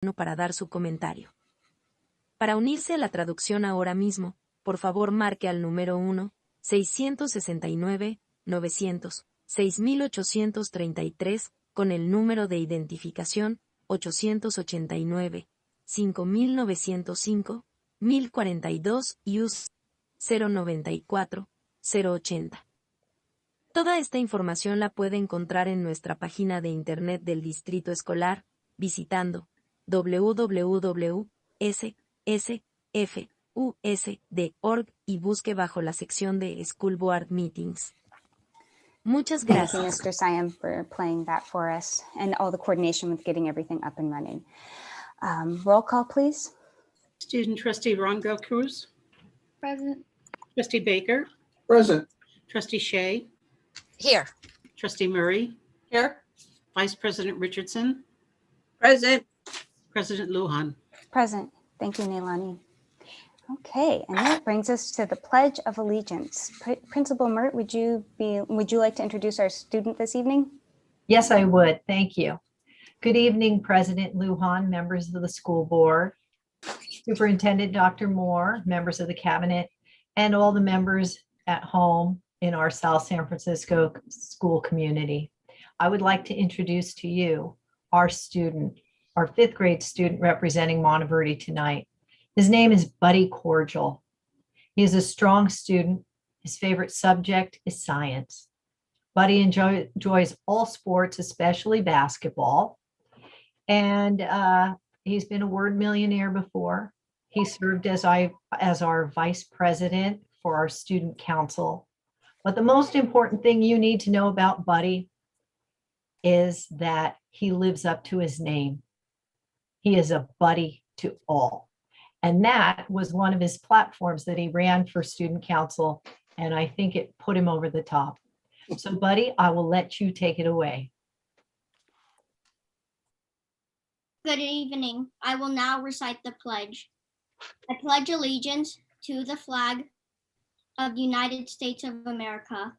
para dar su comentario. Para unirse a la traducción ahora mismo, por favor marque al número 1-669-900-6833 con el número de identificación 889-5905-1042 y US 094-080. Toda esta información la puede encontrar en nuestra página de internet del Distrito Escolar, visitando www.ssfusd.org y busque bajo la sección de School Board Meetings. Muchas gracias. Thank you, Mr. Siam, for playing that for us and all the coordination with getting everything up and running. Roll call, please. Student Trustee Rongo Cruz. Present. Trustee Baker. Present. Trustee Shea. Here. Trustee Murray. Here. Vice President Richardson. Present. President Lujan. Present. Thank you, Neilani. Okay, and that brings us to the Pledge of Allegiance. Principal Mert, would you like to introduce our student this evening? Yes, I would. Thank you. Good evening, President Lujan, members of the school board, Superintendent Dr. Moore, members of the cabinet, and all the members at home in our South San Francisco school community. I would like to introduce to you our student, our 5th grade student representing Monteverdi tonight. His name is Buddy Cordial. He is a strong student. His favorite subject is science. Buddy enjoys all sports, especially basketball. And he's been a word millionaire before. He served as our vice president for our student council. But the most important thing you need to know about Buddy is that he lives up to his name. He is a buddy to all. And that was one of his platforms that he ran for student council. And I think it put him over the top. So Buddy, I will let you take it away. Good evening. I will now recite the pledge. I pledge allegiance to the flag of the United States of America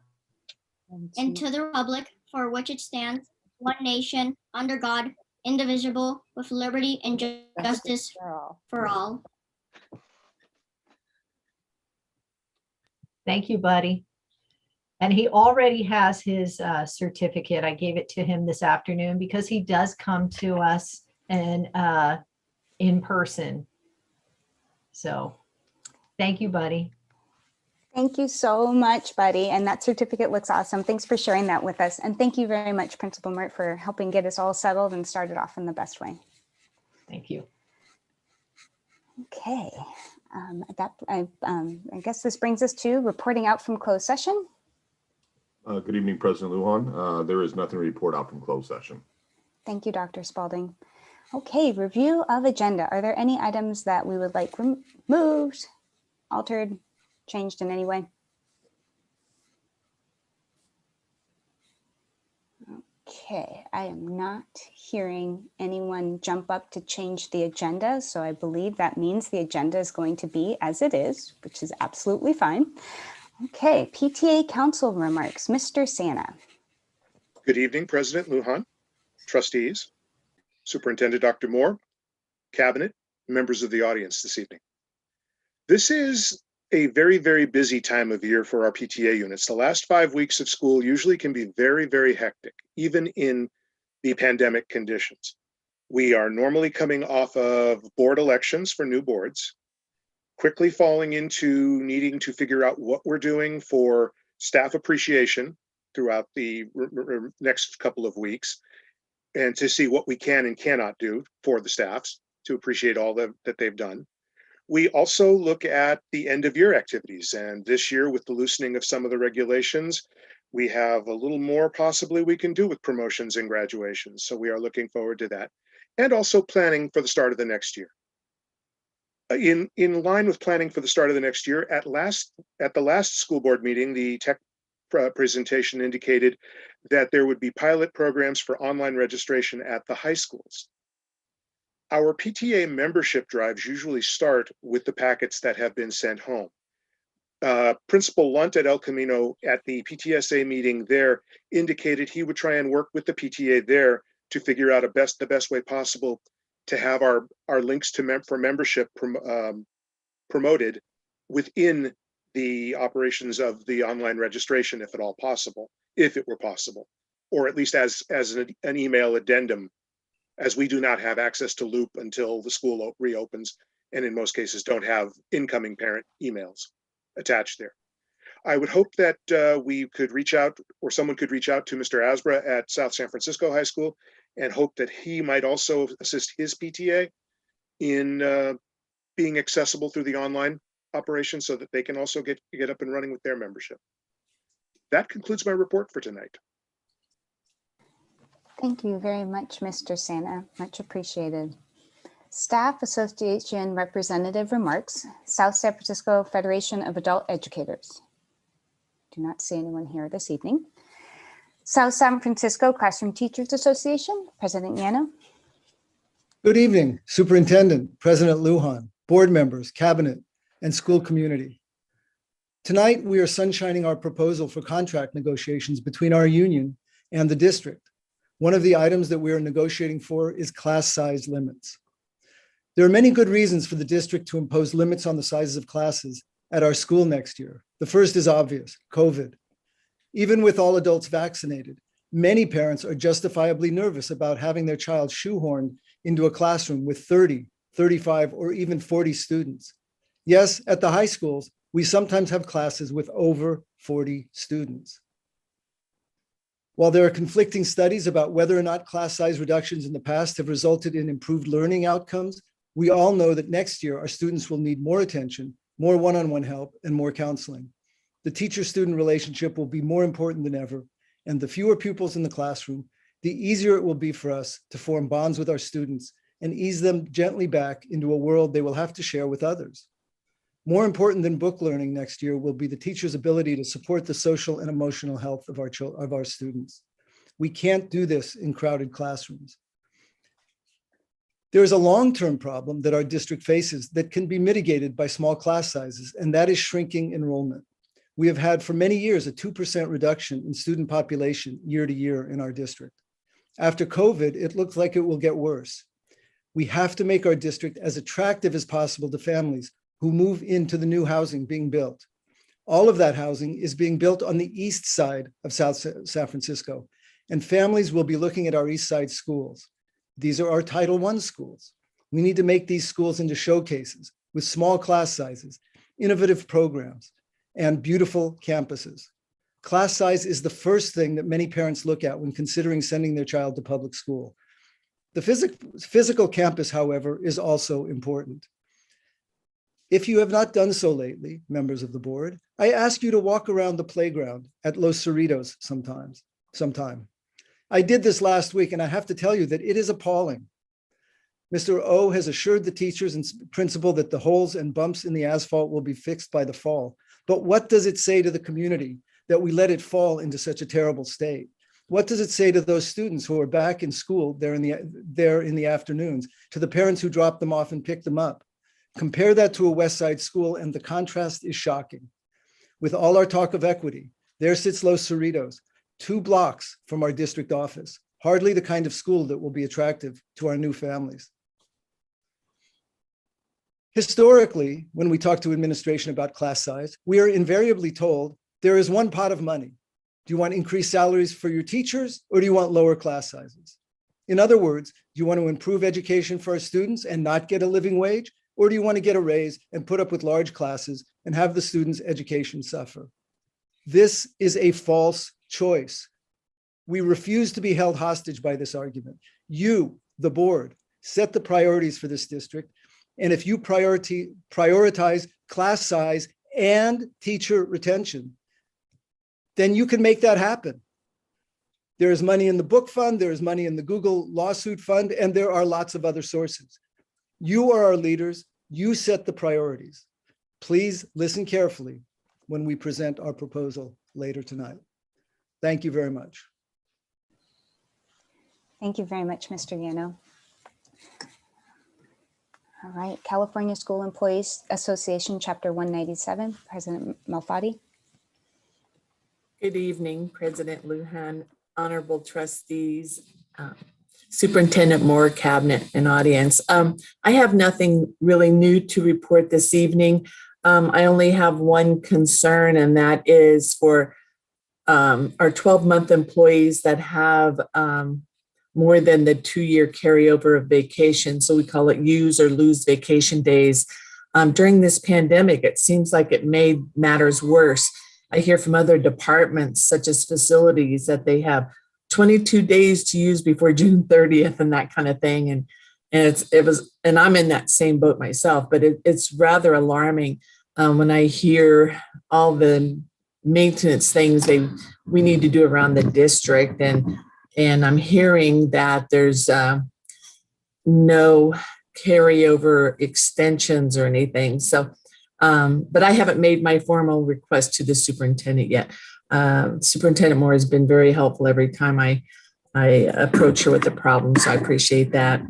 and to the republic for which it stands, one nation, under God, indivisible, with liberty and justice for all. Thank you, Buddy. And he already has his certificate. I gave it to him this afternoon because he does come to us and in person. So thank you, Buddy. Thank you so much, Buddy. And that certificate looks awesome. Thanks for sharing that with us. And thank you very much, Principal Mert, for helping get us all settled and started off in the best way. Thank you. Okay. I guess this brings us to reporting out from closed session. Good evening, President Lujan. There is nothing to report out from closed session. Thank you, Dr. Spalding. Okay, review of agenda. Are there any items that we would like removed, altered, changed in any way? Okay, I am not hearing anyone jump up to change the agenda, so I believe that means the agenda is going to be as it is, which is absolutely fine. Okay, PTA Council remarks. Mr. Santa. Good evening, President Lujan, trustees, Superintendent Dr. Moore, Cabinet, members of the audience this evening. This is a very, very busy time of year for our PTA units. The last 5 weeks of school usually can be very, very hectic, even in the pandemic conditions. We are normally coming off of board elections for new boards, quickly falling into needing to figure out what we're doing for staff appreciation throughout the next couple of weeks, and to see what we can and cannot do for the staffs to appreciate all that they've done. We also look at the end of year activities, and this year with the loosening of some of the regulations, we have a little more possibly we can do with promotions and graduations. So we are looking forward to that, and also planning for the start of the next year. In line with planning for the start of the next year, at the last school board meeting, the tech presentation indicated that there would be pilot programs for online registration at the high schools. Our PTA membership drives usually start with the packets that have been sent home. Principal Lunt at El Camino at the PTSA meeting there indicated he would try and work with the PTA there to figure out the best way possible to have our links to for membership promoted within the operations of the online registration, if at all possible, if it were possible, or at least as an email addendum, as we do not have access to Loop until the school reopens, and in most cases don't have incoming parent emails attached there. I would hope that we could reach out, or someone could reach out to Mr. Asbra at South San Francisco High School and hope that he might also assist his PTA in being accessible through the online operation so that they can also get up and running with their membership. That concludes my report for tonight. Thank you very much, Mr. Santa. Much appreciated. Staff Association Representative remarks. South San Francisco Federation of Adult Educators. Do not see anyone here this evening. South San Francisco Classroom Teachers Association, President Yano. Good evening, Superintendent, President Lujan, board members, cabinet, and school community. Tonight, we are sunshining our proposal for contract negotiations between our union and the district. One of the items that we are negotiating for is class size limits. There are many good reasons for the district to impose limits on the sizes of classes at our school next year. The first is obvious, COVID. Even with all adults vaccinated, many parents are justifiably nervous about having their child shoehorned into a classroom with 30, 35, or even 40 students. Yes, at the high schools, we sometimes have classes with over 40 students. While there are conflicting studies about whether or not class size reductions in the past have resulted in improved learning outcomes, we all know that next year our students will need more attention, more one-on-one help, and more counseling. The teacher-student relationship will be more important than ever, and the fewer pupils in the classroom, the easier it will be for us to form bonds with our students and ease them gently back into a world they will have to share with others. More important than book learning next year will be the teacher's ability to support the social and emotional health of our students. We can't do this in crowded classrooms. There is a long-term problem that our district faces that can be mitigated by small class sizes, and that is shrinking enrollment. We have had for many years a 2% reduction in student population year to year in our district. After COVID, it looks like it will get worse. We have to make our district as attractive as possible to families who move into the new housing being built. All of that housing is being built on the east side of South San Francisco, and families will be looking at our east side schools. These are our Title I schools. We need to make these schools into showcases with small class sizes, innovative programs, and beautiful campuses. Class size is the first thing that many parents look at when considering sending their child to public school. The physical campus, however, is also important. If you have not done so lately, members of the board, I ask you to walk around the playground at Los Cerritos sometime. I did this last week, and I have to tell you that it is appalling. Mr. O has assured the teachers and principal that the holes and bumps in the asphalt will be fixed by the fall. But what does it say to the community that we let it fall into such a terrible state? What does it say to those students who are back in school there in the afternoons, to the parents who drop them off and pick them up? Compare that to a West Side school, and the contrast is shocking. With all our talk of equity, there sits Los Cerritos, 2 blocks from our district office, hardly the kind of school that will be attractive to our new families. Historically, when we talk to administration about class size, we are invariably told there is one pot of money. Do you want increased salaries for your teachers, or do you want lower class sizes? In other words, do you want to improve education for our students and not get a living wage? Or do you want to get a raise and put up with large classes and have the students' education suffer? This is a false choice. We refuse to be held hostage by this argument. You, the board, set the priorities for this district. And if you prioritize class size and teacher retention, then you can make that happen. There is money in the book fund, there is money in the Google lawsuit fund, and there are lots of other sources. You are our leaders, you set the priorities. Please listen carefully when we present our proposal later tonight. Thank you very much. Thank you very much, Mr. Yano. All right, California School Employees Association, Chapter 197, President Malfatti. Good evening, President Lujan, honorable trustees, Superintendent Moore, Cabinet, and audience. I have nothing really new to report this evening. I only have one concern, and that is for our 12-month employees that have more than the 2-year carryover of vacation. So we call it use or lose vacation days. During this pandemic, it seems like it made matters worse. I hear from other departments, such as facilities, that they have 22 days to use before June 30th and that kind of thing. And I'm in that same boat myself, but it's rather alarming when I hear all the maintenance things we need to do around the district. And I'm hearing that there's no carryover extensions or anything. So, but I haven't made my formal request to the superintendent yet. Superintendent Moore has been very helpful every time I approach her with a problem, so I appreciate that.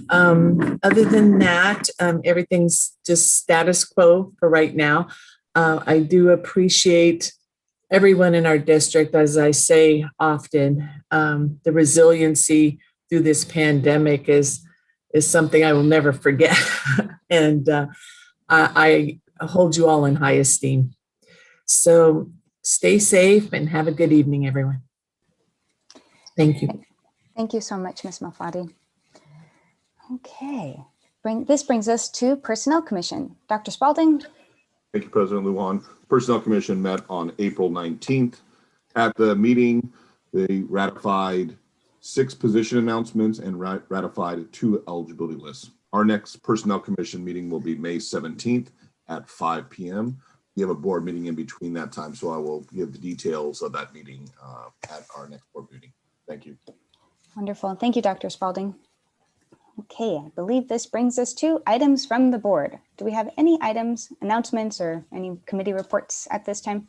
Other than that, everything's just status quo for right now. I do appreciate everyone in our district, as I say often. The resiliency through this pandemic is something I will never forget. And I hold you all in high esteem. So stay safe and have a good evening, everyone. Thank you. Thank you so much, Ms. Malfatti. Okay, this brings us to Personnel Commission. Dr. Spalding. Thank you, President Lujan. Personnel Commission met on April 19th. At the meeting, they ratified 6 position announcements and ratified 2 eligibility lists. Our next Personnel Commission meeting will be May 17th at 5 p.m. We have a board meeting in between that time, so I will give the details of that meeting at our next board meeting. Thank you. Wonderful. Thank you, Dr. Spalding. Okay, I believe this brings us to items from the board. Do we have any items, announcements, or any committee reports at this time?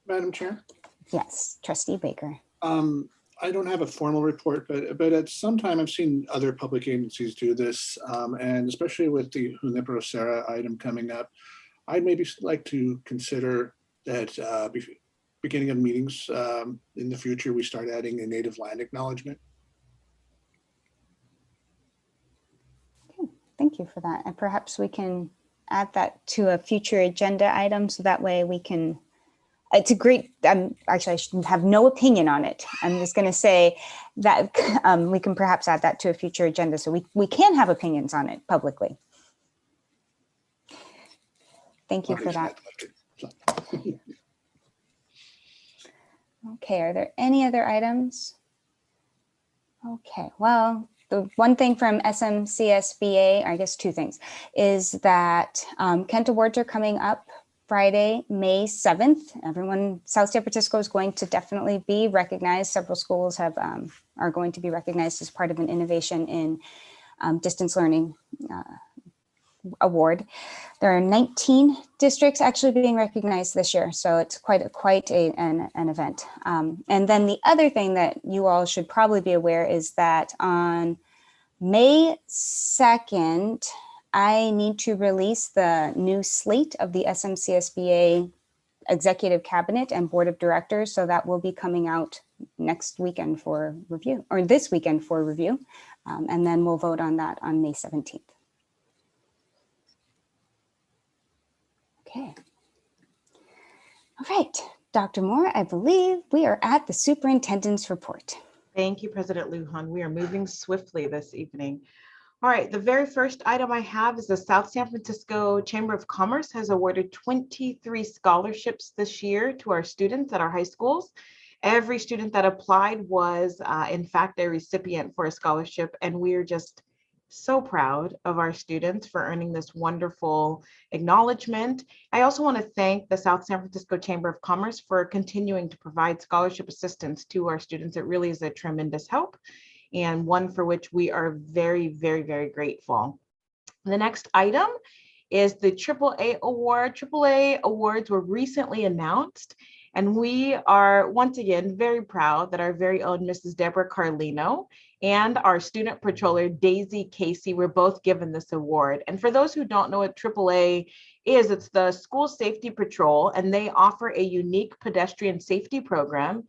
Madam Chair? Yes, Trustee Baker. I don't have a formal report, but at some time I've seen other public agencies do this, and especially with the Junipero Serra item coming up, I'd maybe like to consider that beginning of meetings in the future, we start adding a native land acknowledgement. Okay, thank you for that. And perhaps we can add that to a future agenda item, so that way we can, it's a great, actually I should have no opinion on it. I'm just going to say that we can perhaps add that to a future agenda, so we can have opinions on it publicly. Thank you for that. Okay, are there any other items? Okay, well, the one thing from SMCSBA, I guess 2 things, is that Kent Awards are coming up Friday, May 7th. Everyone, South San Francisco is going to definitely be recognized. Several schools have are going to be recognized as part of an innovation in distance learning award. There are 19 districts actually being recognized this year, so it's quite an event. And then the other thing that you all should probably be aware is that on May 2nd, I need to release the new slate of the SMCSBA Executive Cabinet and Board of Directors, so that will be coming out next weekend for review, or this weekend for review, and then we'll vote on that on May 17th. Okay. All right, Dr. Moore, I believe we are at the Superintendent's Report. Thank you, President Lujan. We are moving swiftly this evening. All right, the very first item I have is the South San Francisco Chamber of Commerce has awarded 23 scholarships this year to our students at our high schools. Every student that applied was, in fact, a recipient for a scholarship, and we are just so proud of our students for earning this wonderful acknowledgement. I also want to thank the South San Francisco Chamber of Commerce for continuing to provide scholarship assistance to our students. It really is a tremendous help, and one for which we are very, very, very grateful. The next item is the AAA award. AAA awards were recently announced, And we are once again very proud that our very own Mrs. Deborah Carlino and our student patroller, Daisy Casey, were both given this award. And for those who don't know what AAA is, it's the School Safety Patrol, and they offer a unique pedestrian safety program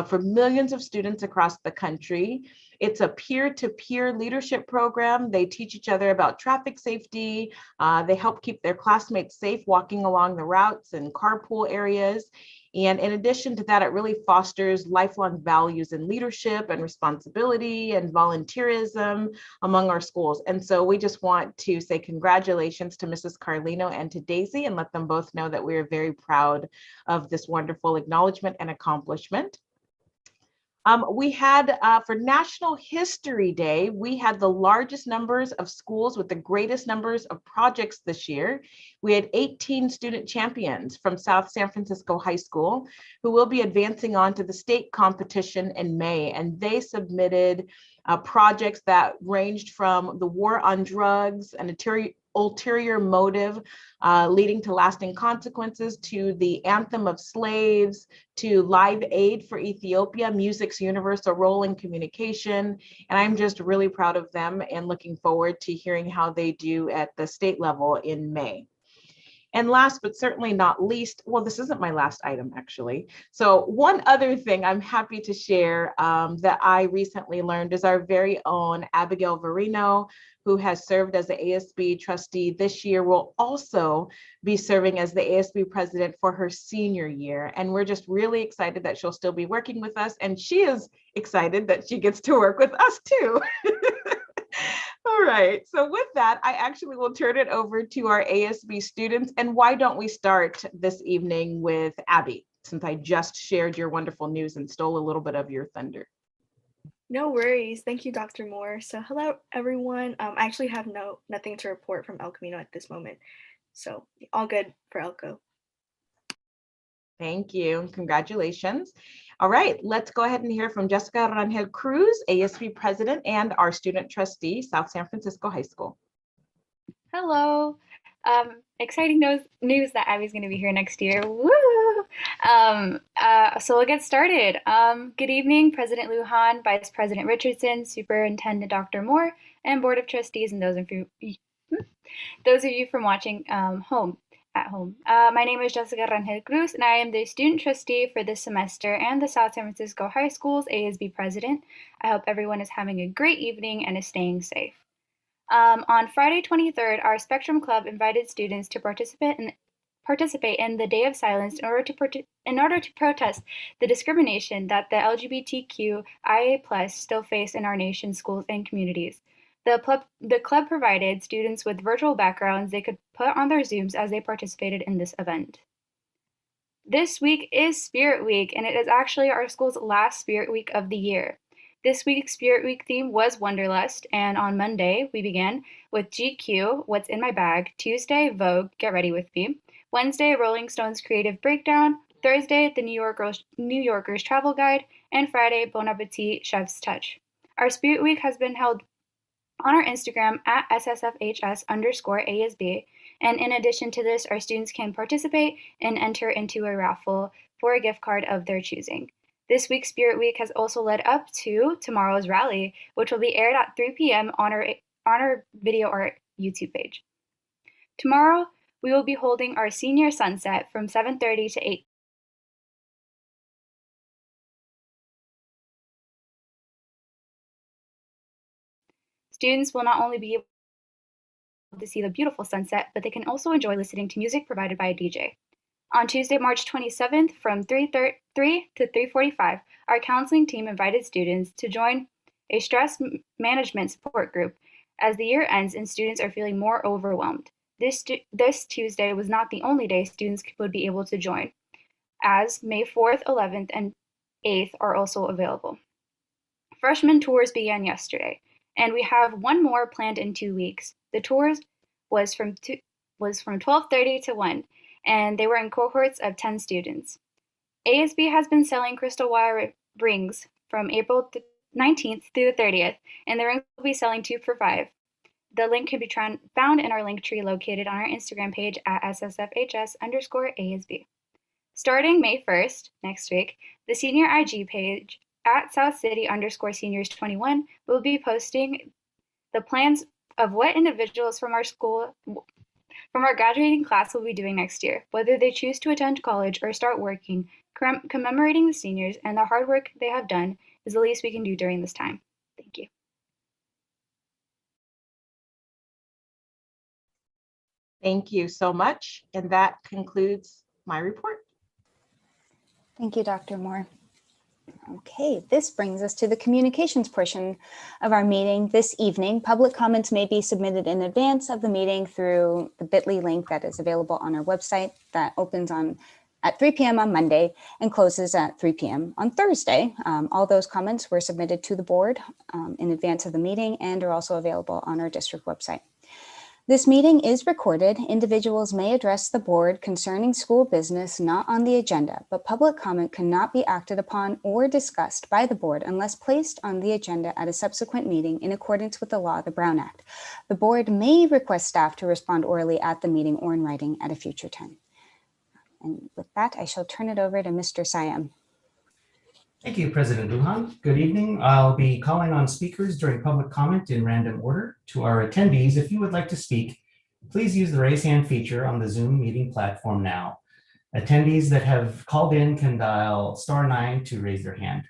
for millions of students across the country. It's a peer-to-peer leadership program. They teach each other about traffic safety. They help keep their classmates safe walking along the routes and carpool areas. And in addition to that, it really fosters lifelong values in leadership and responsibility and volunteerism among our schools. And so we just want to say congratulations to Mrs. Carlino and to Daisy and let them both know that we are very proud of this wonderful acknowledgement and accomplishment. We had, for National History Day, we had the largest numbers of schools with the greatest numbers of projects this year. We had 18 student champions from South San Francisco High School who will be advancing on to the state competition in May, and they submitted projects that ranged from the war on drugs, an ulterior motive leading to lasting consequences, to the anthem of slaves, to Live Aid for Ethiopia, music's universal role in communication. And I'm just really proud of them and looking forward to hearing how they do at the state level in May. And last but certainly not least, well, this isn't my last item actually. So one other thing I'm happy to share that I recently learned is our very own Abigail Verino, who has served as the ASB trustee this year, will also be serving as the ASB president for her senior year. And we're just really excited that she'll still be working with us. And she is excited that she gets to work with us too. All right, so with that, I actually will turn it over to our ASB students. And why don't we start this evening with Abby, since I just shared your wonderful news and stole a little bit of your thunder. No worries. Thank you, Dr. Moore. So hello, everyone. I actually have nothing to report from El Camino at this moment. So all good for Elko. Thank you. Congratulations. All right, let's go ahead and hear from Jessica Rangel Cruz, ASB president and our student trustee, South San Francisco High School. Hello. Exciting news that Abby's going to be here next year. Woo! So we'll get started. Good evening, President Lujan, Vice President Richardson, Superintendent Dr. Moore, and Board of Trustees, and those of you from watching at home. My name is Jessica Rangel Cruz, and I am the student trustee for this semester and the South San Francisco High School's ASB president. I hope everyone is having a great evening and is staying safe. On Friday 23rd, our Spectrum Club invited students to participate in the Day of Silence in order to protest the discrimination that the LGBTQIA+ still face in our nation's schools and communities. The club provided students with virtual backgrounds they could put on their Zooms as they participated in this event. This week is Spirit Week, and it is actually our school's last Spirit Week of the year. This week's Spirit Week theme was Wanderlust, and on Monday, we began with GQ, What's in My Bag, Tuesday, Vogue, Get Ready With Me, Wednesday, Rolling Stone's Creative Breakdown, Thursday, The New Yorker's Travel Guide, and Friday, Bon Appetit, Chef's Touch. Our Spirit Week has been held on our Instagram at SSFHS_ASB, and in addition to this, our students can participate and enter into a raffle for a gift card of their choosing. This week's Spirit Week has also led up to tomorrow's rally, which will be aired at 3 p.m. on our video art YouTube page. Tomorrow, we will be holding our senior sunset from 7:30 to 8. Students will not only be able to see the beautiful sunset, but they can also enjoy listening to music provided by a DJ. On Tuesday, March 27th, from 3 to 3:45, our counseling team invited students to join a stress management support group as the year ends and students are feeling more overwhelmed. This Tuesday was not the only day students would be able to join, as May 4th, 11th, and 8th are also available. Freshman tours began yesterday, and we have one more planned in 2 weeks. The tours was from 12:30 to 1, and they were in cohorts of 10 students. ASB has been selling crystal wire rings from April 19th through the 30th, and the rings will be selling 2 for $5. The link can be found in our link tree located on our Instagram page at SSFHS_ASB. Starting May 1st, next week, the senior IG page at SouthCity_seniors21 will be posting the plans of what individuals from our graduating class will be doing next year, whether they choose to attend college or start working. Commemorating the seniors and the hard work they have done is the least we can do during this time. Thank you. Thank you so much. And that concludes my report. Thank you, Dr. Moore. Okay, this brings us to the communications portion of our meeting this evening. Public comments may be submitted in advance of the meeting through the bit.ly link that is available on our website that opens at 3 p.m. on Monday and closes at 3 p.m. on Thursday. All those comments were submitted to the board in advance of the meeting and are also available on our district website. This meeting is recorded. Individuals may address the board concerning school business not on the agenda, but public comment cannot be acted upon or discussed by the board unless placed on the agenda at a subsequent meeting in accordance with the law of the Brown Act. The board may request staff to respond orally at the meeting or in writing at a future time. And with that, I shall turn it over to Mr. Siam. Thank you, President Lujan. Good evening. I'll be calling on speakers during public comment in random order. To our attendees, if you would like to speak, please use the raise hand feature on the Zoom meeting platform now. Attendees that have called in can dial *9 to raise their hand.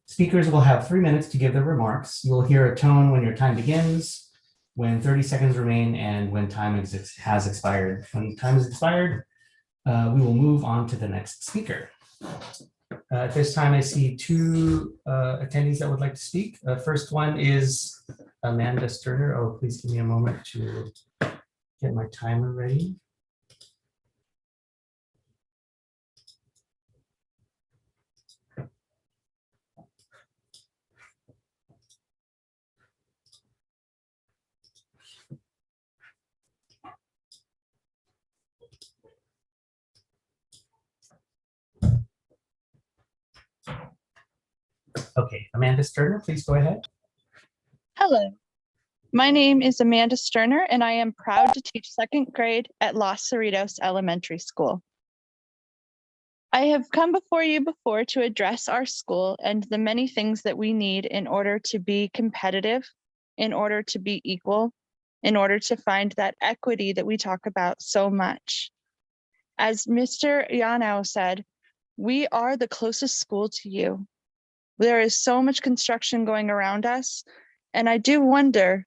Speakers will have 3 minutes to give their remarks. You'll hear a tone when your time begins, when 30 seconds remain, and when time has expired. When time is expired, we will move on to the next speaker. At this time, I see 2 attendees that would like to speak. First one is Amanda Sterner. Oh, please give me a moment to get my timer ready. Okay, Amanda Sterner, please go ahead. Hello, my name is Amanda Sterner, and I am proud to teach 2nd grade at Los Cerritos Elementary School. I have come before you before to address our school and the many things that we need in order to be competitive, in order to be equal, in order to find that equity that we talk about so much. As Mr. Yano said, we are the closest school to you. There is so much construction going around us, and I do wonder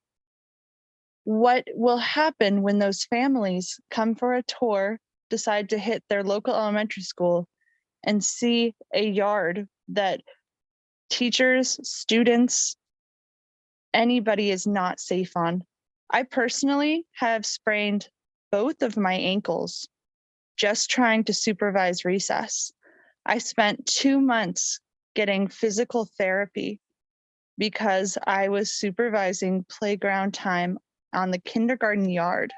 what will happen when those families come for a tour, decide to hit their local elementary school, and see a yard that teachers, students, anybody is not safe on. I personally have sprained both of my ankles just trying to supervise recess. I spent 2 months getting physical therapy because I was supervising playground time on the kindergarten yard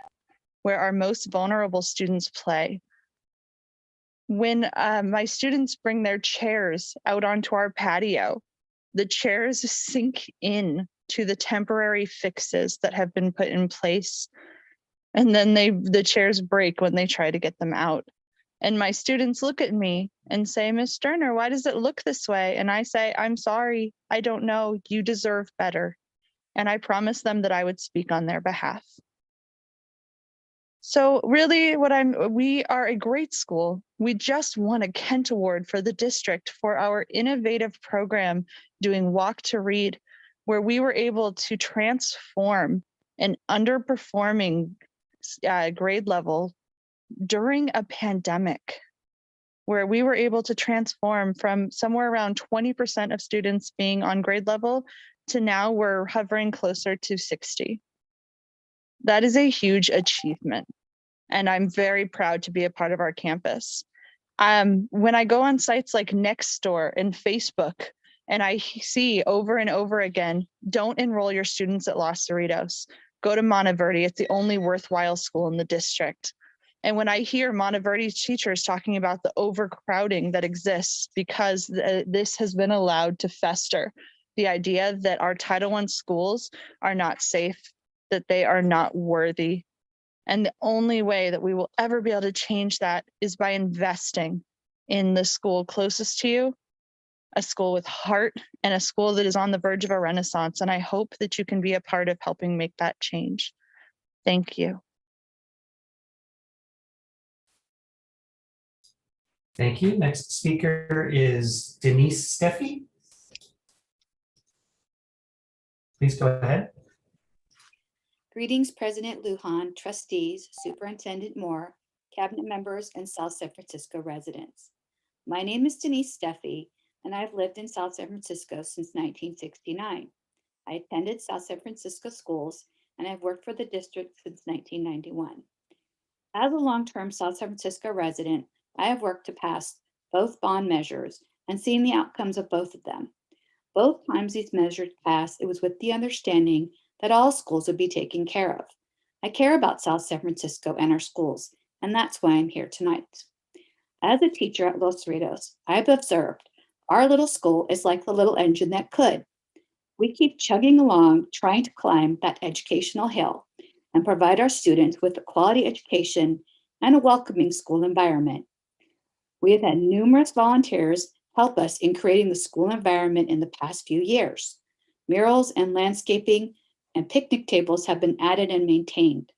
where our most vulnerable students play. When my students bring their chairs out onto our patio, the chairs sink in to the temporary fixes that have been put in place. And then the chairs break when they try to get them out. And my students look at me and say, Ms. Sterner, why does it look this way? And I say, I'm sorry, I don't know, you deserve better. And I promised them that I would speak on their behalf. So really we are a great school. We just won a Kent Award for the district for our innovative program doing Walk to Read, where we were able to transform an underperforming grade level during a pandemic, where we were able to transform from somewhere around 20% of students being on grade level to now we're hovering closer to 60. That is a huge achievement, and I'm very proud to be a part of our campus. When I go on sites like Nextdoor and Facebook, and I see over and over again, don't enroll your students at Los Cerritos. Go to Monteverdi. It's the only worthwhile school in the district. And when I hear Monteverdi's teachers talking about the overcrowding that exists because this has been allowed to fester, the idea that our Title I schools are not safe, that they are not worthy. And the only way that we will ever be able to change that is by investing in the school closest to you, a school with heart, and a school that is on the verge of a renaissance. And I hope that you can be a part of helping make that change. Thank you. Thank you. Next speaker is Denise Steffy. Please go ahead. Greetings, President Lujan, trustees, Superintendent Moore, cabinet members, and South San Francisco residents. My name is Denise Steffy, and I've lived in South San Francisco since 1969. I attended South San Francisco schools, and I've worked for the district since 1991. As a long-term South San Francisco resident, I have worked to pass both bond measures and seen the outcomes of both of them. Both times these measures passed, it was with the understanding that all schools would be taken care of. I care about South San Francisco and our schools, and that's why I'm here tonight. As a teacher at Los Cerritos, I've observed our little school is like the little engine that could. We keep chugging along, trying to climb that educational hill and provide our students with a quality education and a welcoming school environment. We have had numerous volunteers help us in creating the school environment in the past few years. Murals and landscaping and picnic tables have been added and maintained.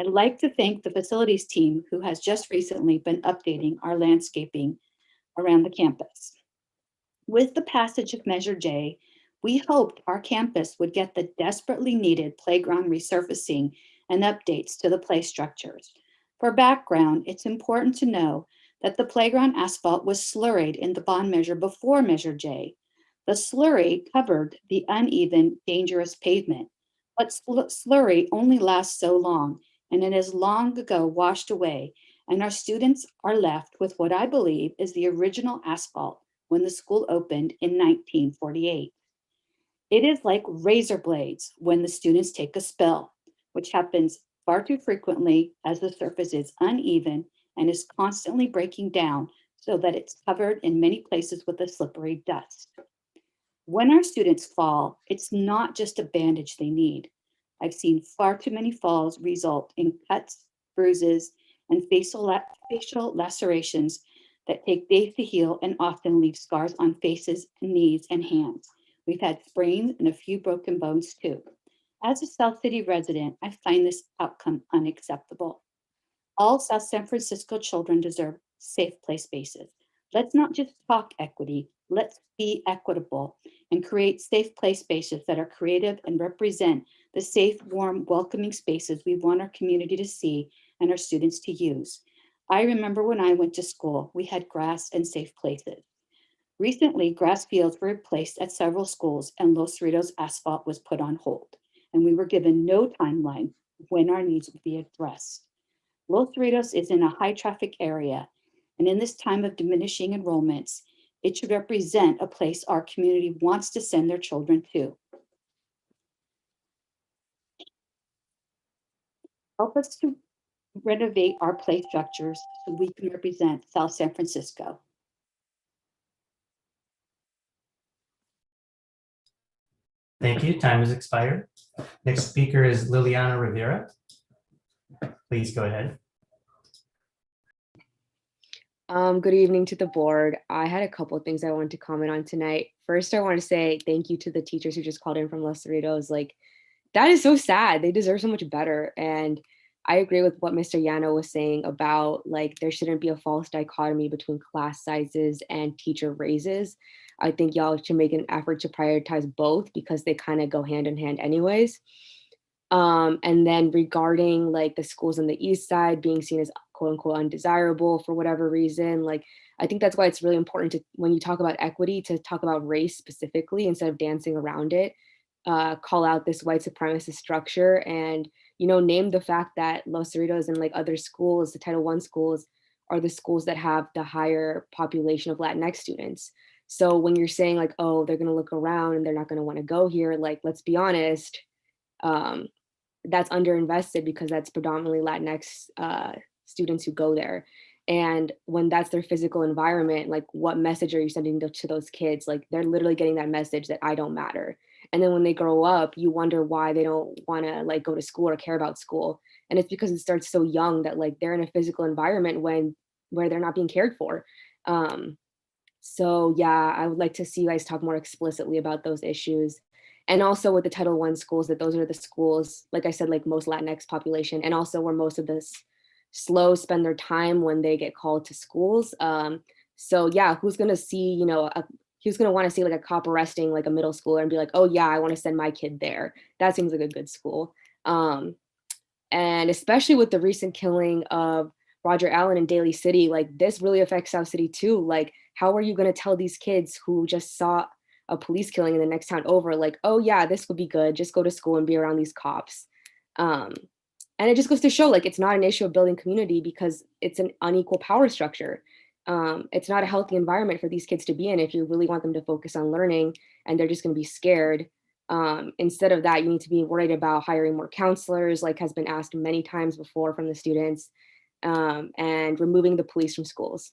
I'd like to thank the facilities team who has just recently been updating our landscaping around the campus. With the passage of Measure J, we hoped our campus would get the desperately needed playground resurfacing and updates to the play structures. For background, it's important to know that the playground asphalt was slurried in the bond measure before Measure J. The slurry covered the uneven, dangerous pavement, but slurry only lasts so long, and it has long ago washed away, and our students are left with what I believe is the original asphalt when the school opened in 1948. It is like razor blades when the students take a spill, which happens far too frequently as the surface is uneven and is constantly breaking down so that it's covered in many places with a slippery dust. When our students fall, it's not just a bandage they need. I've seen far too many falls result in cuts, bruises, and facial lacerations that take days to heal and often leave scars on faces, knees, and hands. We've had sprains and a few broken bones too. As a South City resident, I find this outcome unacceptable. All South San Francisco children deserve safe play spaces. Let's not just talk equity, let's be equitable and create safe play spaces that are creative and represent the safe, warm, welcoming spaces we want our community to see and our students to use. I remember when I went to school, we had grass and safe places. Recently, grass fields were replaced at several schools and Los Cerritos asphalt was put on hold, and we were given no timeline when our needs would be addressed. Los Cerritos is in a high traffic area, and in this time of diminishing enrollments, it should represent a place our community wants to send their children to. Help us to renovate our play structures so we can represent South San Francisco. Thank you. Time has expired. Next speaker is Liliana Rivera. Please go ahead. Good evening to the board. I had a couple of things I wanted to comment on tonight. First, I want to say thank you to the teachers who just called in from Los Cerritos. Like, that is so sad. They deserve so much better. And I agree with what Mr. Yano was saying about like there shouldn't be a false dichotomy between class sizes and teacher raises. I think y'all should make an effort to prioritize both because they kind of go hand in hand anyways. And then regarding like the schools on the east side being seen as quote unquote undesirable for whatever reason, like I think that's why it's really important to, when you talk about equity, to talk about race specifically instead of dancing around it. Call out this white supremacist structure and, you know, name the fact that Los Cerritos and like other schools, the Title I schools, are the schools that have the higher population of Latinx students. So when you're saying like, oh, they're going to look around and they're not going to want to go here, like, let's be honest, that's underinvested because that's predominantly Latinx students who go there. And when that's their physical environment, like what message are you sending to those kids? Like they're literally getting that message that I don't matter. And then when they grow up, you wonder why they don't want to like go to school or care about school. And it's because it starts so young that like they're in a physical environment where they're not being cared for. So yeah, I would like to see you guys talk more explicitly about those issues. And also with the Title I schools, that those are the schools, like I said, like most Latinx population, and also where most of the slow spend their time when they get called to schools. So yeah, who's gonna see, you know, who's gonna wanna see like a cop arresting like a middle schooler and be like, oh yeah, I wanna send my kid there. That seems like a good school. And especially with the recent killing of Roger Allen in Daly City, like this really affects South City too. Like, how are you gonna tell these kids who just saw a police killing in the next town over, like, oh yeah, this would be good, just go to school and be around these cops. And it just goes to show like it's not an issue of building community because it's an unequal power structure. It's not a healthy environment for these kids to be in if you really want them to focus on learning and they're just going to be scared. Instead of that, you need to be worried about hiring more counselors, like has been asked many times before from the students, and removing the police from schools.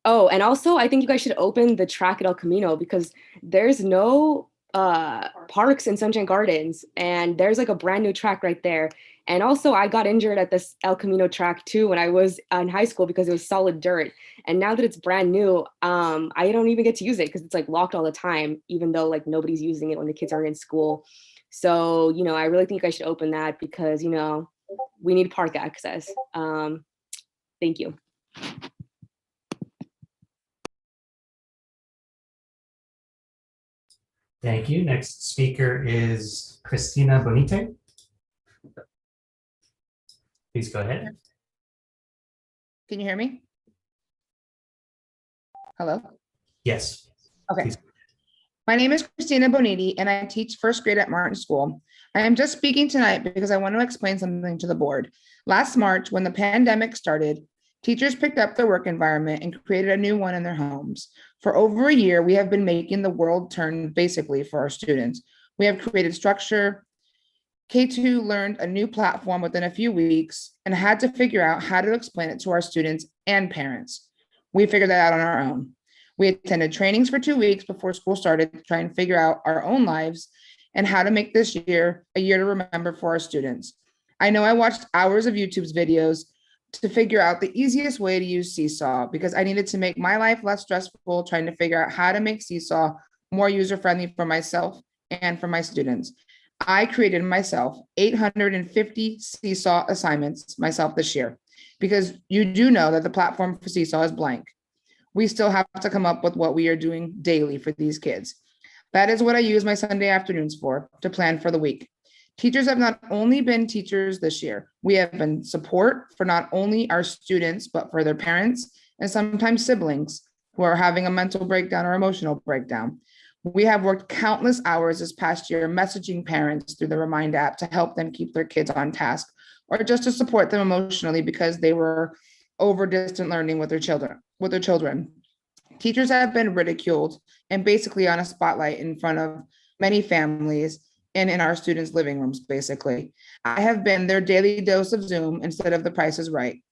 Oh, and also I think you guys should open the track at El Camino because there's no parks in Sunshine Gardens, and there's like a brand new track right there. And also I got injured at this El Camino track too when I was in high school because it was solid dirt. And now that it's brand new, I don't even get to use it because it's like locked all the time, even though like nobody's using it when the kids aren't in school. So, you know, I really think I should open that because, you know, we need park access. Thank you. Thank you. Next speaker is Christina Bonnett. Please go ahead. Can you hear me? Hello? Yes. Okay. Please. My name is Christina Bonnett, and I teach first grade at Martin School. I am just speaking tonight because I want to explain something to the board. Last March, when the pandemic started, teachers picked up their work environment and created a new one in their homes. For over a year, we have been making the world turn basically for our students. We have created structure. K2 learned a new platform within a few weeks and had to figure out how to explain it to our students and parents. We figured that out on our own. We attended trainings for 2 weeks before school started to try and figure out our own lives and how to make this year a year to remember for our students. I know I watched hours of YouTube's videos to figure out the easiest way to use Seesaw because I needed to make my life less stressful trying to figure out how to make Seesaw more user-friendly for myself and for my students. I created myself 850 Seesaw assignments myself this year because you do know that the platform for Seesaw is blank. We still have to come up with what we are doing daily for these kids. That is what I use my Sunday afternoons for, to plan for the week. Teachers have not only been teachers this year, we have been support for not only our students, but for their parents and sometimes siblings who are having a mental breakdown or emotional breakdown. We have worked countless hours this past year messaging parents through the Remind app to help them keep their kids on task or just to support them emotionally because they were over distant learning with their children. Teachers have been ridiculed and basically on a spotlight in front of many families and in our students' living rooms, basically. I have been their daily dose of Zoom instead of The Price is Right.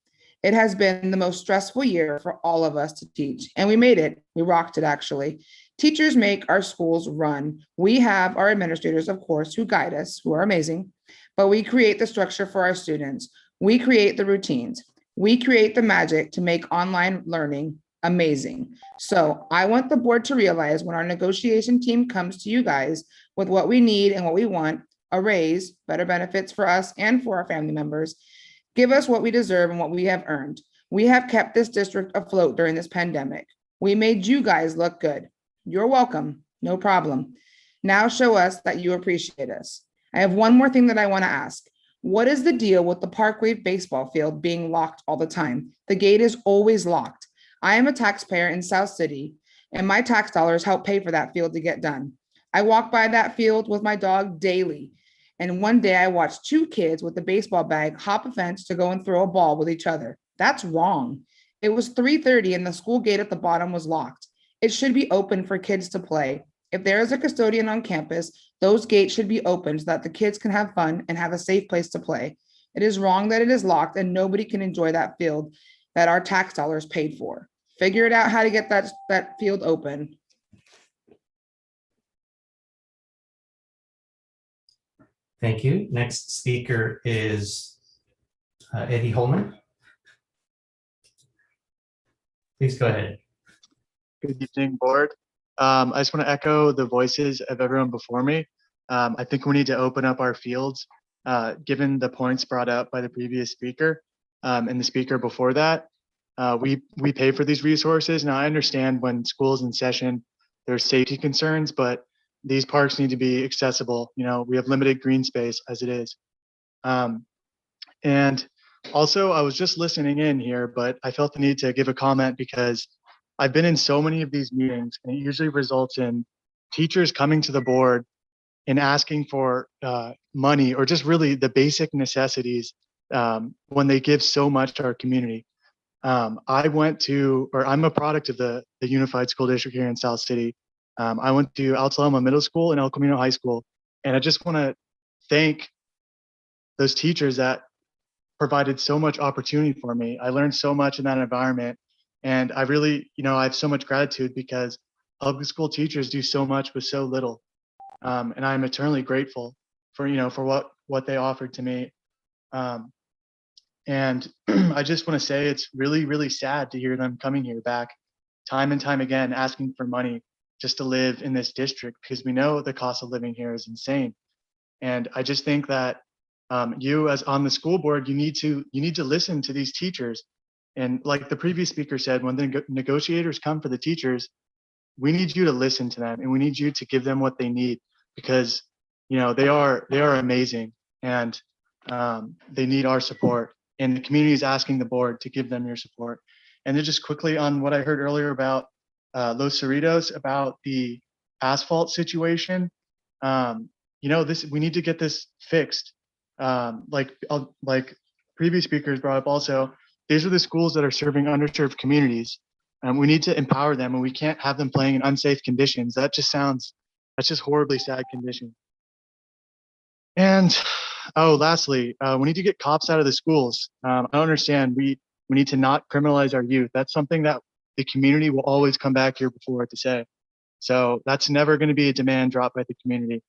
It has been the most stressful year for all of us to teach, and we made it. We rocked it, actually. Teachers make our schools run. We have our administrators, of course, who guide us, who are amazing, but we create the structure for our students. We create the routines. We create the magic to make online learning amazing. So I want the board to realize when our negotiation team comes to you guys with what we need and what we want, a raise, better benefits for us and for our family members, give us what we deserve and what we have earned. We have kept this district afloat during this pandemic. We made you guys look good. You're welcome, no problem. Now show us that you appreciate us. I have one more thing that I want to ask. What is the deal with the Parkway baseball field being locked all the time? The gate is always locked. I am a taxpayer in South City, and my tax dollars help pay for that field to get done. I walk by that field with my dog daily, and one day I watched 2 kids with a baseball bag hop a fence to go and throw a ball with each other. That's wrong. It was 3:30 and the school gate at the bottom was locked. It should be open for kids to play. If there is a custodian on campus, those gates should be open so that the kids can have fun and have a safe place to play. It is wrong that it is locked and nobody can enjoy that field that our tax dollars paid for. Figure it out how to get that field open. Thank you. Next speaker is Eddie Holman. Please go ahead. Good evening, board. I just want to echo the voices of everyone before me. I think we need to open up our fields, given the points brought up by the previous speaker and the speaker before that. We pay for these resources. Now, I understand when school's in session, there's safety concerns, but these parks need to be accessible. You know, we have limited green space as it is. And also, I was just listening in here, but I felt the need to give a comment because I've been in so many of these meetings, and it usually results in teachers coming to the board and asking for money or just really the basic necessities when they give so much to our community. I'm a product of the Unified School District here in South City. I went to Altaloma Middle School and El Camino High School, and I just want to thank those teachers that provided so much opportunity for me. I learned so much in that environment, and I really, I have so much gratitude because public school teachers do so much with so little, and I'm eternally grateful for what they offered to me. And I just want to say it's really, really sad to hear them coming here back time and time again asking for money just to live in this district, because we know the cost of living here is insane. And I just think that you, as on the school board, you need to listen to these teachers. And like the previous speaker said, when the negotiators come for the teachers, we need you to listen to them, and we need you to give them what they need, because they are amazing, and they need our support. And the community is asking the board to give them your support. And then just quickly on what I heard earlier about Los Cerritos, about the asphalt situation, we need to get this fixed. Like previous speakers brought up also, these are the schools that are serving underserved communities. We need to empower them, and we can't have them playing in unsafe conditions. That's just horribly sad condition. And lastly, we need to get cops out of the schools. I don't understand. We need to not criminalize our youth. That's something that the community will always come back here before to say. So that's never going to be a demand dropped by the community.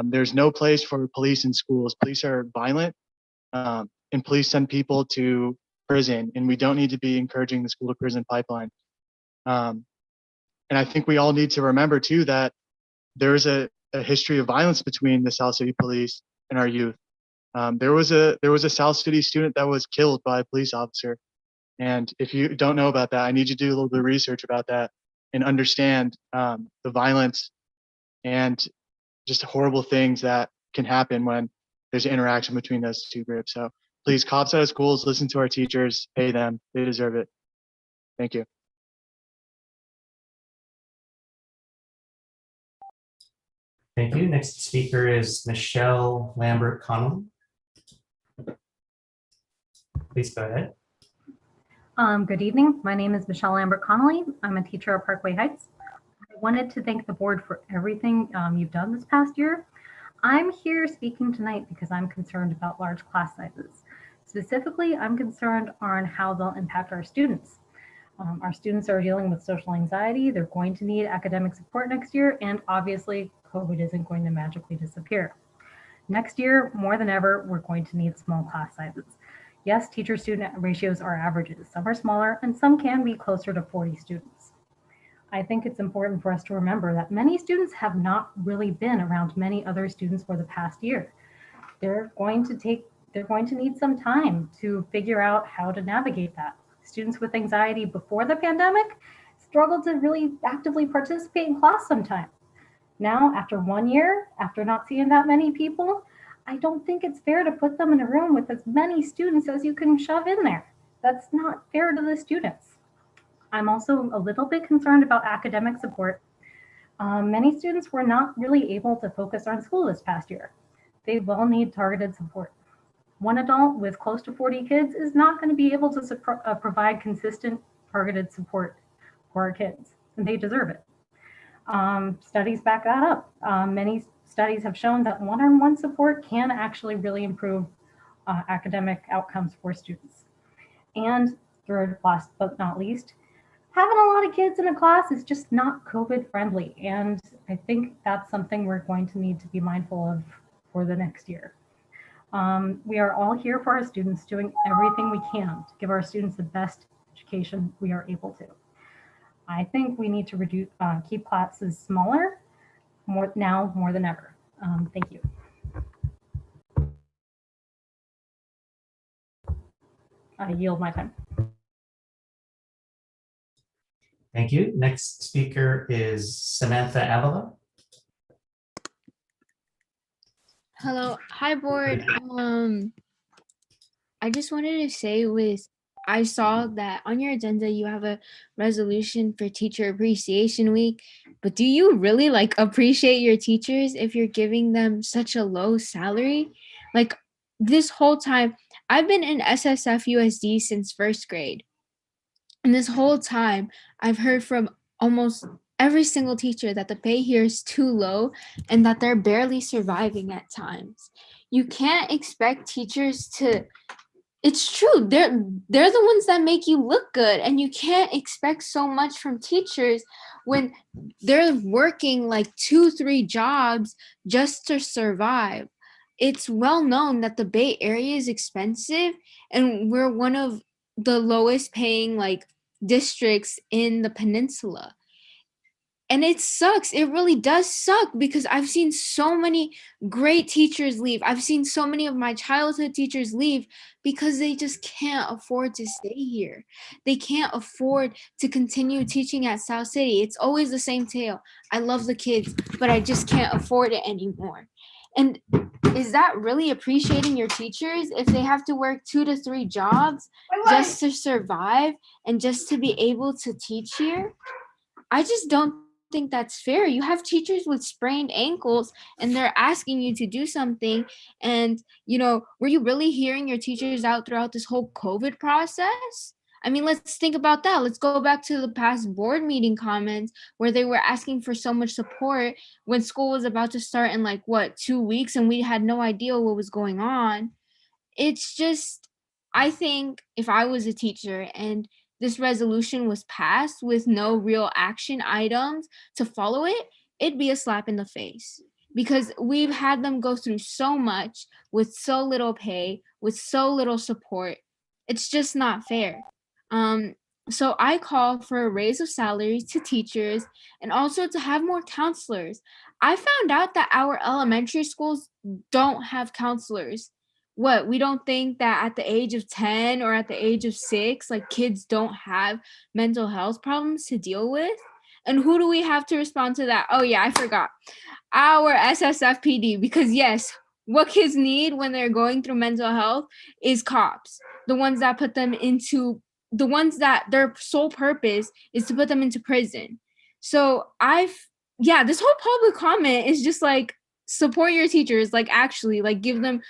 There's no place for police in schools. Police are violent, and police send people to prison, and we don't need to be encouraging the school to prison pipeline. And I think we all need to remember too that there's a history of violence between the South City Police and our youth. There was a South City student that was killed by a police officer. And if you don't know about that, I need you to do a little bit of research about that and understand the violence and just horrible things that can happen when there's an interaction between those two groups. So please, cops out of schools, listen to our teachers, pay them, they deserve it. Thank you. Thank you. Next speaker is Michelle Lambert Connolly. Please go ahead. Good evening. My name is Michelle Lambert Connolly. I'm a teacher at Parkway Heights. I wanted to thank the board for everything you've done this past year. I'm here speaking tonight because I'm concerned about large class sizes. Specifically, I'm concerned on how they'll impact our students. Our students are dealing with social anxiety. They're going to need academic support next year, and obviously COVID isn't going to magically disappear. Next year, more than ever, we're going to need small class sizes. Yes, teacher-student ratios are averages. Some are smaller, and some can be closer to 40 students. I think it's important for us to remember that many students have not really been around many other students for the past year. They're going to need some time to figure out how to navigate that. Students with anxiety before the pandemic struggled to really actively participate in class sometimes. Now, after 1 year, after not seeing that many people, I don't think it's fair to put them in a room with as many students as you can shove in there. That's not fair to the students. I'm also a little bit concerned about academic support. Many students were not really able to focus on school this past year. They will need targeted support. One adult with close to 40 kids is not going to be able to provide consistent targeted support for our kids, and they deserve it. Studies back that up. Many studies have shown that one-on-one support can actually really improve academic outcomes for students. And third, last but not least, having a lot of kids in a class is just not COVID friendly. And I think that's something we're going to need to be mindful of for the next year. We are all here for our students, doing everything we can to give our students the best education we are able to. I think we need to reduce, keep classes smaller more than ever. Thank you. I yield my time. Thank you. Next speaker is Samantha Avila. Hello, hi board. I just wanted to say I saw that on your agenda you have a resolution for Teacher Appreciation Week, but do you really appreciate your teachers if you're giving them such a low salary? Like this whole time, I've been in SSFUSD since first grade. And this whole time, I've heard from almost every single teacher that the pay here is too low and that they're barely surviving at times. You can't expect teachers to, it's true, they're the ones that make you look good, and you can't expect so much from teachers when they're working 2-3 jobs just to survive. It's well known that the Bay Area is expensive, and we're one of the lowest paying districts in the peninsula. And it sucks. It really does suck because I've seen so many great teachers leave. I've seen so many of my childhood teachers leave because they just can't afford to stay here. They can't afford to continue teaching at South City. It's always the same tale. I love the kids, but I just can't afford it anymore. And is that really appreciating your teachers if they have to work 2 to 3 jobs just to survive and just to be able to teach here? I just don't think that's fair. You have teachers with sprained ankles and they're asking you to do something. And, were you really hearing your teachers out throughout this whole COVID process? I mean, let's think about that. Let's go back to the past board meeting comments where they were asking for so much support when school was about to start in 2 weeks and we had no idea what was going on. It's just, I think if I was a teacher and this resolution was passed with no real action items to follow it, it'd be a slap in the face because we've had them go through so much with so little pay, with so little support. It's just not fair. So I call for a raise of salaries to teachers and also to have more counselors. I found out that our elementary schools don't have counselors. What, we don't think that at the age of 10 or at the age of 6, kids don't have mental health problems to deal with? And who do we have to respond to that? Oh yeah, I forgot. Our SSFPD, because yes, what kids need when they're going through mental health is cops. The ones that their sole purpose is to put them into prison. So this whole public comment is just support your teachers, actually give them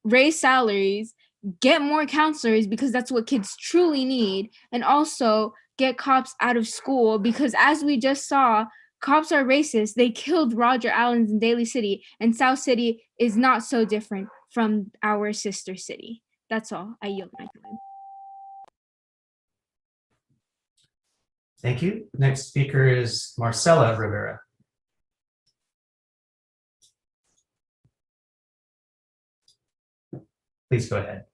raise salaries, get more counselors because that's what kids truly need, and also get cops out of school because as we just saw, cops are racist. They killed Roger Allens in Daly City, and South City is not so different from our sister city. That's all. I yield my time. Thank you. Next speaker is Marcelo Rivera. Please go ahead.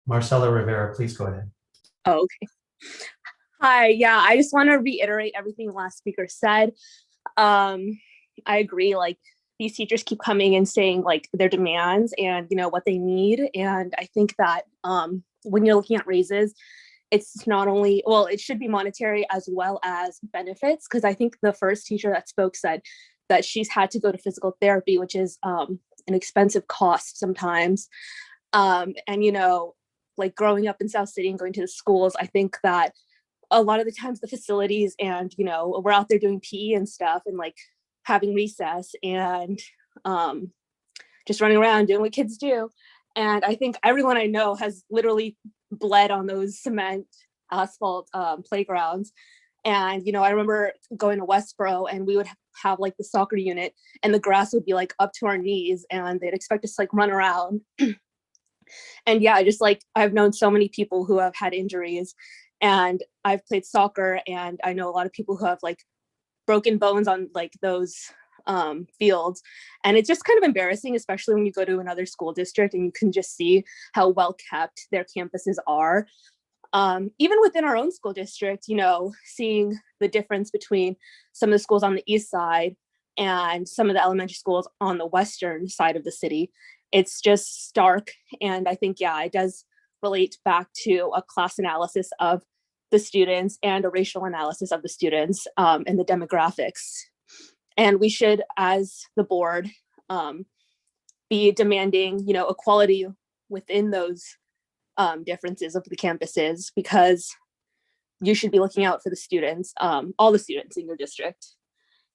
Marcelo Rivera, please go ahead. Oh, okay. Hi, yeah, I just want to reiterate everything the last speaker said. I agree, these teachers keep coming and saying their demands and what they need. And I think that when you're looking at raises, it's not only, it should be monetary as well as benefits, because I think the first teacher that spoke said that she's had to go to physical therapy, which is an expensive cost sometimes. And, growing up in South City and going to the schools, I think that a lot of the times the facilities and, we're out there doing PE and stuff and having recess and just running around doing what kids do. And I think everyone I know has literally bled on those cement asphalt playgrounds. And, I remember going to Westboro and we would have the soccer unit and the grass would be up to our knees and they'd expect us to run around. And yeah, just I've known so many people who have had injuries and I've played soccer and I know a lot of people who have broken bones on those fields. And it's just kind of embarrassing, especially when you go to another school district and you can just see how well kept their campuses are. Even within our own school district, you know, seeing the difference between some of the schools on the east side and some of the elementary schools on the western side of the city, it's just stark. And I think, yeah, it does relate back to a class analysis of the students and a racial analysis of the students and the demographics. And we should, as the board, be demanding, you know, equality within those differences of the campuses, because you should be looking out for the students, all the students in your district.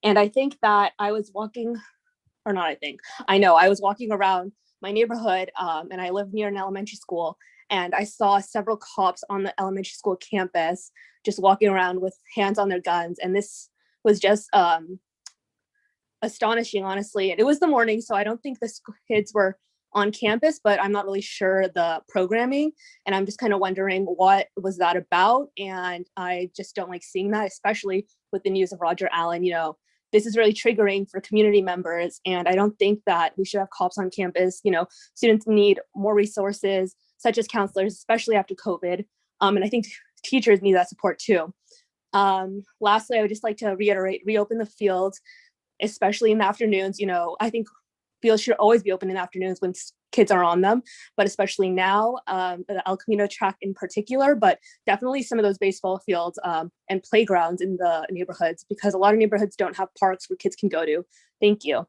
And I think that I was walking, or not, I know I was walking around my neighborhood and I live near an elementary school, and I saw several cops on the elementary school campus just walking around with hands on their guns. And this was just astonishing, honestly. And it was the morning, so I don't think the kids were on campus, but I'm not really sure the programming. And I'm just kind of wondering what was that about. And I just don't like seeing that, especially with the news of Roger Allen. You know, this is really triggering for community members. And I don't think that we should have cops on campus. You know, students need more resources, such as counselors, especially after COVID. And I think teachers need that support too. Lastly, I would just like to reiterate, reopen the fields, especially in the afternoons. You know, I think fields should always be open in the afternoons when kids are on them, but especially now, the El Camino track in particular, but definitely some of those baseball fields and playgrounds in the neighborhoods, because a lot of neighborhoods don't have parks where kids can go to. Thank you.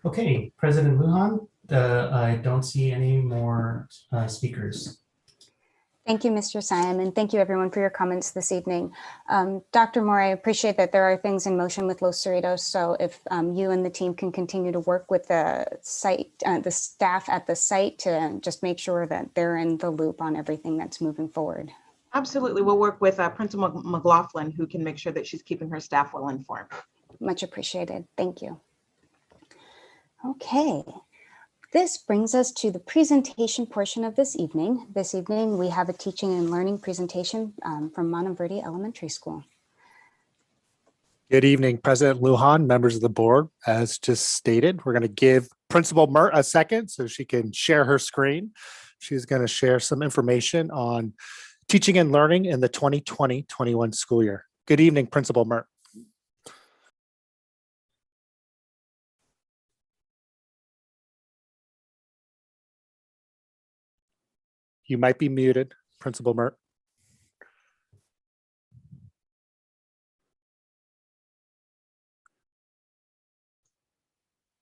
Okay, President Lujan, I don't see any more speakers. Thank you, Mr. Siam, and thank you everyone for your comments this evening. Dr. Moore, I appreciate that there are things in motion with Los Cerritos, so if you and the team can continue to work with the site, the staff at the site to just make sure that they're in the loop on everything that's moving forward. Absolutely. We'll work with Principal McLaughlin, who can make sure that she's keeping her staff well informed. Much appreciated. Thank you. Okay. This brings us to the presentation portion of this evening. This evening, we have a teaching and learning presentation from Monteverde Elementary School. Good evening, President Lujan, members of the board. As just stated, we're going to give Principal Mert a second so she can share her screen. She's going to share some information on teaching and learning in the 2020-21 school year. Good evening, Principal Mert. You might be muted, Principal Mert.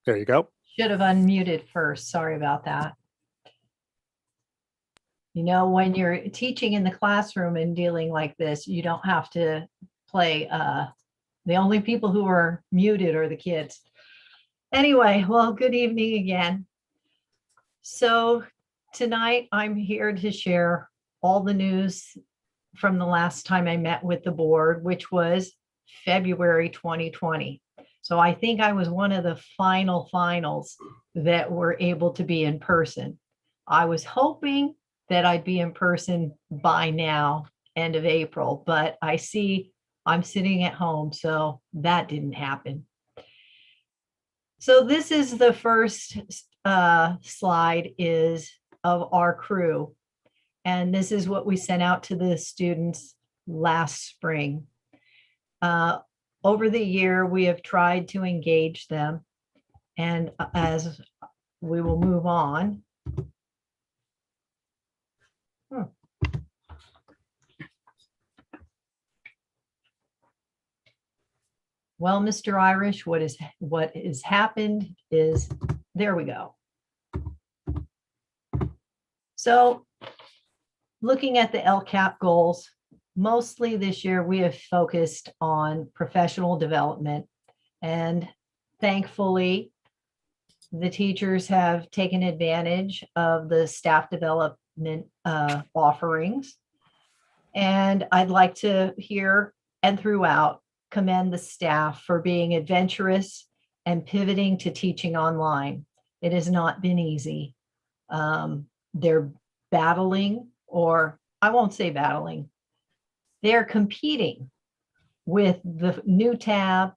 There you go. Should have unmuted first. Sorry about that. You know, when you're teaching in the classroom and dealing like this, you don't have to play. The only people who are muted are the kids. Anyway, well, good evening again. So tonight I'm here to share all the news from the last time I met with the board, which was February 2020. So I think I was one of the finals that were able to be in person. I was hoping that I'd be in person by now, end of April, but I see I'm sitting at home, so that didn't happen. So this is the first slide is of our crew. And this is what we sent out to the students last spring. Over the year, we have tried to engage them. And as we will move on. Well, Mr. Irish, what has happened is, there we go. So looking at the LCAP goals, mostly this year we have focused on professional development, and thankfully the teachers have taken advantage of the staff development offerings. And I'd like to hear and throughout commend the staff for being adventurous and pivoting to teaching online. It has not been easy. They're battling, or I won't say battling. they're competing with the new tab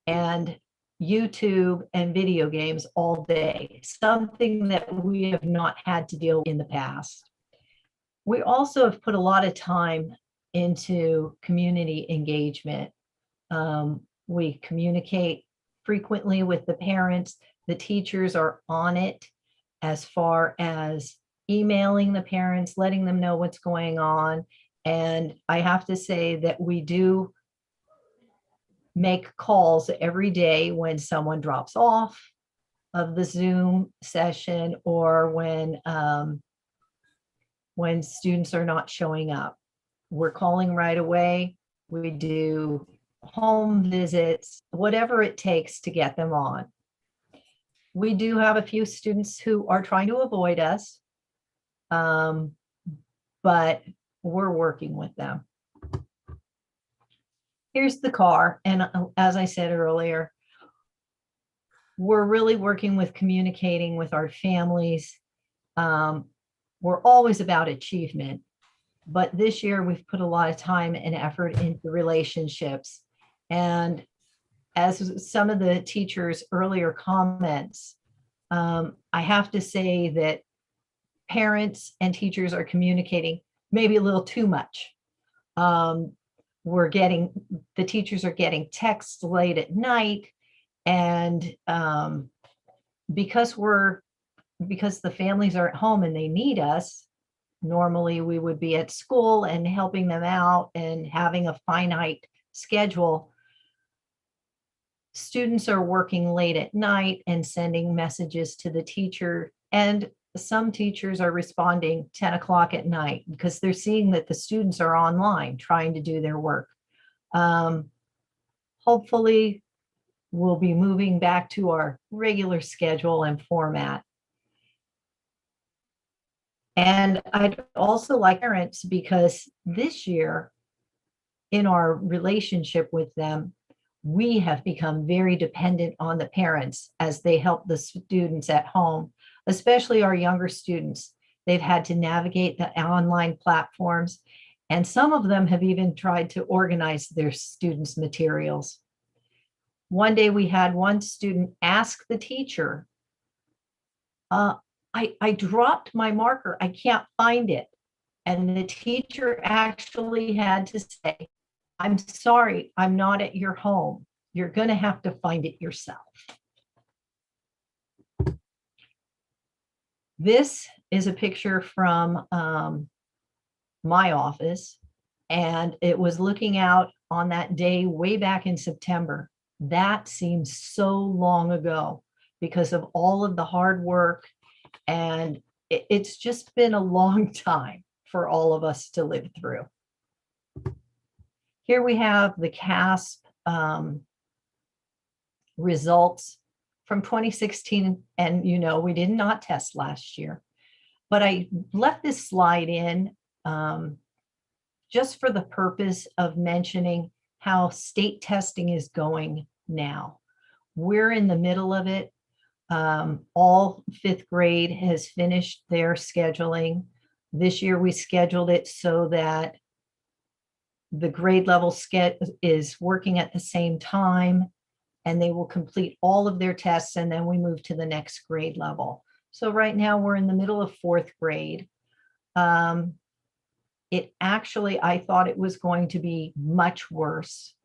and YouTube and video games all day, something that we have not had to deal with in the past. We also have put a lot of time into community engagement. We communicate frequently with the parents. The teachers are on it as far as emailing the parents, letting them know what's going on. And I have to say that we do make calls every day when someone drops off of the Zoom session or when students are not showing up. We're calling right away. We do home visits, whatever it takes to get them on. We do have a few students who are trying to avoid us, but we're working with them. Here's the car. And as I said earlier, we're really working with communicating with our families. We're always about achievement, but this year we've put a lot of time and effort into relationships. And as some of the teachers' earlier comments, I have to say that parents and teachers are communicating maybe a little too much. The teachers are getting texts late at night, and because the families are at home and they need us, normally we would be at school and helping them out and having a finite schedule. Students are working late at night and sending messages to the teacher, and some teachers are responding 10 o'clock at night because they're seeing that the students are online trying to do their work. Hopefully, we'll be moving back to our regular schedule and format. And I'd also like parents, because this year, in our relationship with them, we have become very dependent on the parents as they help the students at home, especially our younger students. They've had to navigate the online platforms, and some of them have even tried to organize their students' materials. One day we had one student ask the teacher, I dropped my marker, I can't find it. And the teacher actually had to say, I'm sorry, I'm not at your home. You're going to have to find it yourself. This is a picture from my office, and it was looking out on that day way back in September. That seems so long ago because of all of the hard work, and it's just been a long time for all of us to live through. Here we have the CASP results from 2016, and we did not test last year, but I left this slide in just for the purpose of mentioning how state testing is going now. We're in the middle of it. All fifth grade has finished their scheduling. This year we scheduled it so that the grade level is working at the same time, and they will complete all of their tests, and then we move to the next grade level. So right now we're in the middle of fourth grade. It actually, I thought it was going to be much worse,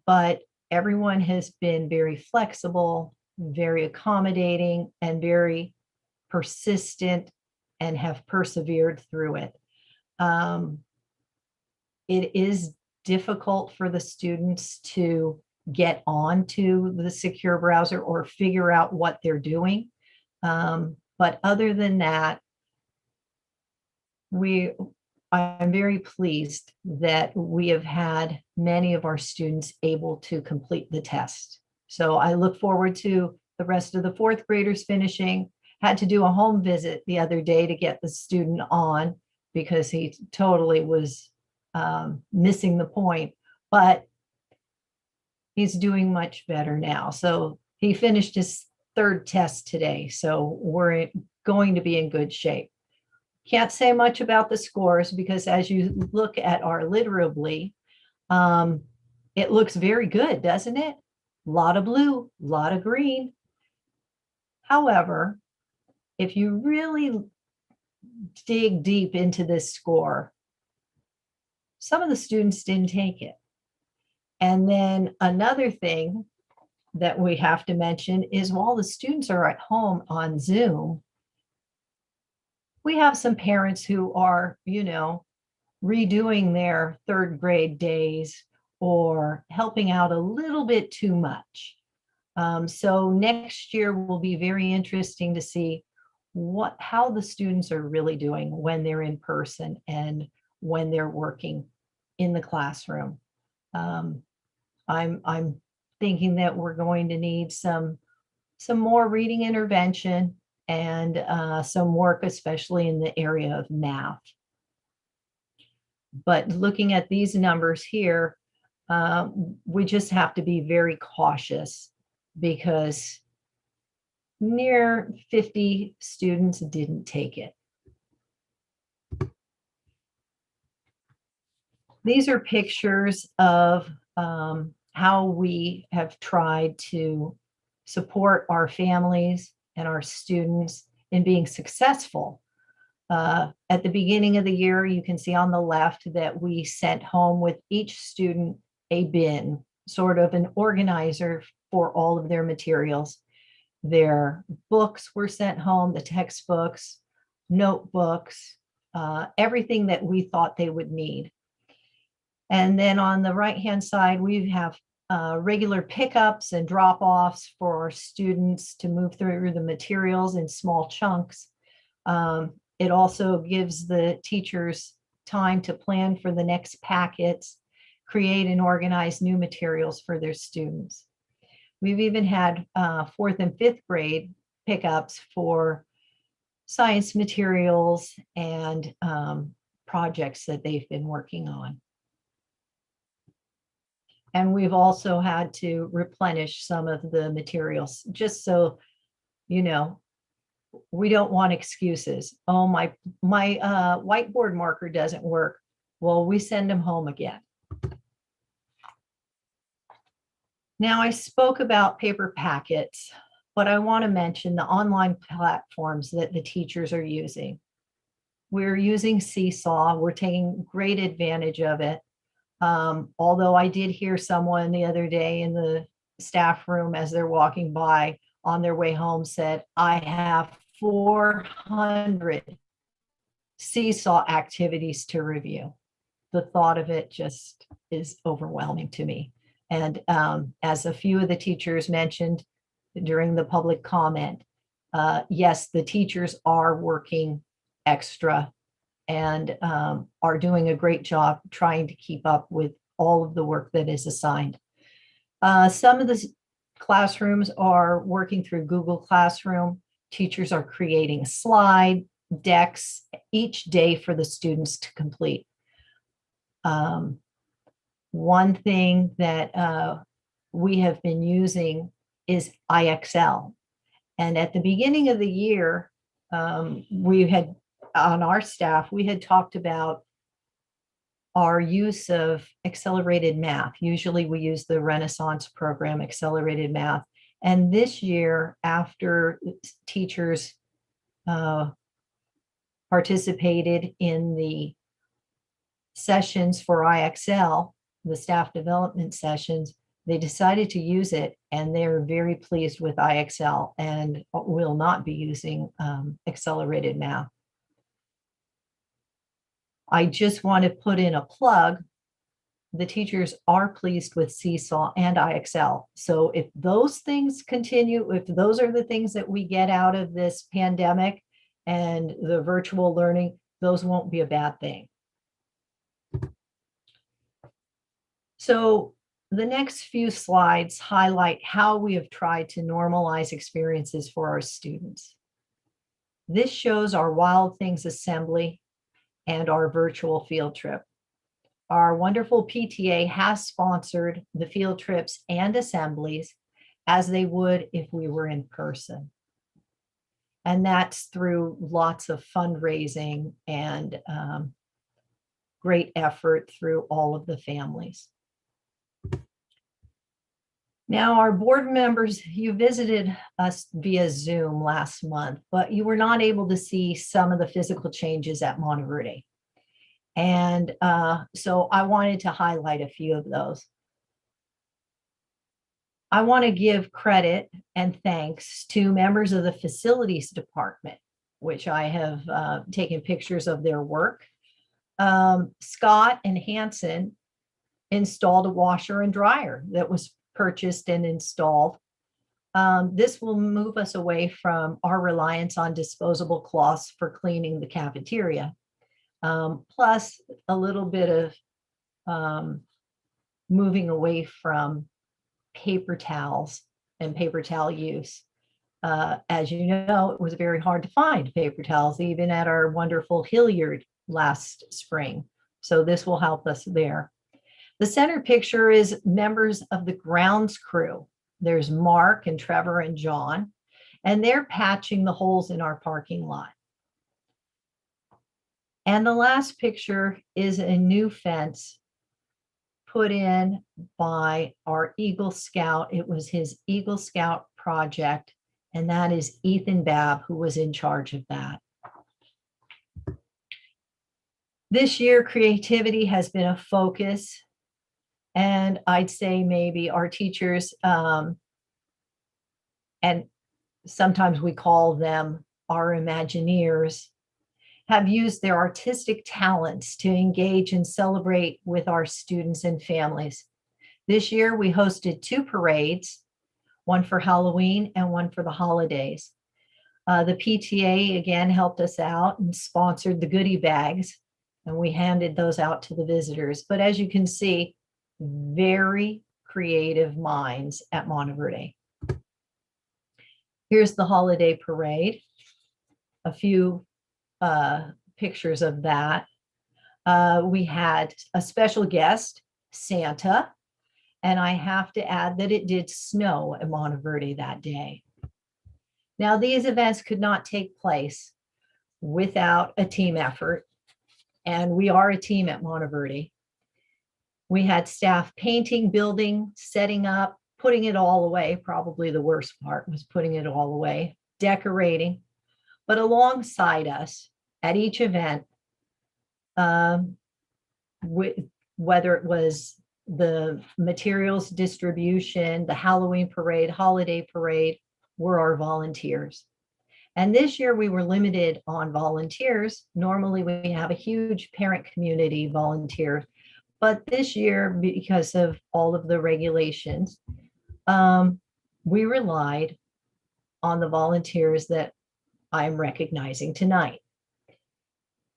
but everyone has been very flexible, very accommodating, and very persistent, and have persevered through it. It is difficult for the students to get onto the secure browser or figure out what they're doing. But other than that, I'm very pleased that we have had many of our students able to complete the test. So I look forward to the rest of the fourth graders finishing. Had to do a home visit the other day to get the student on because he totally was missing the point, but he's doing much better now. So he finished his third test today. So we're going to be in good shape. Can't say much about the scores because as you look at our literally, it looks very good, doesn't it? A lot of blue, a lot of green. However, if you really dig deep into this score, some of the students didn't take it. And then another thing that we have to mention is while the students are at home on Zoom, we have some parents who are, redoing their third grade days or helping out a little bit too much. So next year will be very interesting to see how the students are really doing when they're in person and when they're working in the classroom. I'm thinking that we're going to need some more reading intervention and some work, especially in the area of math. But looking at these numbers here, we just have to be very cautious because near 50 students didn't take it. These are pictures of how we have tried to support our families and our students in being successful. At the beginning of the year, you can see on the left that we sent home with each student a bin, sort of an organizer for all of their materials. Their books were sent home, the textbooks, notebooks, everything that we thought they would need. And then on the right-hand side, we have regular pickups and drop-offs for our students to move through the materials in small chunks. It also gives the teachers time to plan for the next packets, create and organize new materials for their students. We've even had 4th and 5th grade pickups for science materials and projects that they've been working on. And we've also had to replenish some of the materials just so, we don't want excuses. Oh, my whiteboard marker doesn't work. Well, we send them home again. Now, I spoke about paper packets, but I want to mention the online platforms that the teachers are using. We're using Seesaw. We're taking great advantage of it. Although I did hear someone the other day in the staff room as they're walking by on their way home said, I have 400 Seesaw activities to review. The thought of it just is overwhelming to me. And as a few of the teachers mentioned during the public comment, yes, the teachers are working extra and are doing a great job trying to keep up with all of the work that is assigned. Some of the classrooms are working through Google Classroom. Teachers are creating slide decks each day for the students to complete. One thing that we have been using is IXL. And at the beginning of the year, on our staff, we had talked about our use of accelerated math. Usually we use the Renaissance program, accelerated math. And this year, after teachers participated in the sessions for IXL, the staff development sessions, they decided to use it and they're very pleased with IXL and will not be using accelerated math. I just want to put in a plug. The teachers are pleased with Seesaw and IXL. So if those things continue, if those are the things that we get out of this pandemic and the virtual learning, those won't be a bad thing. So the next few slides highlight how we have tried to normalize experiences for our students. This shows our Wild Things assembly and our virtual field trip. Our wonderful PTA has sponsored the field trips and assemblies as they would if we were in person. And that's through lots of fundraising and great effort through all of the families. Now, our board members, you visited us via Zoom last month, but you were not able to see some of the physical changes at Monteverde. And so I wanted to highlight a few of those. I want to give credit and thanks to members of the facilities department, which I have taken pictures of their work. Scott and Hanson installed a washer and dryer that was purchased and installed. This will move us away from our reliance on disposable cloths for cleaning the cafeteria, plus a little bit of moving away from paper towels and paper towel use. As you know, it was very hard to find paper towels, even at our wonderful Hilliard last spring. So this will help us there. The center picture is members of the grounds crew. There's Mark and Trevor and John, and they're patching the holes in our parking lot. And the last picture is a new fence put in by our Eagle Scout. It was his Eagle Scout project, and that is Ethan Babb, who was in charge of that. This year, creativity has been a focus, and I'd say maybe our teachers, and sometimes we call them our Imagineers, have used their artistic talents to engage and celebrate with our students and families. This year, we hosted 2 parades, one for Halloween and one for the holidays. The PTA again helped us out and sponsored the goodie bags, and we handed those out to the visitors. But as you can see, very creative minds at Monteverde. Here's the holiday parade. A few pictures of that. We had a special guest, Santa, and I have to add that it did snow at Monteverde that day. Now, these events could not take place without a team effort, and we are a team at Monteverde. We had staff painting, building, setting up, putting it all away. Probably the worst part was putting it all away, decorating. But alongside us at each event, whether it was the materials distribution, the Halloween parade, holiday parade, were our volunteers. And this year we were limited on volunteers. Normally we have a huge parent community volunteer, but this year, because of all of the regulations, we relied on the volunteers that I'm recognizing tonight.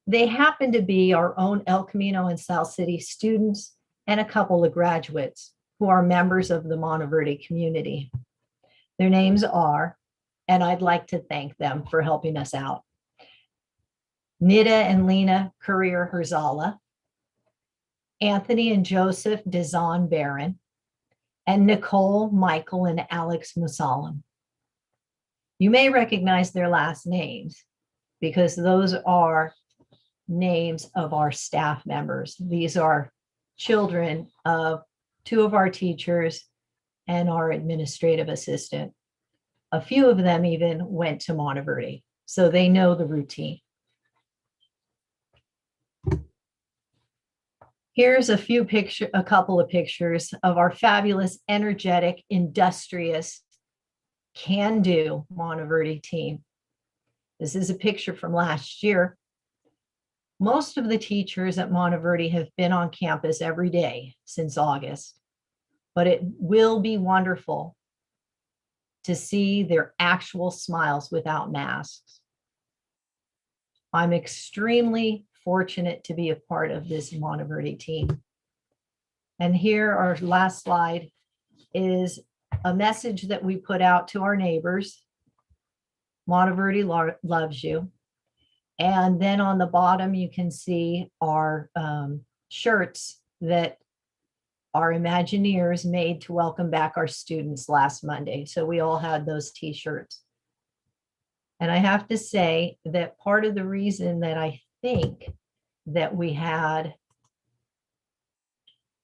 They happen to be our own El Camino and South City students and a couple of graduates who are members of the Monteverde community. Their names are, and I'd like to thank them for helping us out, Nida and Lena Courier Herzala, Anthony and Joseph Dezon Barron, and Nicole, Michael, and Alex Musalam. You may recognize their last names because those are names of our staff members. These are children of 2 of our teachers and our administrative assistant. A few of them even went to Monteverde, so they know the routine. Here's a couple of pictures of our fabulous, energetic, industrious, can-do Monteverde team. This is a picture from last year. Most of the teachers at Monteverde have been on campus every day since August, but it will be wonderful to see their actual smiles without masks. I'm extremely fortunate to be a part of this Monteverde team. And here, our last slide is a message that we put out to our neighbors. Monteverde loves you. And then on the bottom, you can see our shirts that our Imagineers made to welcome back our students last Monday. So we all had those t-shirts. And I have to say that part of the reason that I think that we had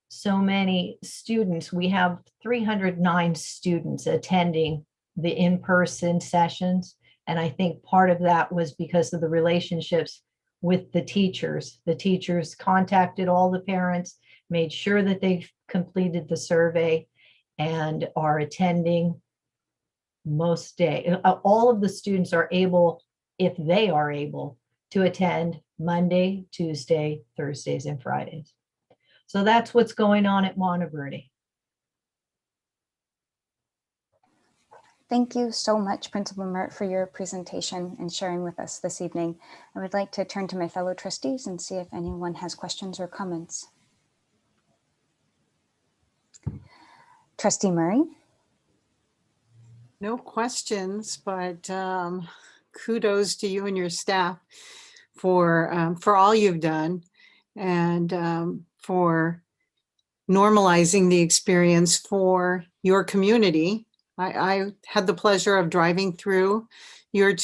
so many students, we have 309 students attending the in-person sessions. And I think part of that was because of the relationships with the teachers. The teachers contacted all the parents, made sure that they completed the survey and are attending most day. All of the students are able, if they are able, to attend Monday, Tuesday, Thursdays, and Fridays. So that's what's going on at Monteverdi. Thank you so much, Principal Mert, for your presentation and sharing with us this evening. I would like to turn to my fellow trustees and see if anyone has questions or comments. Trustee Murray? No questions, but kudos to you and your staff for all you've done and for normalizing the experience for your community. I had the pleasure of driving through your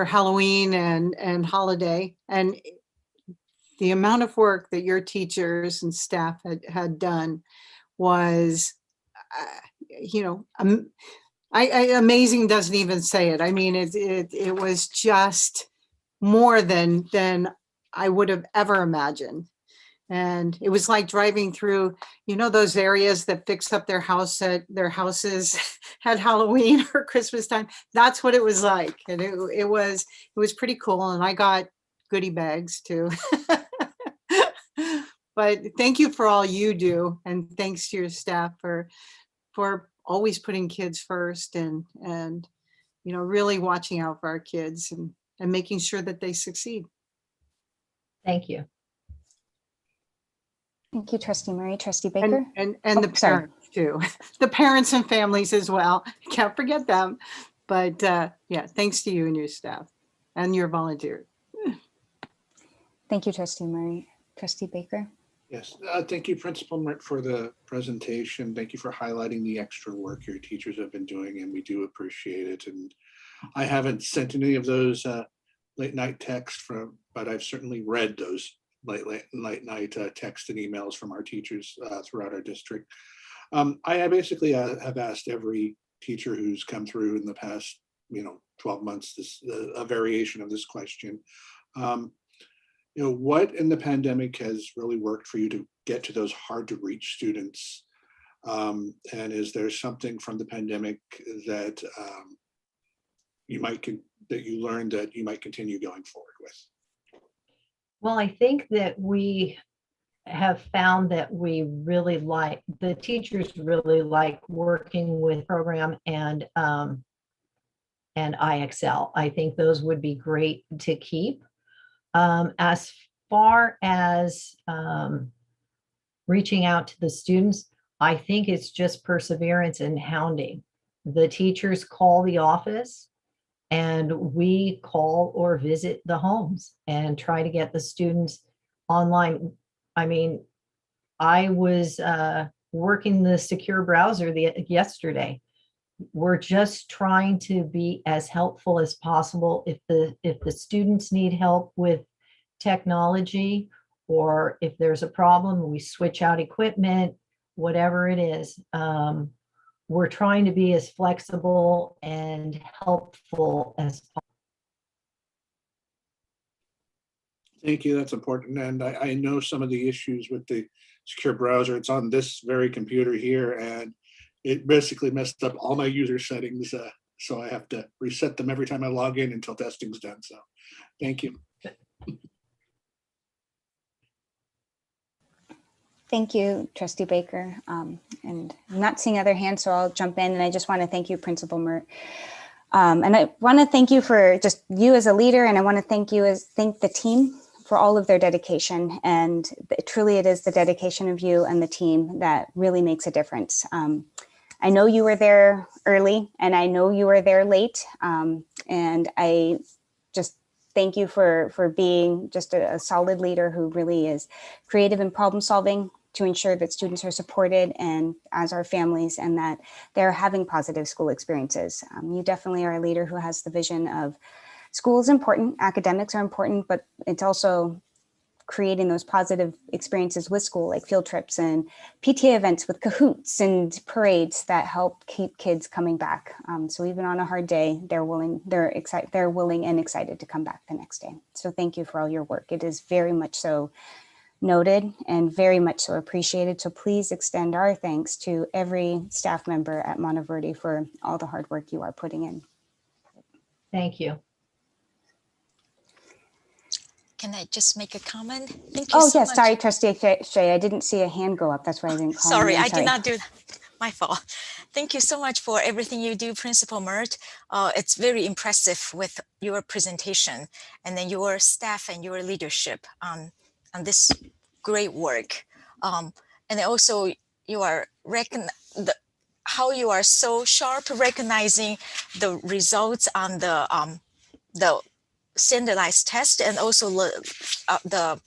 Halloween and holiday, and the amount of work that your teachers and staff had done was, amazing doesn't even say it. I mean, it was just more than I would have ever imagined. And it was like driving through, those areas that fix up their houses at Halloween or Christmas time. That's what it was like. And it was pretty cool. And I got goodie bags too. But thank you for all you do. And thanks to your staff for always putting kids first and really watching out for our kids and making sure that they succeed. Thank you. Thank you, Trustee Murray. Trustee Baker? And the parents too. The parents and families as well. Can't forget them. But yeah, thanks to you and your staff and your volunteers. Thank you, Trustee Murray. Trustee Baker? Yes, thank you, Principal Mert, for the presentation. Thank you for highlighting the extra work your teachers have been doing, and we do appreciate it. And I haven't sent any of those late night texts but I've certainly read those late night texts and emails from our teachers throughout our district. I basically have asked every teacher who's come through in the past 12 months a variation of this question. What in the pandemic has really worked for you to get to those hard to reach students? And is there something from the pandemic that you learned that you might continue going forward with? Well, I think that we have found that the teachers really like working with program and IXL. I think those would be great to keep. As far as reaching out to the students, I think it's just perseverance and hounding. The teachers call the office and we call or visit the homes and try to get the students online. I mean, I was working the secure browser yesterday. We're just trying to be as helpful as possible. If the students need help with technology, or if there's a problem, we switch out equipment, whatever it is. We're trying to be as flexible and helpful as possible. Thank you, that's important. And I know some of the issues with the secure browser. It's on this very computer here, and it basically messed up all my user settings. So I have to reset them every time I log in until testing's done. So thank you. Thank you, Trustee Baker. And I'm not seeing other hands, so I'll jump in. And I just want to thank you, Principal Mert. And I want to thank you for just you as a leader, and I want to thank the team for all of their dedication. And truly it is the dedication of you and the team that really makes a difference. I know you were there early and I know you were there late. And I just thank you for being just a solid leader who really is creative in problem solving, to ensure that students are supported and as are families and that they're having positive school experiences. You definitely are a leader who has the vision of school is important, academics are important, but it's also creating those positive experiences with school, like field trips and PTA events with cahoots and parades that help keep kids coming back. So even on a hard day, they're willing and excited to come back the next day. So thank you for all your work. It is very much so noted and very much so appreciated. So please extend our thanks to every staff member at Monteverde for all the hard work you are putting in. Thank you. Can I just make a comment? Thank you Oh, so yes, much. sorry, Trustee Shay, I didn't see a hand go up. That's why I didn't call Sorry, you. I'm I did not do that. My fault. Thank you so much for everything you do, Principal Mert. It's very impressive with your presentation and then your staff and your leadership on this great work. And also you are how you are so sharp recognizing the results on the standardized test and also the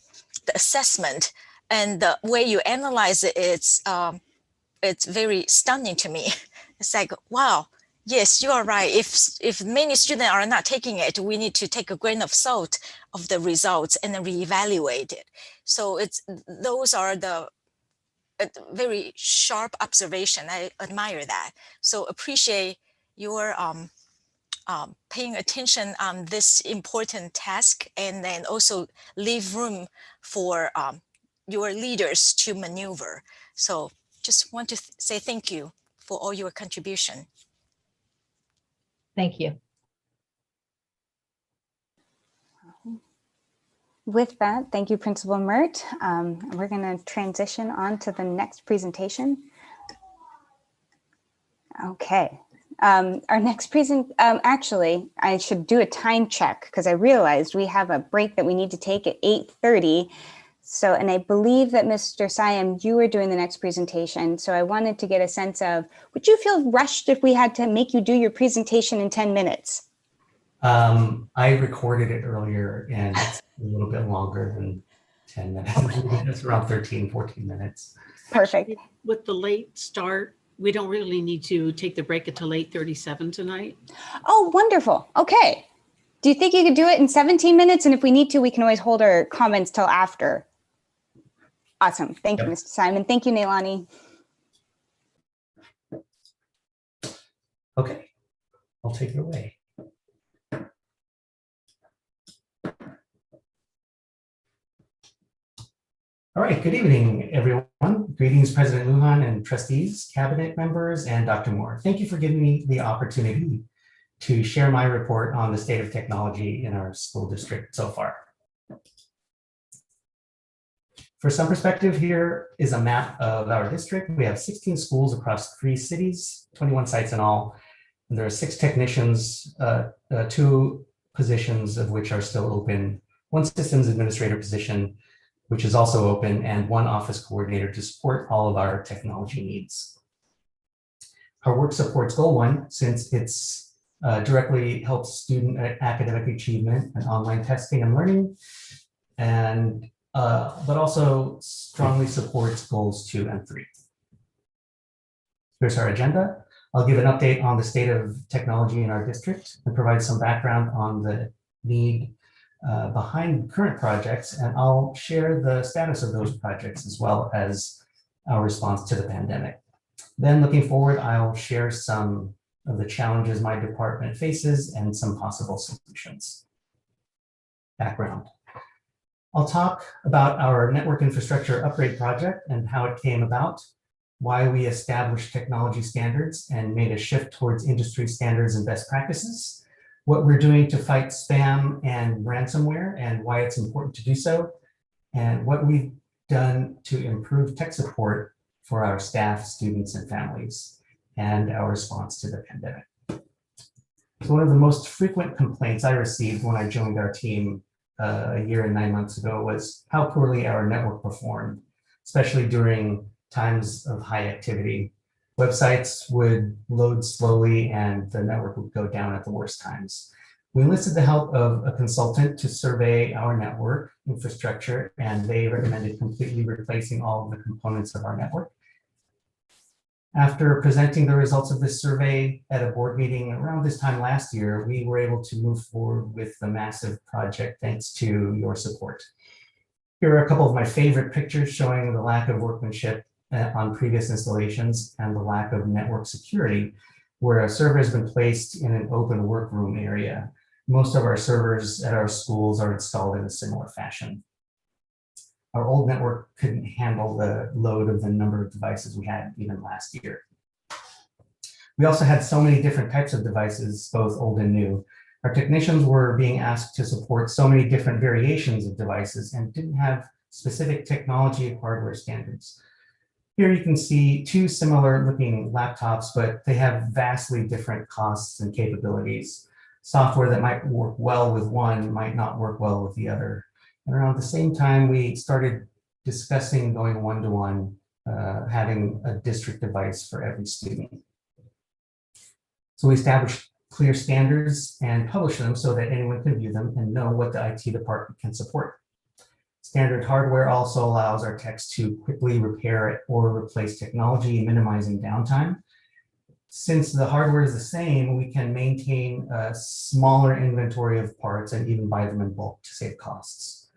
assessment and the way you analyze it, it's very stunning to me. It's like, wow, yes, you are right. If many students are not taking it, we need to take a grain of salt of the results and then reevaluate it. So those are the very sharp observation. I admire that. So appreciate your paying attention on this important task and then also leave room for your leaders to maneuver. So just want to say thank you for all your contribution. Thank you. With that, thank you, Principal Mert. We're going to transition on to the next presentation. Okay. Our next actually, I should do a time check because I realized we have a break that we need to take at 8:30. So, and I believe that Mr. Siam, you were doing the next presentation. So I wanted to get a sense of, would you feel rushed if we had to make you do your presentation in 10 minutes? I recorded it earlier and it's a little bit longer than 10 minutes. It's around 13, 14 minutes. Perfect. Actually, with the late start, we don't really need to take the break until 8:37 tonight. Oh, wonderful. Okay. Do you think you could do it in 17 minutes? And if we need to, we can always hold our comments till after. Awesome. Thank you, Mr. Simon. Thank you, Neilani. Okay, I'll take it away. All right, good evening, everyone. Greetings, President Lujan and trustees, cabinet members, and Dr. Moore. Thank you for giving me the opportunity to share my report on the state of technology in our school district so far. For some perspective, here is a map of our district. We have 16 schools across 3 cities, 21 sites in all. And there are 6 technicians, 2 positions of which are still open, 1 systems administrator position, which is also open, and 1 office coordinator to support all of our technology needs. Our work supports Goal 1 since it's directly helps student academic achievement and online testing and learning, and but also strongly supports Goals 2 and 3. Here's our agenda. I'll give an update on the state of technology in our district and provide some background on the need behind current projects, and I'll share the status of those projects as well as our response to the pandemic. Then looking forward, I'll share some of the challenges my department faces and some possible solutions. Background. I'll talk about our network infrastructure upgrade project and how it came about, why we established technology standards and made a shift towards industry standards and best practices, what we're doing to fight spam and ransomware and why it's important to do so, and what we've done to improve tech support for our staff, students, and families, and our response to the pandemic. So one of the most frequent complaints I received when I joined our team a year and 9 months ago was how poorly our network performed, especially during times of high activity. Websites would load slowly and the network would go down at the worst times. We enlisted the help of a consultant to survey our network infrastructure, and they recommended completely replacing all of the components of our network. After presenting the results of this survey at a board meeting around this time last year, we were able to move forward with the massive project thanks to your support. Here are a couple of my favorite pictures showing the lack of workmanship on previous installations and the lack of network security, where a server has been placed in an open workroom area. Most of our servers at our schools are installed in a similar fashion. Our old network couldn't handle the load of the number of devices we had even last year. We also had so many different types of devices, both old and new. Our technicians were being asked to support so many different variations of devices and didn't have specific technology hardware standards. Here you can see two similar looking laptops, but they have vastly different costs and capabilities. Software that might work well with one might not work well with the other. And around the same time, we started discussing going one-to-one, having a district device for every student. So we established clear standards and published them so that anyone can view them and know what the IT department can support. Standard hardware also allows our techs to quickly repair or replace technology, minimizing downtime. Since the hardware is the same, we can maintain a smaller inventory of parts and even buy them in bulk to save costs.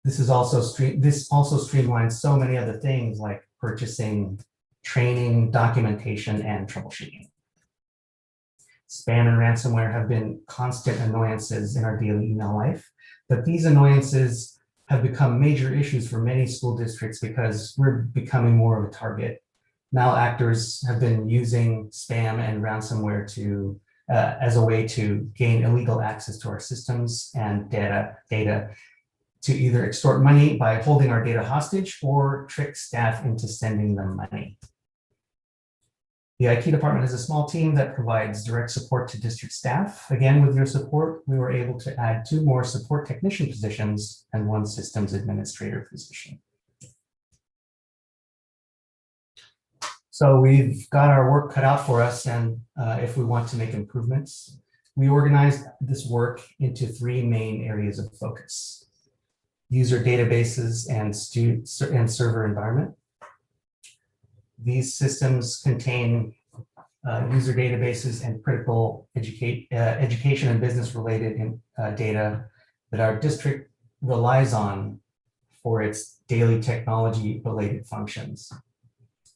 This also streamlines so many other things like purchasing, training, documentation, and troubleshooting. Spam and ransomware have been constant annoyances in our daily email life, but these annoyances have become major issues for many school districts because we're becoming more of a target. Malactors have been using spam and ransomware as a way to gain illegal access to our systems and data to either extort money by holding our data hostage or trick staff into sending them money. The IT department has a small team that provides direct support to district staff. Again, with your support, we were able to add 2 more support technician positions and 1 systems administrator position. So we've got our work cut out for us, and if we want to make improvements, we organized this work into 3 main areas of focus: user databases and server environment. These systems contain user databases and critical education and business related data that our district relies on for its daily technology related functions.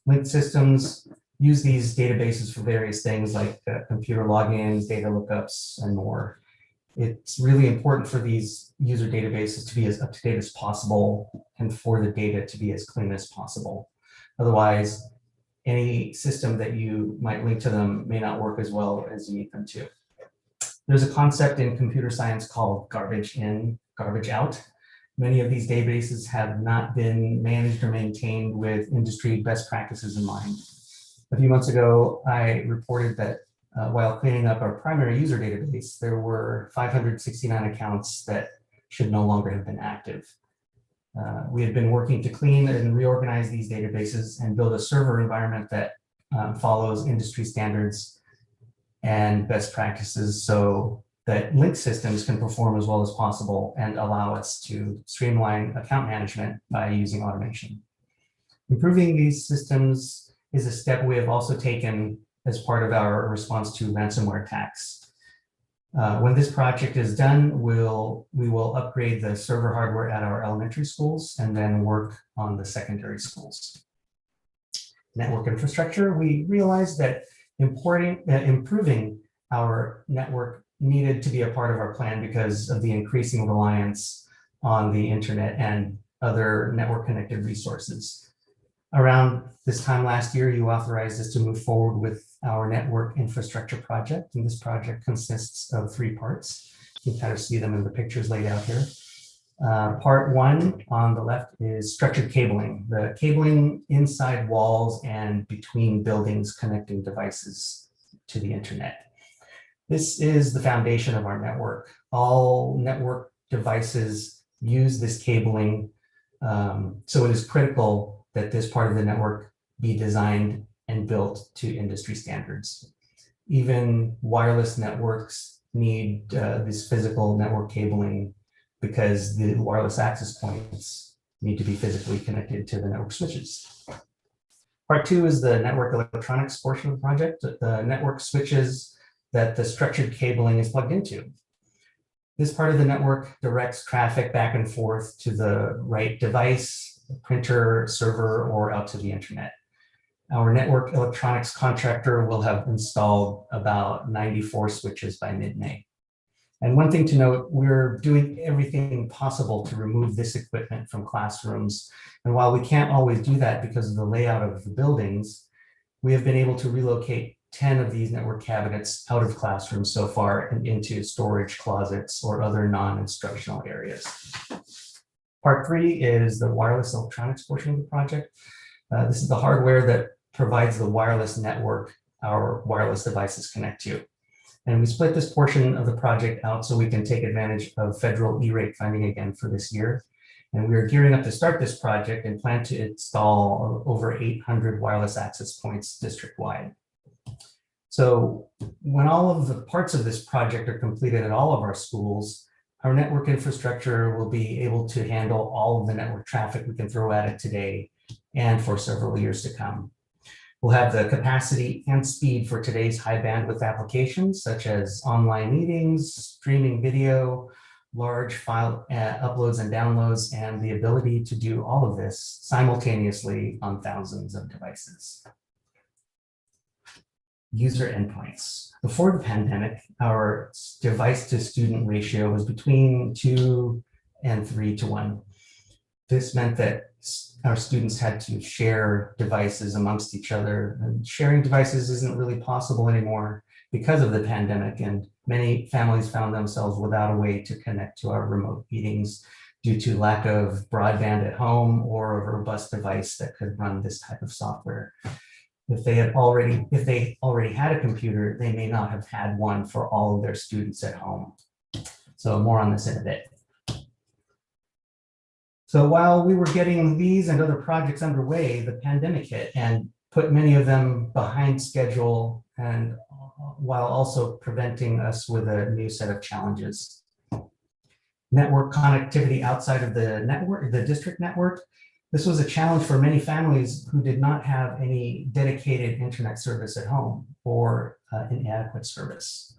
Linked systems use these databases for various things like computer logins, data lookups, and more. It's really important for these user databases to be as up-to-date as possible and for the data to be as clean as possible. Otherwise, any system that you might link to them may not work as well as you need them to. There's a concept in computer science called garbage in, garbage out. Many of these databases have not been managed or maintained with industry best practices in mind. A few months ago, I reported that while cleaning up our primary user database, there were 569 accounts that should no longer have been active. We had been working to clean and reorganize these databases and build a server environment that follows industry standards and best practices so that linked systems can perform as well as possible and allow us to streamline account management by using automation. Improving these systems is a step we have also taken as part of our response to ransomware attacks. When this project is done, we will upgrade the server hardware at our elementary schools and then work on the secondary schools. Network infrastructure, we realized that improving our network needed to be a part of our plan because of the increasing reliance on the internet and other network connected resources. Around this time last year, you authorized us to move forward with our network infrastructure project, and this project consists of 3 parts. You can kind of see them in the pictures laid out here. Part 1 on the left is structured cabling, the cabling inside walls and between buildings connecting devices to the internet. This is the foundation of our network. All network devices use this cabling, so it is critical that this part of the network be designed and built to industry standards. Even wireless networks need this physical network cabling because the wireless access points need to be physically connected to the network switches. Part 2 is the network electronics portion of the project, the network switches that the structured cabling is plugged into. This part of the network directs traffic back and forth to the right device, printer, server, or out to the internet. Our network electronics contractor will have installed about 94 switches by mid-May. And one thing to note, we're doing everything possible to remove this equipment from classrooms. And while we can't always do that because of the layout of the buildings, we have been able to relocate 10 of these network cabinets out of classrooms so far and into storage closets or other non-instructional areas. Part 3 is the wireless electronics portion of the project. This is the hardware that provides the wireless network our wireless devices connect to. And we split this portion of the project out so we can take advantage of federal E-rate funding again for this year. And we are gearing up to start this project and plan to install over 800 wireless access points district-wide. So when all of the parts of this project are completed at all of our schools, our network infrastructure will be able to handle all of the network traffic we can throw at it today and for several years to come. We'll have the capacity and speed for today's high bandwidth applications, such as online meetings, streaming video, large file uploads and downloads, and the ability to do all of this simultaneously on thousands of devices. User endpoints. Before the pandemic, our device to student ratio was between 2 and 3 to 1. This meant that our students had to share devices amongst each other, and sharing devices isn't really possible anymore because of the pandemic, and many families found themselves without a way to connect to our remote meetings due to lack of broadband at home or a robust device that could run this type of software. If they already had a computer, they may not have had one for all of their students at home. So more on this in a bit. So while we were getting these and other projects underway, the pandemic hit and put many of them behind schedule, and while also preventing us with a new set of challenges. Network connectivity outside of the network, the district network. This was a challenge for many families who did not have any dedicated internet service at home or inadequate service.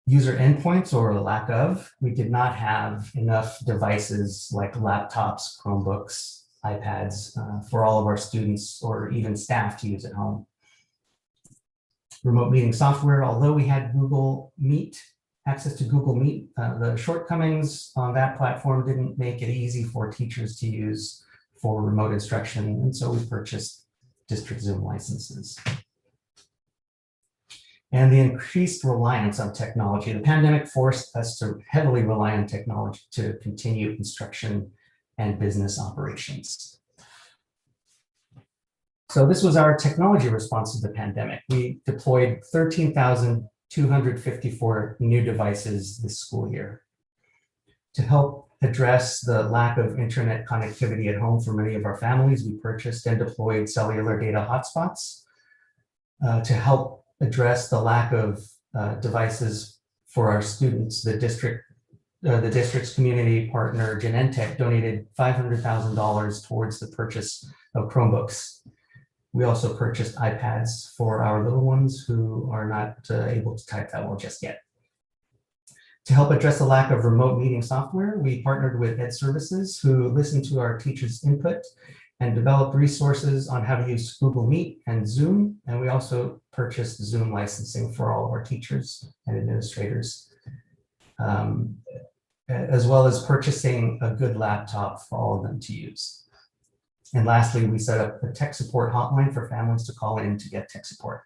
User endpoints or lack of, we did not have enough devices like laptops, Chromebooks, iPads for all of our students or even staff to use at home. Remote meeting software, although we had Google Meet, access to Google Meet, the shortcomings on that platform didn't make it easy for teachers to use for remote instruction, and so we purchased district Zoom licenses. And the increased reliance on technology. The pandemic forced us to heavily rely on technology to continue instruction and business operations. So this was our technology response to the pandemic. We deployed 13,254 new devices this school year. To help address the lack of internet connectivity at home for many of our families, we purchased and deployed cellular data hotspots. To help address the lack of devices for our students, the district's community partner, Genentech, donated $500,000 towards the purchase of Chromebooks. We also purchased iPads for our little ones who are not able to type that well just yet. To help address the lack of remote meeting software, we partnered with Ed Services, who listened to our teachers' input and developed resources on how to use Google Meet and Zoom. And we also purchased Zoom licensing for all of our teachers and administrators, as well as purchasing a good laptop for all of them to use. And lastly, we set up a tech support hotline for families to call in to get tech support.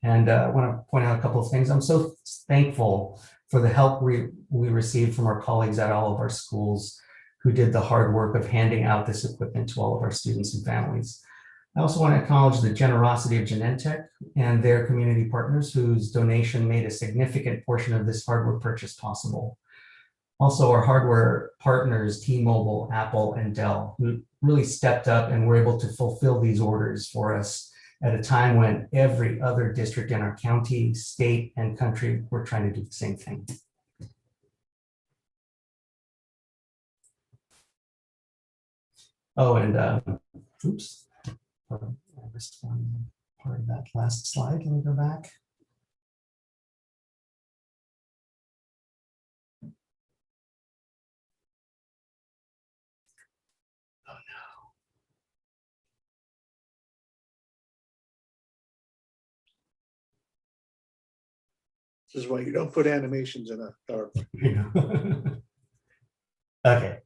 And I want to point out a couple of things. I'm so thankful for the help we received from our colleagues at all of our schools who did the hard work of handing out this equipment to all of our students and families. I also want to acknowledge the generosity of Genentech and their community partners whose donation made a significant portion of this hardware purchase possible. Also our hardware partners, T-Mobile, Apple, and Dell, who really stepped up and were able to fulfill these orders for us at a time when every other district in our county, state, and country were trying to do the same thing. Oh, and oops, I missed one part of that last slide. Let me go back. Oh no. This is why you don't put animations in a PowerPoint. Okay.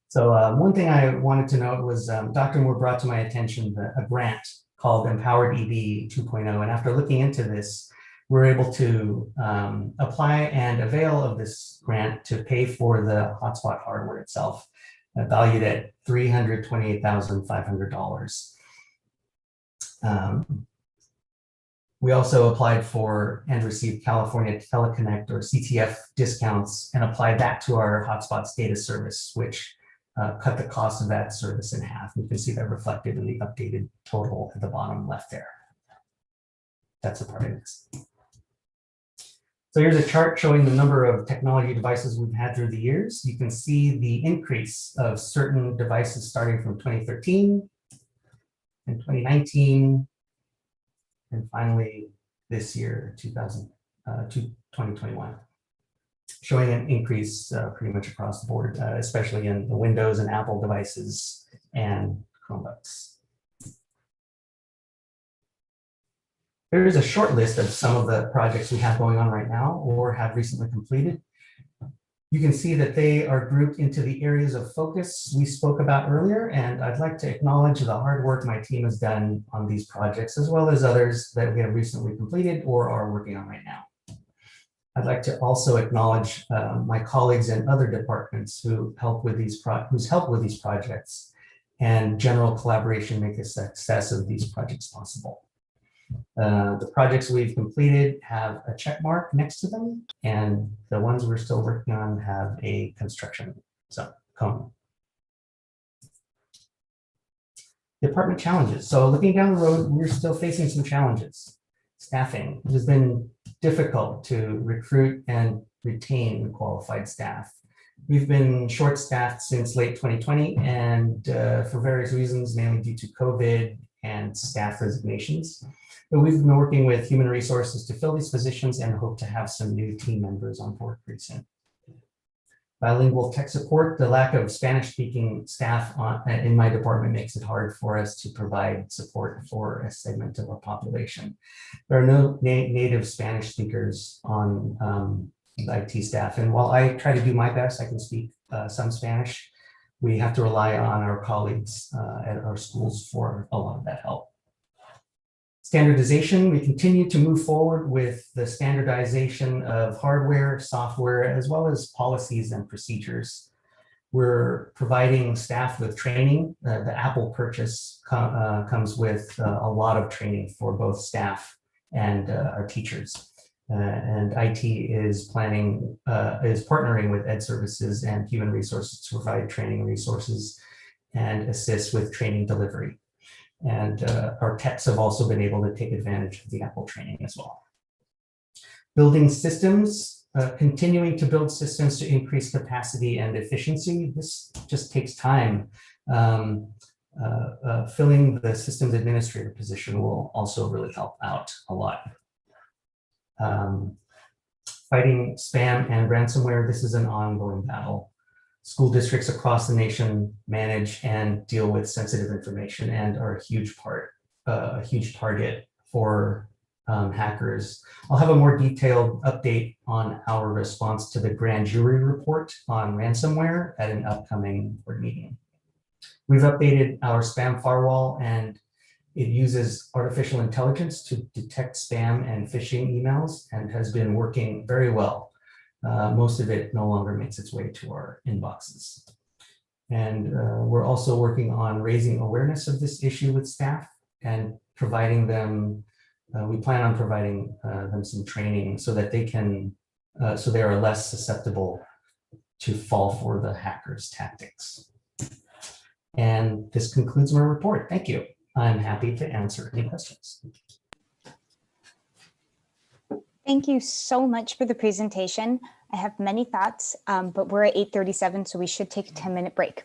So one thing I wanted to note was Dr. Moore brought to my attention a grant called Empowered ED 2.0. And after looking into this, we're able to apply and avail of this grant to pay for the hotspot hardware itself, valued at $328,500. We also applied for and received California Teleconnect or CTF discounts and applied that to our hotspots data service, which cut the cost of that service in half. You can see that reflected in the updated total at the bottom left there. That's a part of this. So here's a chart showing the number of technology devices we've had through the years. You can see the increase of certain devices starting from 2013 and 2019, and finally this year, 2021. Showing an increase pretty much across the board, especially in the Windows and Apple devices and Chromebooks. Here's a short list of some of the projects we have going on right now or have recently completed. You can see that they are grouped into the areas of focus we spoke about earlier, and I'd like to acknowledge the hard work my team has done on these projects, as well as others that we have recently completed or are working on right now. I'd like to also acknowledge my colleagues in other departments whose help with these projects and general collaboration make the success of these projects possible. The projects we've completed have a check mark next to them, and the ones we're still working on have a construction cone. Department challenges. So looking down the road, we're still facing some challenges. Staffing. It has been difficult to recruit and retain qualified staff. We've been short-staffed since late 2020, and for various reasons, mainly due to COVID and staff resignations. But we've been working with human resources to fill these positions and hope to have some new team members on board pretty soon. Bilingual tech support. The lack of Spanish-speaking staff in my department makes it hard for us to provide support for a segment of our population. There are no native Spanish speakers on the IT staff, and while I try to do my best, I can speak some Spanish. We have to rely on our colleagues at our schools for a lot of that help. Standardization, we continue to move forward with the standardization of hardware, software, as well as policies and procedures. We're providing staff with training. The Apple purchase comes with a lot of training for both staff and our teachers. And IT is partnering with Ed Services and Human Resources to provide training resources and assist with training delivery. And our techs have also been able to take advantage of the Apple training as well. Building systems, continuing to build systems to increase capacity and efficiency. This just takes time. Filling the systems administrator position will also really help out a lot. Fighting spam and ransomware, this is an ongoing battle. School districts across the nation manage and deal with sensitive information and are a huge target for hackers. I'll have a more detailed update on our response to the grand jury report on ransomware at an upcoming board meeting. We've updated our spam firewall, and it uses artificial intelligence to detect spam and phishing emails and has been working very well. Most of it no longer makes its way to our inboxes. And we're also working on raising awareness of this issue with staff and providing them, we plan on providing them some training so that they can, so they are less susceptible to fall for the hackers' tactics. And this concludes my report. Thank you. I'm happy to answer any questions. Thank you so much for the presentation. I have many thoughts, but we're at 8:37, so we should take a 10-minute break.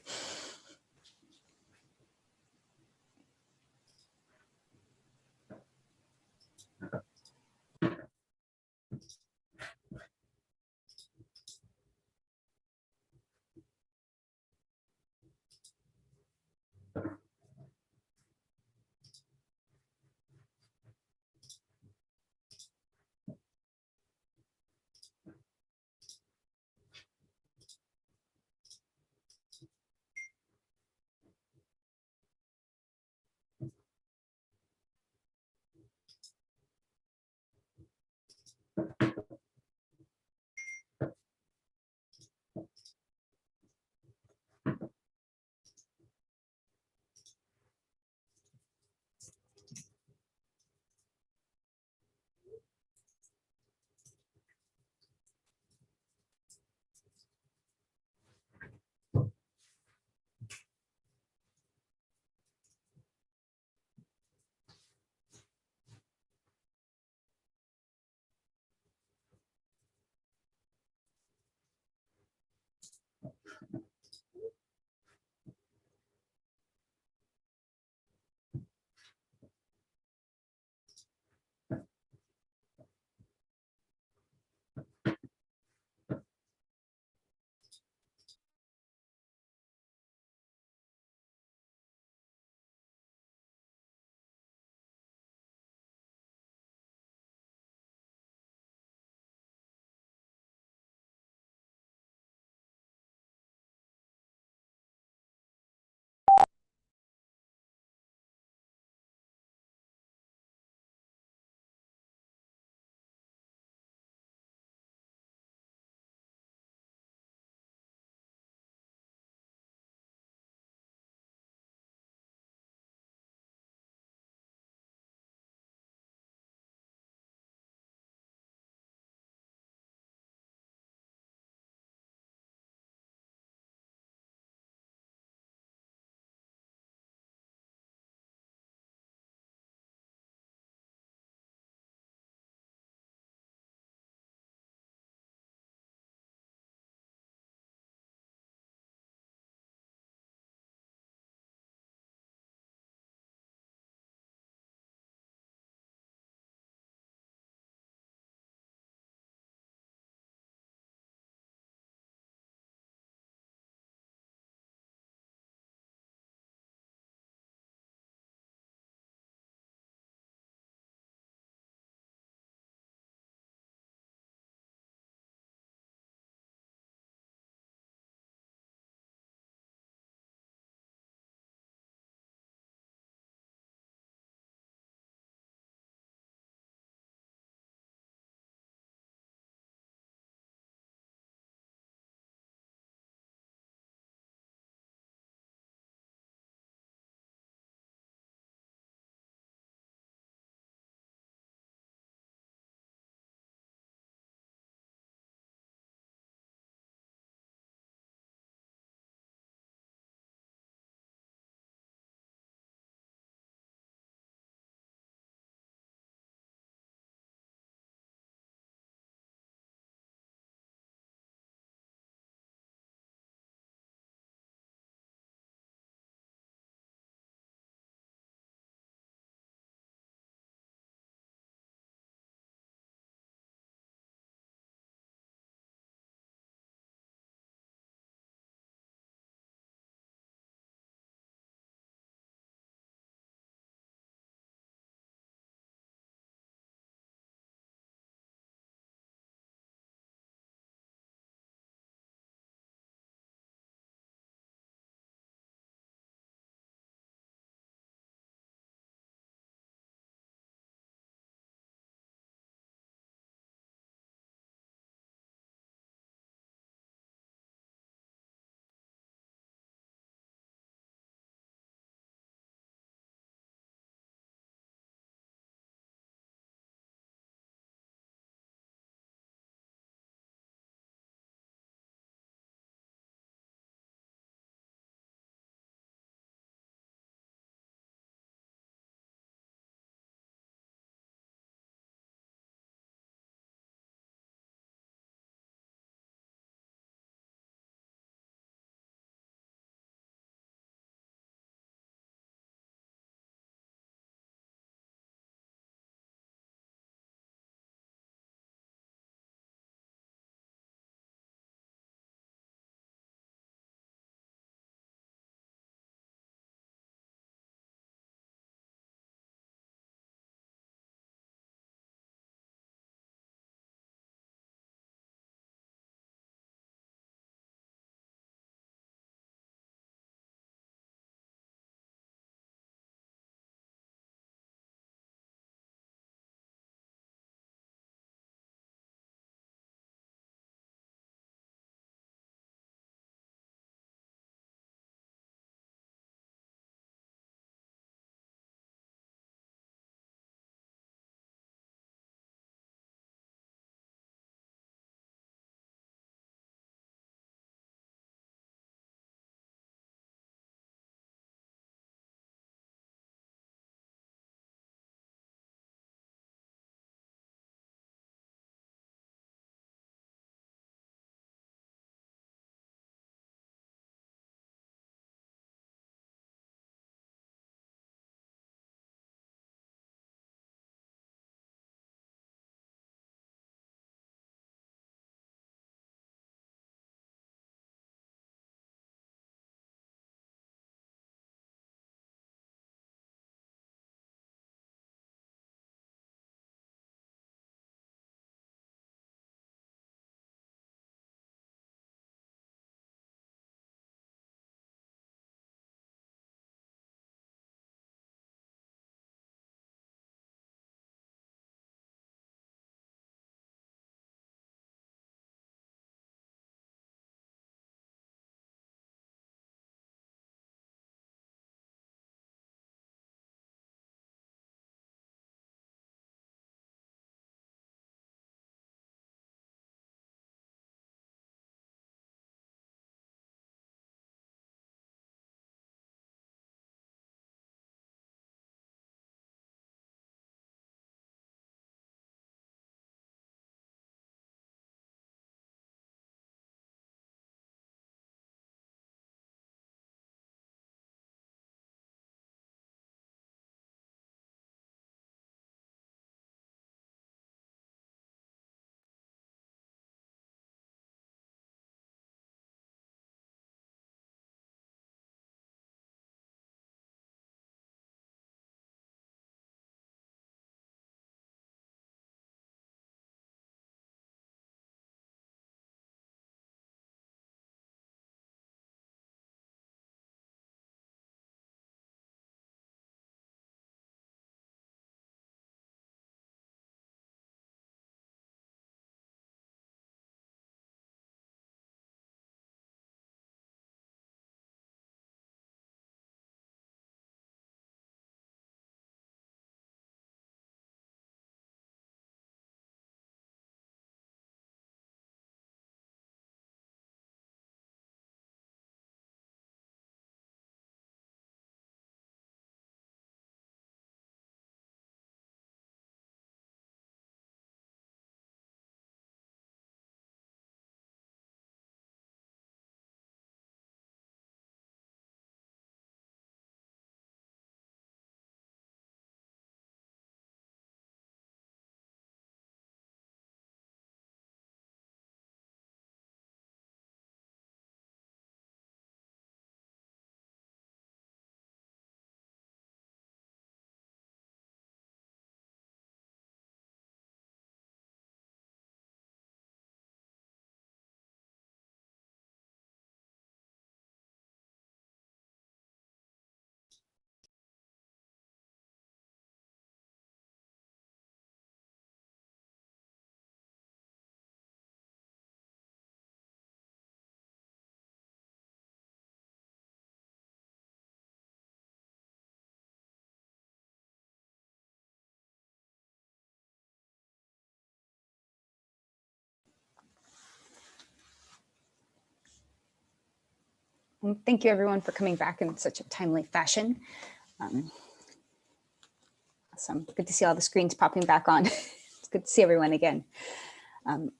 And thank you everyone for coming back in such a timely fashion. Awesome. Good to see all the screens popping back on. It's good to see everyone again.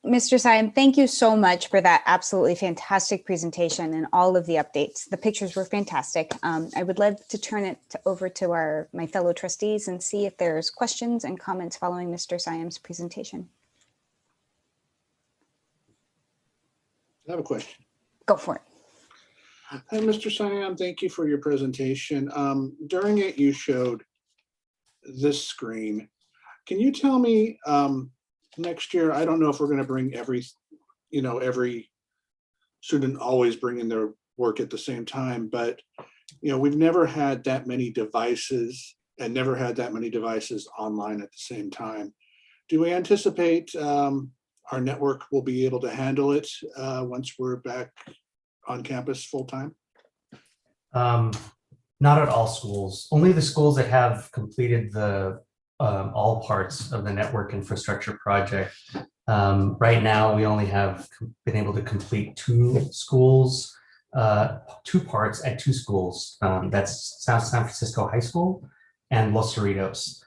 Mr. Siam, thank you so much for that absolutely fantastic presentation and all of the updates. The pictures were fantastic. I would love to turn it over to my fellow trustees and see if there's questions and comments following Mr. Siam's presentation. I have a question. Go for it. Hi, Mr. Siam, thank you for your presentation. During it, you showed this screen. Can you tell me next year, I don't know if we're going to bring every student always bringing their work at the same time, but we've never had that many devices and never had that many devices online at the same time. Do we anticipate our network will be able to handle it once we're back on campus full time? Not at all schools. Only the schools that have completed the all parts of the network infrastructure project. Right now, we only have been able to complete two parts at two schools. That's South San Francisco High School and Los Cerritos.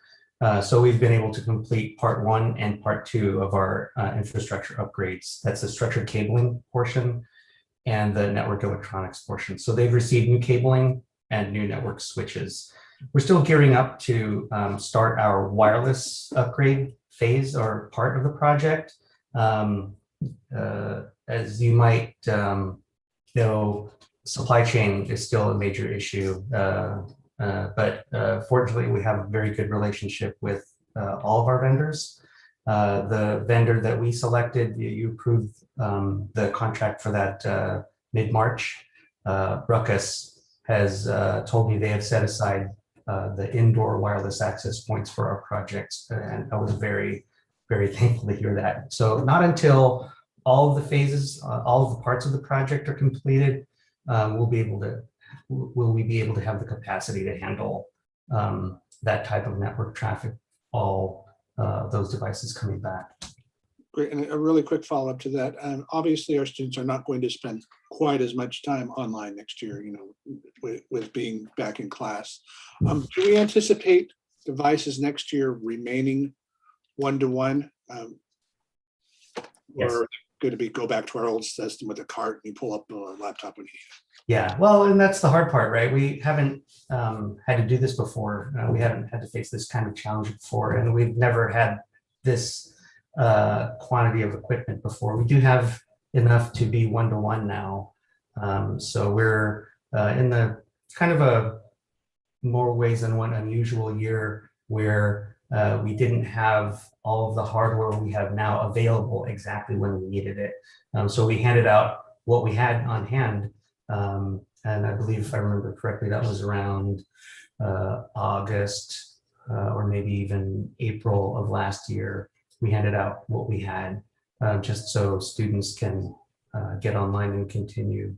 So we've been able to complete part 1 and part 2 of our infrastructure upgrades. That's the structured cabling portion and the network electronics portion. So they've received new cabling and new network switches. We're still gearing up to start our wireless upgrade phase or part of the project. As you might know, supply chain is still a major issue, but fortunately we have a very good relationship with all of our vendors. The vendor that we selected, you approved the contract for that mid-March. Ruckus has told me they have set aside the indoor wireless access points for our projects, and I was very, very thankful to hear that. So not until all of the phases, all of the parts of the project are completed, will we be able to have the capacity to handle that type of network traffic, all those devices coming back. Great, and a really quick follow-up to that. Obviously, our students are not going to spend quite as much time online next year, with being back in class. Do we anticipate devices next year remaining one-to-one? Yes. Or going to go back to our old system with a cart and you pull up a laptop when you need it? Yeah, well, and that's the hard part, right? We haven't had to do this before. We haven't had to face this kind of challenge before, and we've never had this quantity of equipment before. We do have enough to be one-to-one now. So we're in the kind of a more ways than one unusual year where we didn't have all of the hardware we have now available exactly when we needed it. So we handed out what we had on hand. And I believe, if I remember correctly, that was around August or maybe even April of last year. We handed out what we had just so students can get online and continue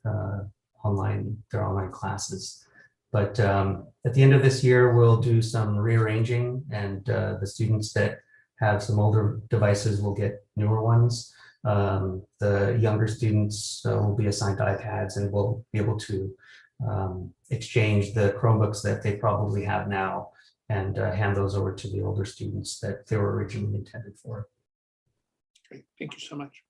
their online classes. But at the end of this year, we'll do some rearranging, and the students that have some older devices will get newer ones. The younger students will be assigned to iPads, and we'll be able to exchange the Chromebooks that they probably have now and hand those over to the older students that they were originally intended for. Great, thank you so much.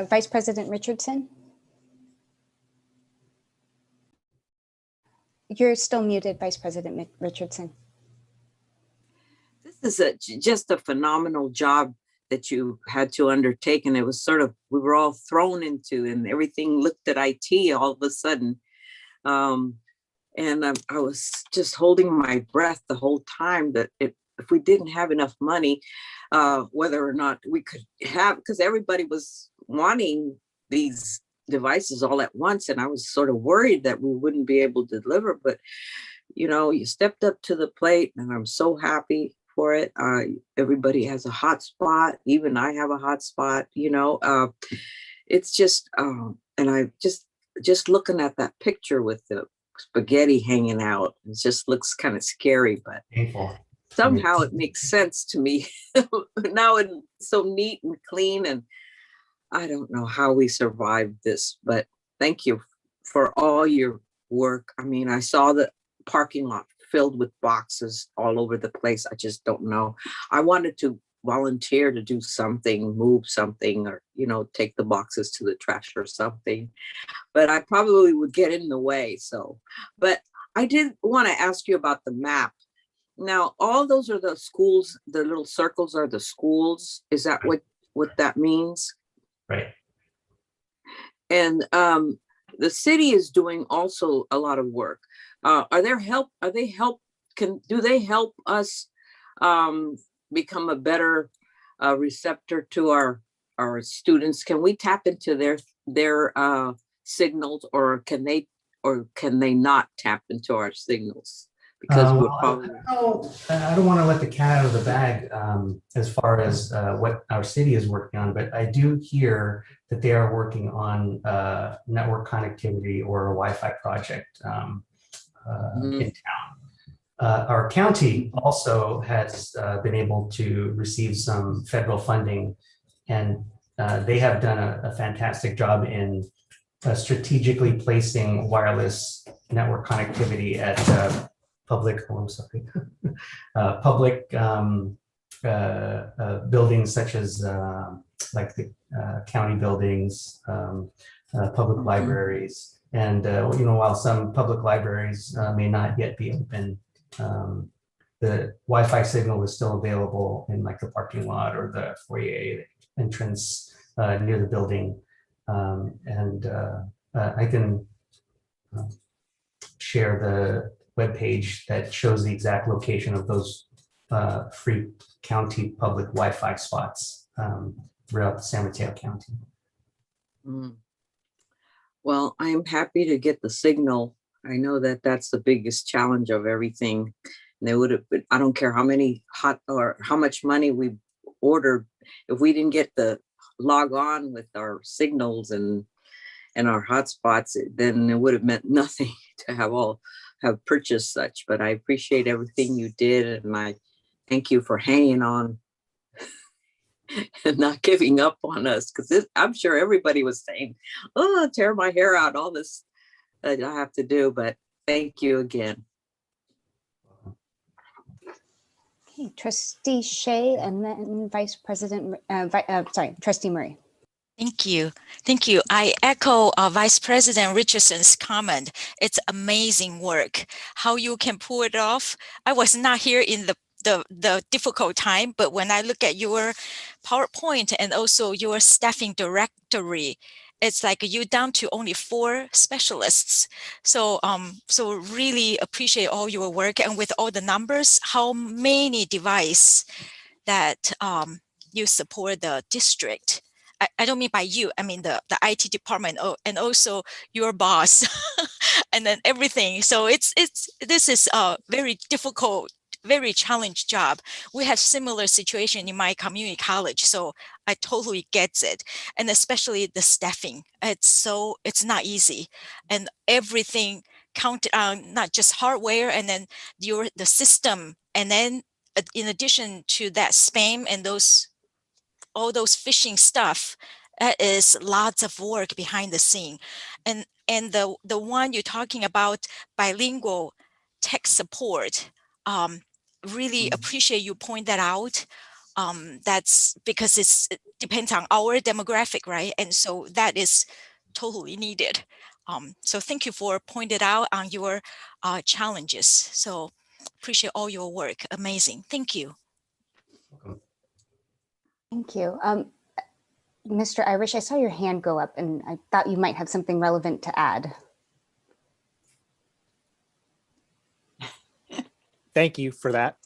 Vice President Richardson? You're still muted, Vice President Richardson. This is just a phenomenal job that you had to undertake, and it was sort of, we were all thrown into, and everything looked at IT all of a sudden. And I was just holding my breath the whole time that if we didn't have enough money, whether or not we could have, because everybody was wanting these devices all at once, and I was sort of worried that we wouldn't be able to deliver, but you stepped up to the plate, and I'm so happy for it. Everybody has a hotspot, even I have a hotspot. It's just and I just looking at that picture with the spaghetti hanging out, it just looks kind of scary, but painful. Somehow it makes sense to me. Now it's so neat and clean, and I don't know how we survived this, but thank you for all your work. I mean, I saw the parking lot filled with boxes all over the place. I just don't know. I wanted to volunteer to do something, move something, or, you know, take the boxes to the trash or something, but I probably would get in the way. So, but I did want to ask you about the map. Now, all those are the schools, the little circles are the schools. Is that what that means? Right. And the city is doing also a lot of work. Do they help us become a better receptor to our students? Can we tap into their signals, or can they not tap into our signals? Because we're probably I don't want to let the cat out of the bag as far as what our city is working on, but I do hear that they are working on network connectivity or a Wi-Fi project in town. Our county also has been able to receive some federal funding, and they have done a fantastic job in strategically placing wireless network connectivity at public buildings such as like the county buildings, public libraries, and you know, while some public libraries may not yet be open, the Wi-Fi signal is still available in like the parking lot or the foyer entrance near the building, and I can share the webpage that shows the exact location of those free county public Wi-Fi spots throughout the San Mateo County. Well, I'm happy to get the signal. I know that that's the biggest challenge of everything. And they would have been, I don't care how many how much money we ordered, if we didn't get the log on with our signals and our hotspots, then it would have meant nothing to have purchased such. But I appreciate everything you did, and I thank you for hanging on and not giving up on us, because I'm sure everybody was saying, oh, tear my hair out, all this that I have to do. But thank you again. Okay, Trustee Shea, and then Vice President, Trustee Murray. Thank you. Thank you. I echo Vice President Richardson's comment. It's amazing work. How you can pull it off. I was not here in the difficult time, but when I look at your PowerPoint and also your staffing directory, it's like you down to only 4 specialists. So so really appreciate all your work, and with all the numbers, how many devices that you support the district. I don't mean by you, I mean the IT department, and also your boss and then everything. So this is a very difficult, very challenging job. We have similar situation in my community college, so I totally get it. And especially the staffing, it's not easy, and everything counted on, not just hardware, and then the system, and then in addition to that spam and all those phishing stuff, that is lots of work behind the scene. And the one you're talking about, bilingual tech support, really appreciate you point that out. That's because it depends on our demographic, right? And so that is totally needed. So thank you for pointing out on your challenges. So appreciate all your work. Amazing. Thank you. Thank you. Mr. Irish, I saw your hand go up, and I thought you might have something relevant to add. Thank you for that.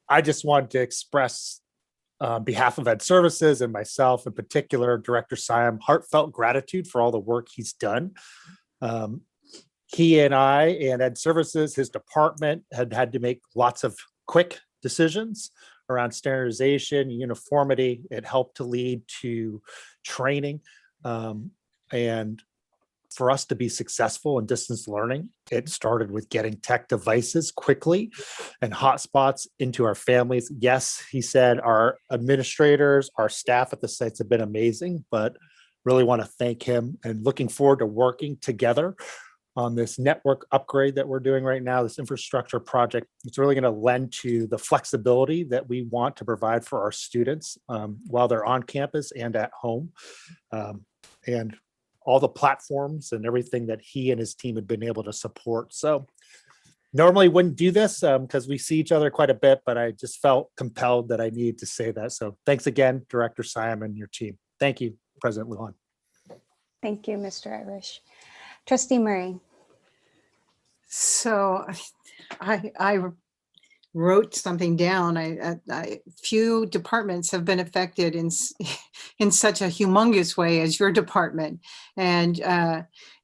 I just wanted to express on behalf of Ed Services and myself in particular, Director Siam, heartfelt gratitude for all the work he's done. He and I and Ed Services, his department, had to make lots of quick decisions around standardization, uniformity. It helped to lead to training. And for us to be successful in distance learning, it started with getting tech devices quickly and hotspots into our families. Yes, he said our administrators, our staff at the sites have been amazing, but really want to thank him and looking forward to working together on this network upgrade that we're doing right now, this infrastructure project. It's really going to lend to the flexibility that we want to provide for our students while they're on campus and at home. And all the platforms and everything that he and his team have been able to support. So normally wouldn't do this because we see each other quite a bit, but I just felt compelled that I needed to say that. So thanks again, Director Siam and your team. Thank you, President Lujan. Thank you, Mr. Irish. Trustee Murray. So I wrote something down. Few departments have been affected in such a humongous way as your department, and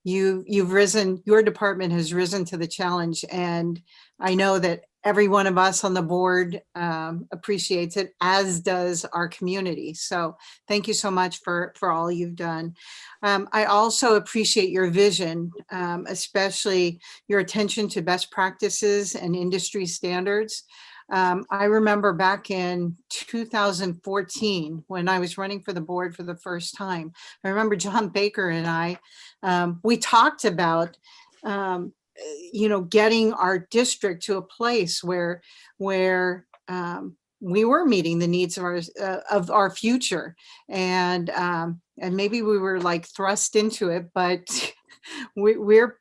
you've risen. Your department has risen to the challenge, and I know that every one of us on the board appreciates it, as does our community. So thank you so much for all you've done. I also appreciate your vision, especially your attention to best practices and industry standards. I remember back in 2014, when I was running for the board for the first time, I remember John Baker and I, we talked about getting our district to a place where we were meeting the needs of our future, and maybe we were like thrust into it, but we're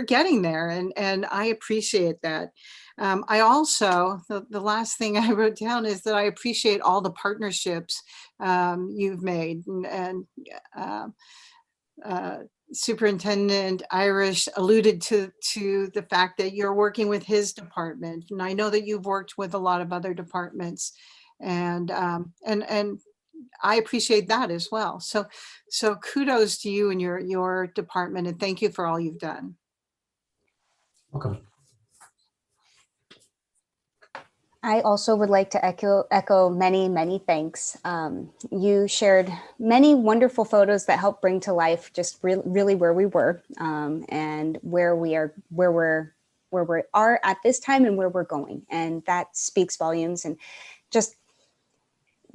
getting there, and I appreciate that. I also, the last thing I wrote down is that I appreciate all the partnerships you've made, and Superintendent Irish alluded to the fact that you're working with his department, and I know that you've worked with a lot of other departments, and I appreciate that as well. So kudos to you and your department, and thank you for all you've done. Welcome. I also would like to echo many thanks. You shared many wonderful photos that help bring to life just really where we were, and where we are at this time and where we're going. And that speaks volumes, and just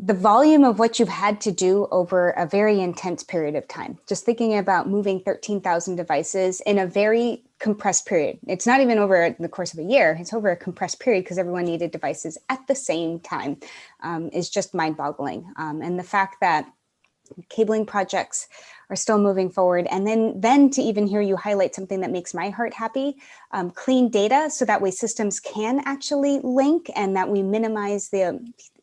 the volume of what you've had to do over a very intense period of time. Just thinking about moving 13,000 devices in a very compressed period. It's not even over the course of a year, it's over a compressed period because everyone needed devices at the same time, is just mind-boggling. And the fact that cabling projects are still moving forward, and then to even hear you highlight something that makes my heart happy, clean data, so that way systems can actually link, and that we minimize the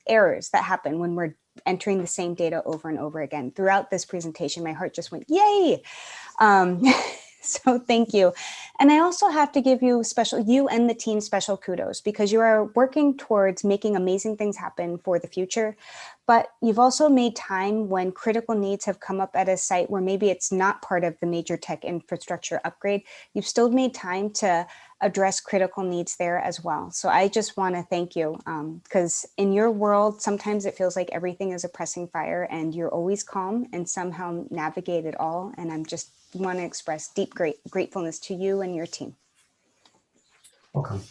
errors that happen when we're entering the same data over and over again. Throughout this presentation, my heart just went, yay! So thank you. And I also have to give you you and the team special kudos, because you are working towards making amazing things happen for the future. But you've also made time when critical needs have come up at a site where maybe it's not part of the major tech infrastructure upgrade. You've still made time to address critical needs there as well. So I just want to thank you, because in your world, sometimes it feels like everything is a pressing fire, and you're always calm and somehow navigate it all. And I'm just want to express deep gratefulness to you and your team. Welcome.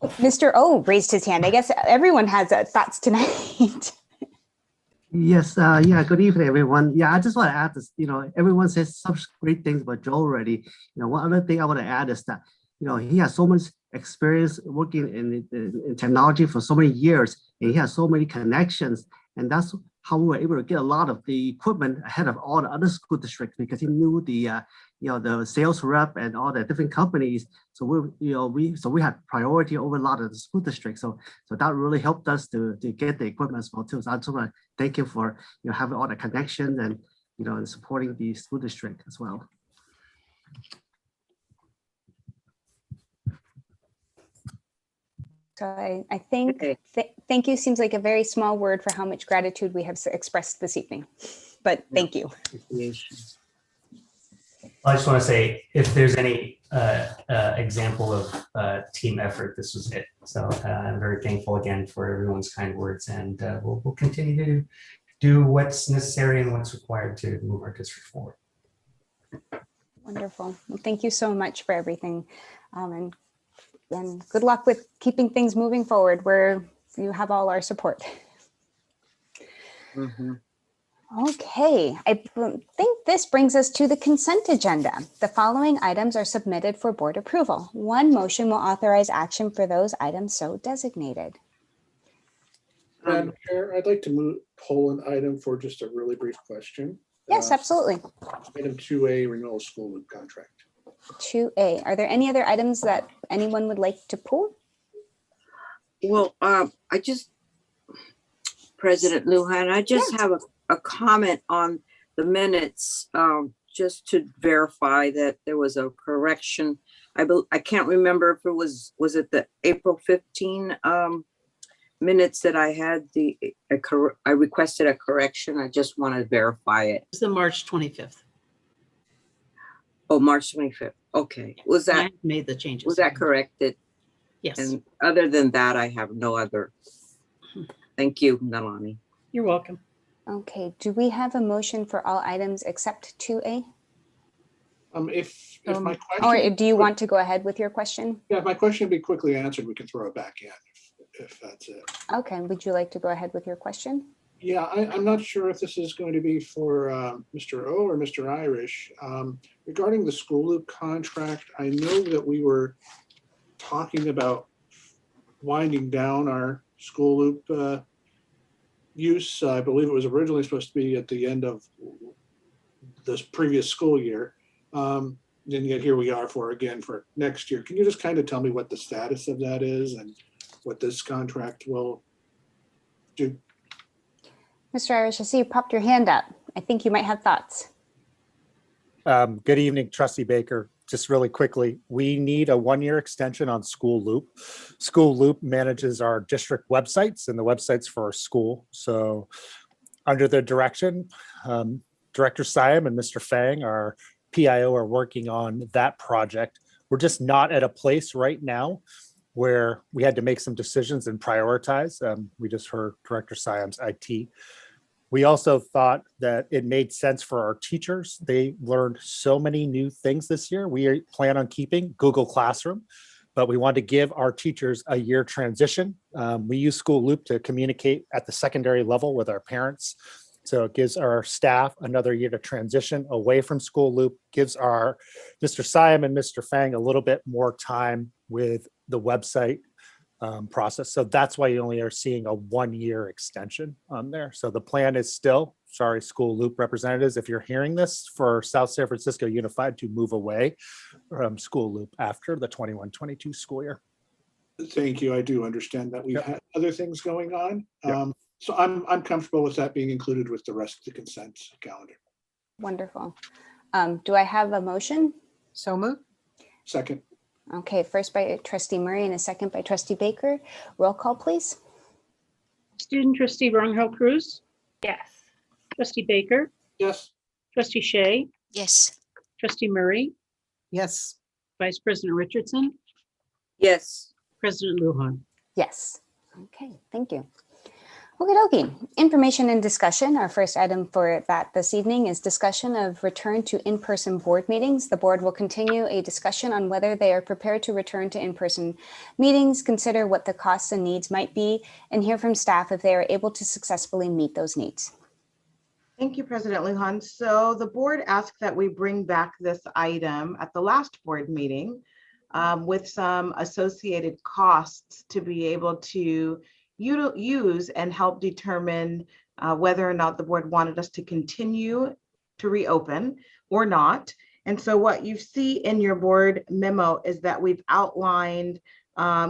Mr. O raised his hand. I guess everyone has thoughts tonight. Yes, yeah, good evening, everyone. Yeah, I just want to add this, everyone says such great things about Joe already. One other thing I want to add is that, he has so much experience working in technology for so many years, and he has so many connections, and that's how we were able to get a lot of the equipment ahead of all the other school districts, because he knew the the sales rep and all the different companies. So we had priority over a lot of the school districts. So that really helped us to get the equipment as well too. So I just want to thank you for having all the connections and and supporting the school district as well. So I think thank you seems like a very small word for how much gratitude we have expressed this evening, but thank you. I just want to say, if there's any example of team effort, this was it. So I'm very thankful again for everyone's kind words, and we'll continue to do what's necessary and what's required to move our district forward. Wonderful. Well, thank you so much for everything. And good luck with keeping things moving forward, where you have all our support. Mhm. Okay, I think this brings us to the consent agenda. The following items are submitted for board approval. One motion will authorize action for those items so designated. Madam Chair, I'd like to pull an item for just a really brief question. Yes, absolutely. Item 2A, renewal school loop contract. 2A. Are there any other items that anyone would like to pull? Well, I just, President Lujan, I just have a comment on the minutes, just to verify that there was a correction. I can't remember if it was it the April 15 minutes that I had I requested a correction. I just want to verify it. It's the March 25th. Oh, March 25th. Okay. Was that I made the changes? Was that corrected? Yes. And other than that, I have no other. Thank you, Nalani. You're welcome. Okay, do we have a motion for all items except 2A? If my question. Or do you want to go ahead with your question? Yeah, if my question would be quickly answered, we can throw it back in if that's it. Okay, would you like to go ahead with your question? Yeah, I'm not sure if this is going to be for Mr. O or Mr. Irish. Regarding the school loop contract, I know that we were talking about winding down our school loop use. I believe it was originally supposed to be at the end of this previous school year. And yet here we are for next year. Can you just kind of tell me what the status of that is and what this contract will do? Mr. Irish, I see you popped your hand up. I think you might have thoughts. Good evening, Trustee Baker. Just really quickly, we need a 1-year extension on School Loop. School Loop manages our district websites and the websites for our school. So under the direction, Director Siam and Mr. Fang, our PIO, are working on that project. We're just not at a place right now where we had to make some decisions and prioritize. We just heard Director Siam's IT. We also thought that it made sense for our teachers. They learned so many new things this year. We plan on keeping Google Classroom, but we want to give our teachers a year transition. We use School Loop to communicate at the secondary level with our parents. So it gives our staff another year to transition away from School Loop, gives our Mr. Siam and Mr. Fang a little bit more time with the website process. So that's why you only are seeing a 1-year extension on there. So the plan is still, sorry, School Loop representatives, if you're hearing this, for South San Francisco Unified to move away from School Loop after the 21-22 school year. Thank you. I do understand that we've had other things going on. So I'm comfortable with that being included with the rest of the consent calendar. Wonderful. Do I have a motion? So moved. Second. Okay, first by Trustee Murray and a second by Trustee Baker. Roll call, please. Student Trustee Rangel Cruz? Yes. Trustee Baker? Yes. Trustee Shea? Yes. Trustee Murray? Yes. Vice President Richardson? Yes. President Lujan? Yes. Okay, thank you. Okie dokie. Information and discussion. Our first item for that this evening is discussion of return to in-person board meetings. The board will continue a discussion on whether they are prepared to return to in-person meetings, consider what the costs and needs might be, and hear from staff if they are able to successfully meet those needs. Thank you, President Lujan. So the board asked that we bring back this item at the last board meeting with some associated costs to be able to use and help determine whether or not the board wanted us to continue to reopen or not. And so what you see in your board memo is that we've outlined,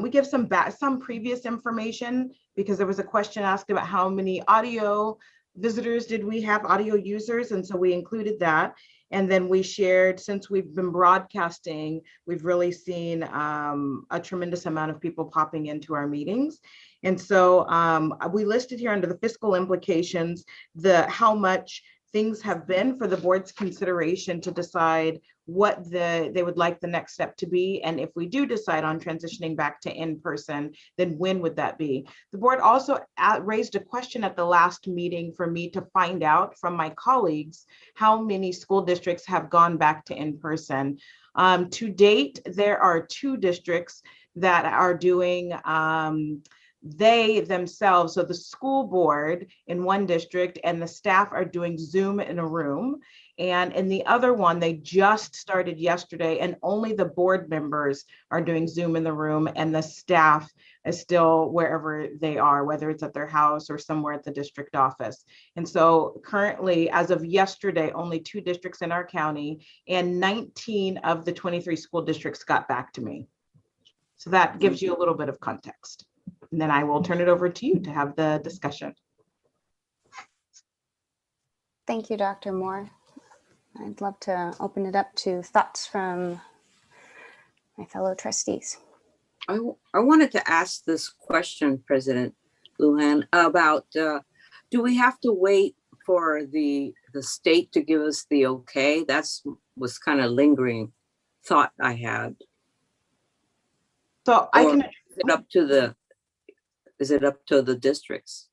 we give some previous information because there was a question asked about how many audio visitors did we have, audio users, and so we included that. And then we shared, since we've been broadcasting, we've really seen a tremendous amount of people popping into our meetings. And so we listed here under the fiscal implications, how much things have been for the board's consideration to decide what they would like the next step to be. And if we do decide on transitioning back to in-person, then when would that be? The board also raised a question at the last meeting for me to find out from my colleagues how many school districts have gone back to in-person. To date, there are 2 districts that are doing they themselves, so the school board in one district and the staff are doing Zoom in a room. And in the other one, they just started yesterday and only the board members are doing Zoom in the room and the staff is still wherever they are, whether it's at their house or somewhere at the district office. And so currently, as of yesterday, only 2 districts in our county and 19 of the 23 school districts got back to me. So that gives you a little bit of context. And then I will turn it over to you to have the discussion. Thank you, Dr. Moore. I'd love to open it up to thoughts from my fellow trustees. I wanted to ask this question, President Lujan, about do we have to wait for the state to give us the okay? That's was kind of lingering thought I had. So I can. Is it up to the districts?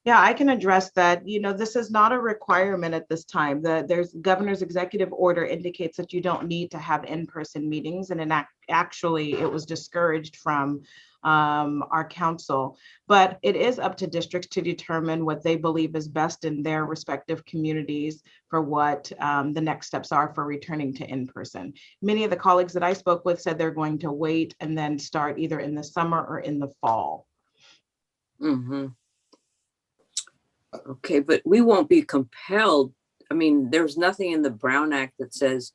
Yeah, I can address that. You know, this is not a requirement at this time. There's governor's executive order indicates that you don't need to have in-person meetings, and actually it was discouraged from our council. But it is up to districts to determine what they believe is best in their respective communities for what the next steps are for returning to in-person. Many of the colleagues that I spoke with said they're going to wait and then start either in the summer or in the fall. Mm-hmm. Okay, but we won't be compelled. I mean, there's nothing in the Brown Act that says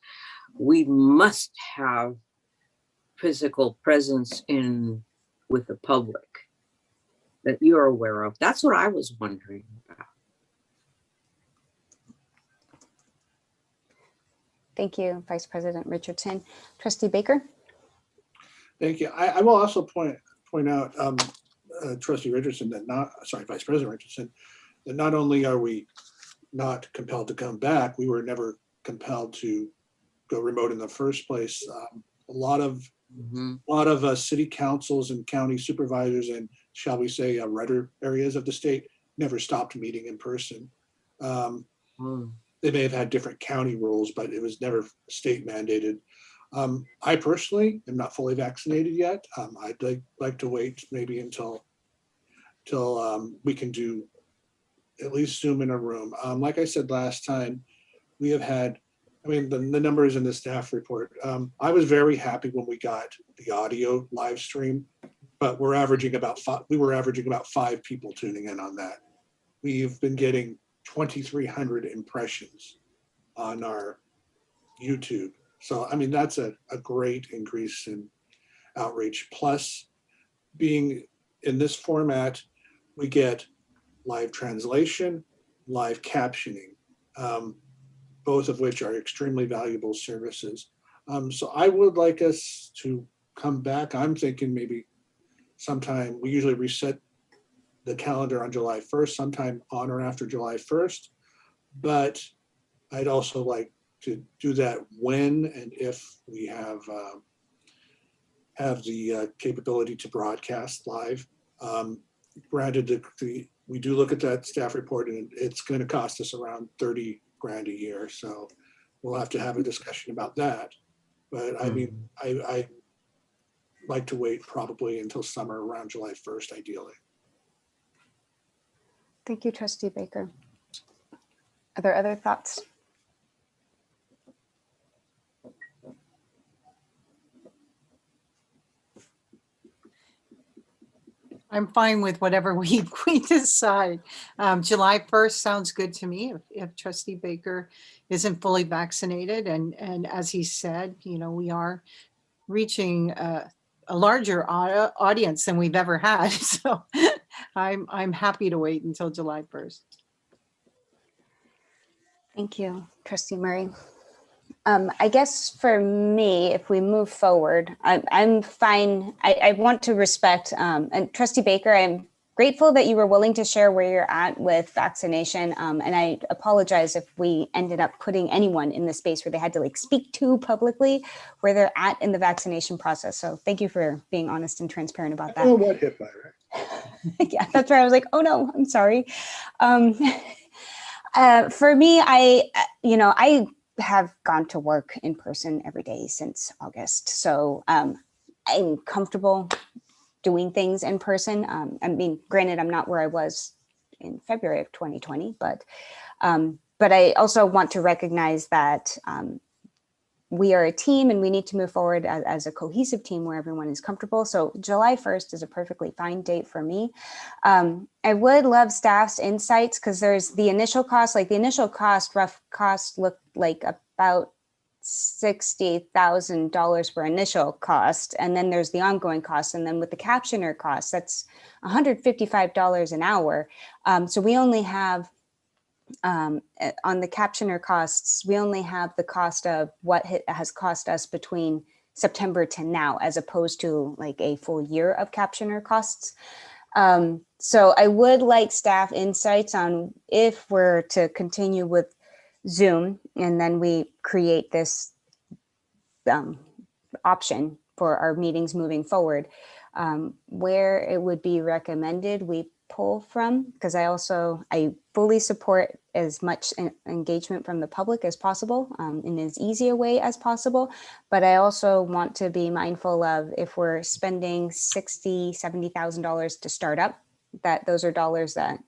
we must have physical presence with the public that you're aware of. That's what I was wondering about. Thank you, Vice President Richardson. Trustee Baker. Thank you. I will also point out, Trustee Richardson, Vice President Richardson, that not only are we not compelled to come back, we were never compelled to go remote in the first place. A lot of city councils and county supervisors and, shall we say, redder areas of the state never stopped meeting in person. They may have had different county rules, but it was never state mandated. I personally am not fully vaccinated yet. I'd like to wait maybe until we can do at least Zoom in a room. Like I said last time, we have had, I mean, the numbers in the staff report. I was very happy when we got the audio live stream, but we were averaging about 5 people tuning in on that. We've been getting 2,300 impressions on our YouTube. So, I mean, that's a great increase in outreach. Plus, being in this format, we get live translation, live captioning, both of which are extremely valuable services. So I would like us to come back. I'm thinking maybe sometime, we usually reset the calendar on July 1st, sometime on or after July 1st. But I'd also like to do that when and if we have the capability to broadcast live. Granted, we do look at that staff report and it's going to cost us around 30 grand a year. So we'll have to have a discussion about that. But I mean, I like to wait probably until summer, around July 1st, ideally. Thank you, Trustee Baker. Are there other thoughts? I'm fine with whatever we decide. July 1st sounds good to me if Trustee Baker isn't fully vaccinated. And as he said, you know, we are reaching a larger audience than we've ever had. So I'm happy to wait until July 1st. Thank you, Trustee Murray. I guess for me, if we move forward, I'm fine. I want to respect, and Trustee Baker, I'm grateful that you were willing to share where you're at with vaccination. And I apologize if we ended up putting anyone in the space where they had to like speak to publicly where they're at in the vaccination process. So thank you for being honest and transparent about that. Oh, what hit by, right? Yeah, that's where I was like, oh no, I'm sorry. For me, I have gone to work in person every day since August. So I'm comfortable doing things in person. I mean, granted, I'm not where I was in February of 2020, but I also want to recognize that we are a team and we need to move forward as a cohesive team where everyone is comfortable. So July 1st is a perfectly fine date for me. I would love staff's insights because there's the initial cost, like the initial cost, rough cost looked like about $60,000 for initial cost. And then there's the ongoing cost. And then with the captioner cost, that's $155 an hour. So we only have on the captioner costs, we only have the cost of what it has cost us between September to now, as opposed to like a full year of captioner costs. So I would like staff insights on if we're to continue with Zoom and then we create this option for our meetings moving forward, where it would be recommended we pull from, because I fully support as much engagement from the public as possible in as easy a way as possible. But I also want to be mindful of, if we're spending $60,000, $70,000 to start up, that those are dollars that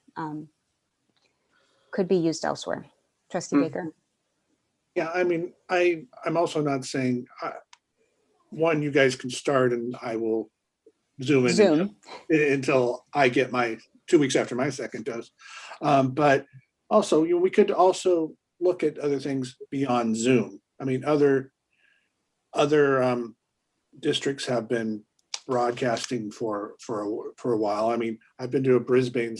could be used elsewhere. Trustee Baker. Yeah, I mean, I'm also not saying, one, you guys can start and I will Zoom in until I get my 2 weeks after my second dose. But also, we could also look at other things beyond Zoom. I mean, other districts have been broadcasting for a while. I mean, I've been to a Brisbane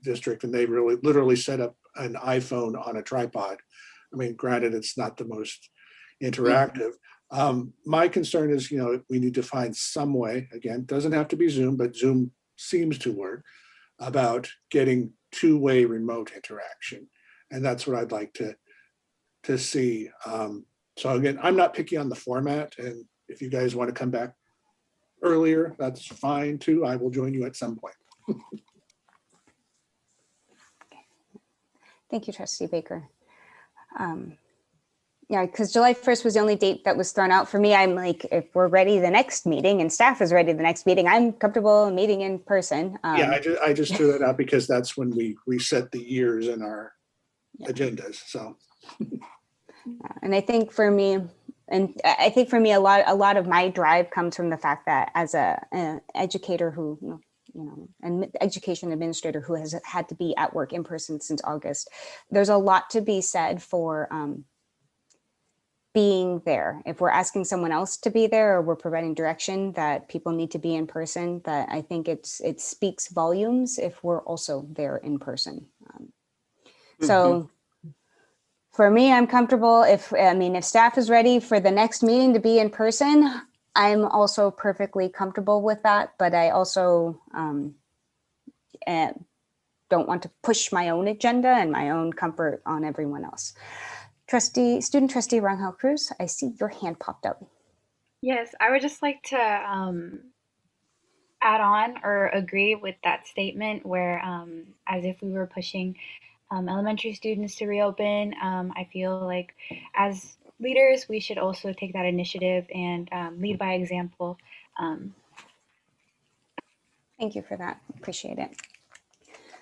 district and they really literally set up an iPhone on a tripod. I mean, granted, it's not the most interactive. My concern is, we need to find some way, again, doesn't have to be Zoom, but Zoom seems to work, about getting two-way remote interaction. And that's what I'd like to see. So again, I'm not picky on the format. And if you guys want to come back earlier, that's fine too. I will join you at some point. Thank you, Trustee Baker. Yeah, because July 1st was the only date that was thrown out for me. I'm like, if we're ready the next meeting and staff is ready the next meeting, I'm comfortable meeting in person. Yeah, I just threw that out because that's when we reset the years in our agendas. So, and I think for me, a lot of my drive comes from the fact that as an educator who, an education administrator who has had to be at work in person since August, there's a lot to be said for being there. If we're asking someone else to be there or we're providing direction that people need to be in person, that I think it speaks volumes if we're also there in person. So for me, I'm comfortable if staff is ready for the next meeting to be in person, I'm also perfectly comfortable with that, but I also don't want to push my own agenda and my own comfort on everyone else. Student trustee Rangel Cruz, I see your hand popped up. Yes, I would just like to add on or agree with that statement where as if we were pushing elementary students to reopen. I feel like as leaders, we should also take that initiative and lead by example. Thank you for that. Appreciate it.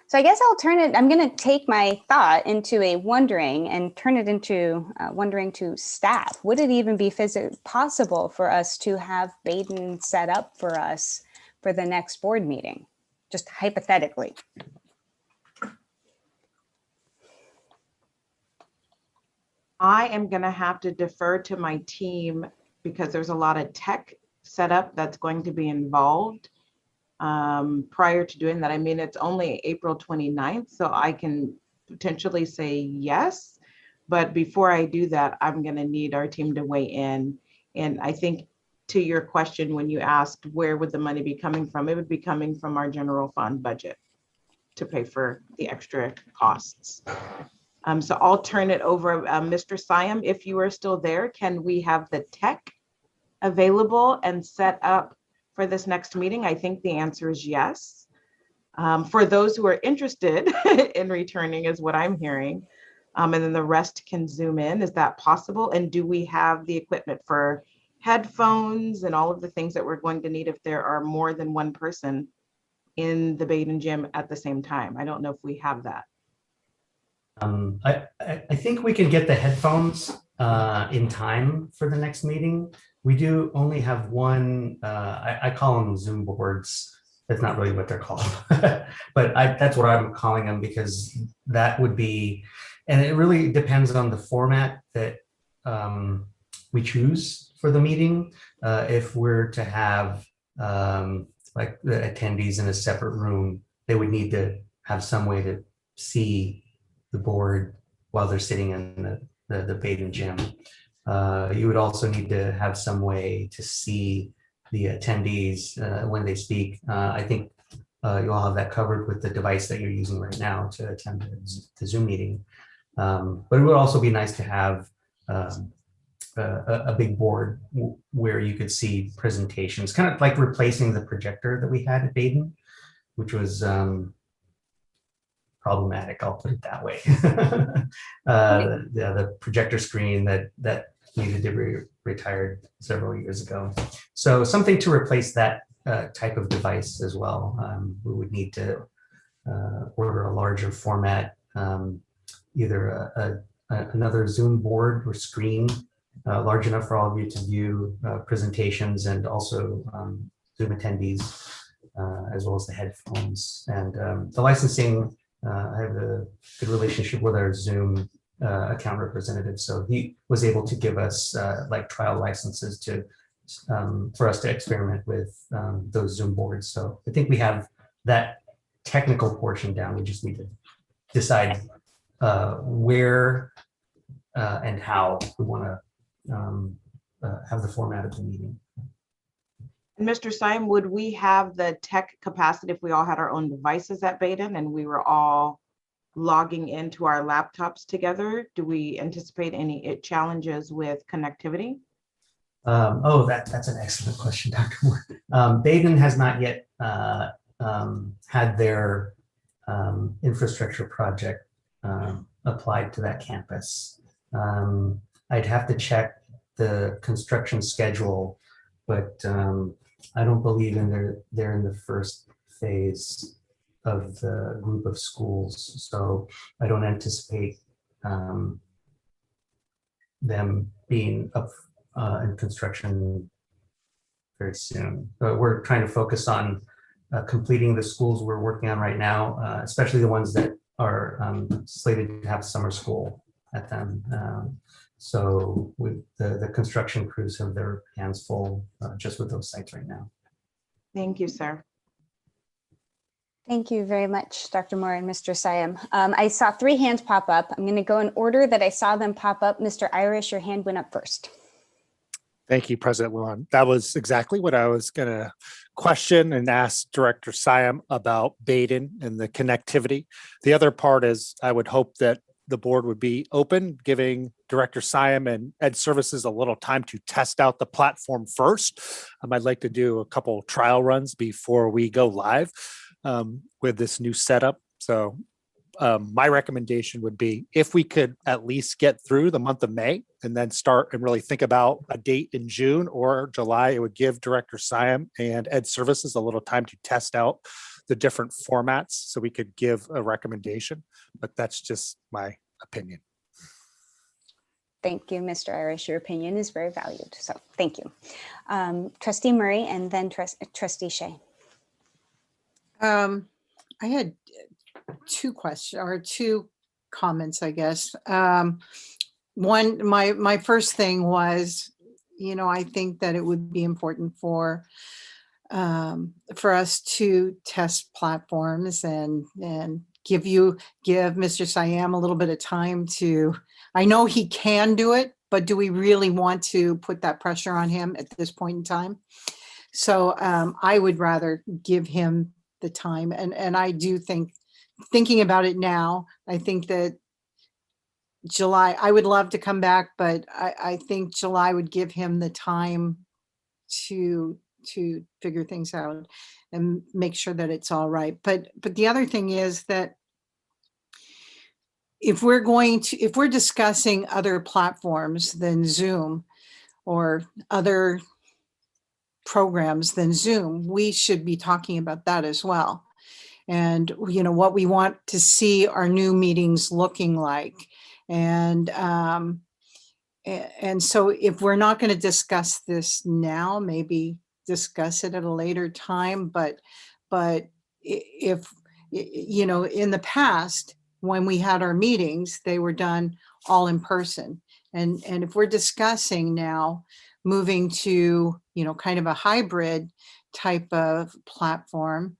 So I guess I'm going to take my thought into a wondering and turn it into wondering to staff. Would it even be possible for us to have Baden set up for us for the next board meeting? Just hypothetically. I am going to have to defer to my team because there's a lot of tech setup that's going to be involved. Prior to doing that, I mean, it's only April 29th, so I can potentially say yes. But before I do that, I'm going to need our team to weigh in. And I think to your question, when you asked where would the money be coming from, it would be coming from our general fund budget to pay for the extra costs. So I'll turn it over. Mr. Siam, if you are still there, can we have the tech available and set up for this next meeting? I think the answer is yes. For those who are interested in returning is what I'm hearing. And then the rest can Zoom in. Is that possible? And do we have the equipment for headphones and all of the things that we're going to need if there are more than one person in the Baden gym at the same time. I don't know if we have that. I think we can get the headphones in time for the next meeting. We do only have one, I call them Zoom boards. That's not really what they're called, but that's what I'm calling them, because that would be, and it really depends on the format that we choose for the meeting. If we're to have like the attendees in a separate room, they would need to have some way to see the board while they're sitting in the Baden gym. You would also need to have some way to see the attendees when they speak. I think you'll have that covered with the device that you're using right now to attend the Zoom meeting. But it would also be nice to have a big board where you could see presentations, kind of like replacing the projector that we had at Baden, which was problematic, I'll put it that way. The projector screen that needed to be retired several years ago. So something to replace that type of device as well. We would need to order a larger format, either another Zoom board or screen large enough for all of you to view presentations, and also Zoom attendees, as well as the headphones. And the licensing, I have a good relationship with our Zoom account representative, so he was able to give us like trial licenses to for us to experiment with those Zoom boards. So I think we have that technical portion down. We just need to decide where and how we want to have the format of the meeting. And Mr. Syme, would we have the tech capacity if we all had our own devices at Baden and we were all logging into our laptops together? Do we anticipate any challenges with connectivity? Oh, that's an excellent question, Dr. Moore. Baden has not yet had their infrastructure project applied to that campus. I'd have to check the construction schedule, but I don't believe they're in the first phase of the group of schools. So I don't anticipate them being up in construction very soon. But we're trying to focus on completing the schools we're working on right now, especially the ones that are slated to have summer school at them. So with the construction crews have their hands full just with those sites right now. Thank you, sir. Thank you very much, Dr. Moore and Mr. Syme. I saw 3 hands pop up. I'm going to go in order that I saw them pop up. Mr. Irish, your hand went up first. Thank you, President Lujan. That was exactly what I was going to question and ask Director Syme about Baden and the connectivity. The other part is I would hope that the board would be open, giving Director Syme and Ed Services a little time to test out the platform first. I'd like to do a couple trial runs before we go live with this new setup. So my recommendation would be if we could at least get through the month of May and then start and really think about a date in June or July, it would give Director Syme and Ed Services a little time to test out the different formats so we could give a recommendation, but that's just my opinion. Thank you, Mr. Irish. Your opinion is very valued. So thank you. Trustee Murray and then Trustee Shea. I had 2 questions or 2 comments, I guess. One, my first thing was, I think that it would be important for us to test platforms and give Mr. Syme a little bit of time to, I know he can do it, but do we really want to put that pressure on him at this point in time? So I would rather give him the time. And I do think, thinking about it now, I think that July, I would love to come back, but I think July would give him the time to figure things out and make sure that it's all right. But the other thing is that if we're discussing other platforms than Zoom, or other programs than Zoom, we should be talking about that as well. And, you know, what we want to see our new meetings looking like. And so if we're not going to discuss this now, maybe discuss it at a later time. But if, you know, in the past, when we had our meetings, they were done all in person. And if we're discussing now moving to, you know, kind of a hybrid type of platform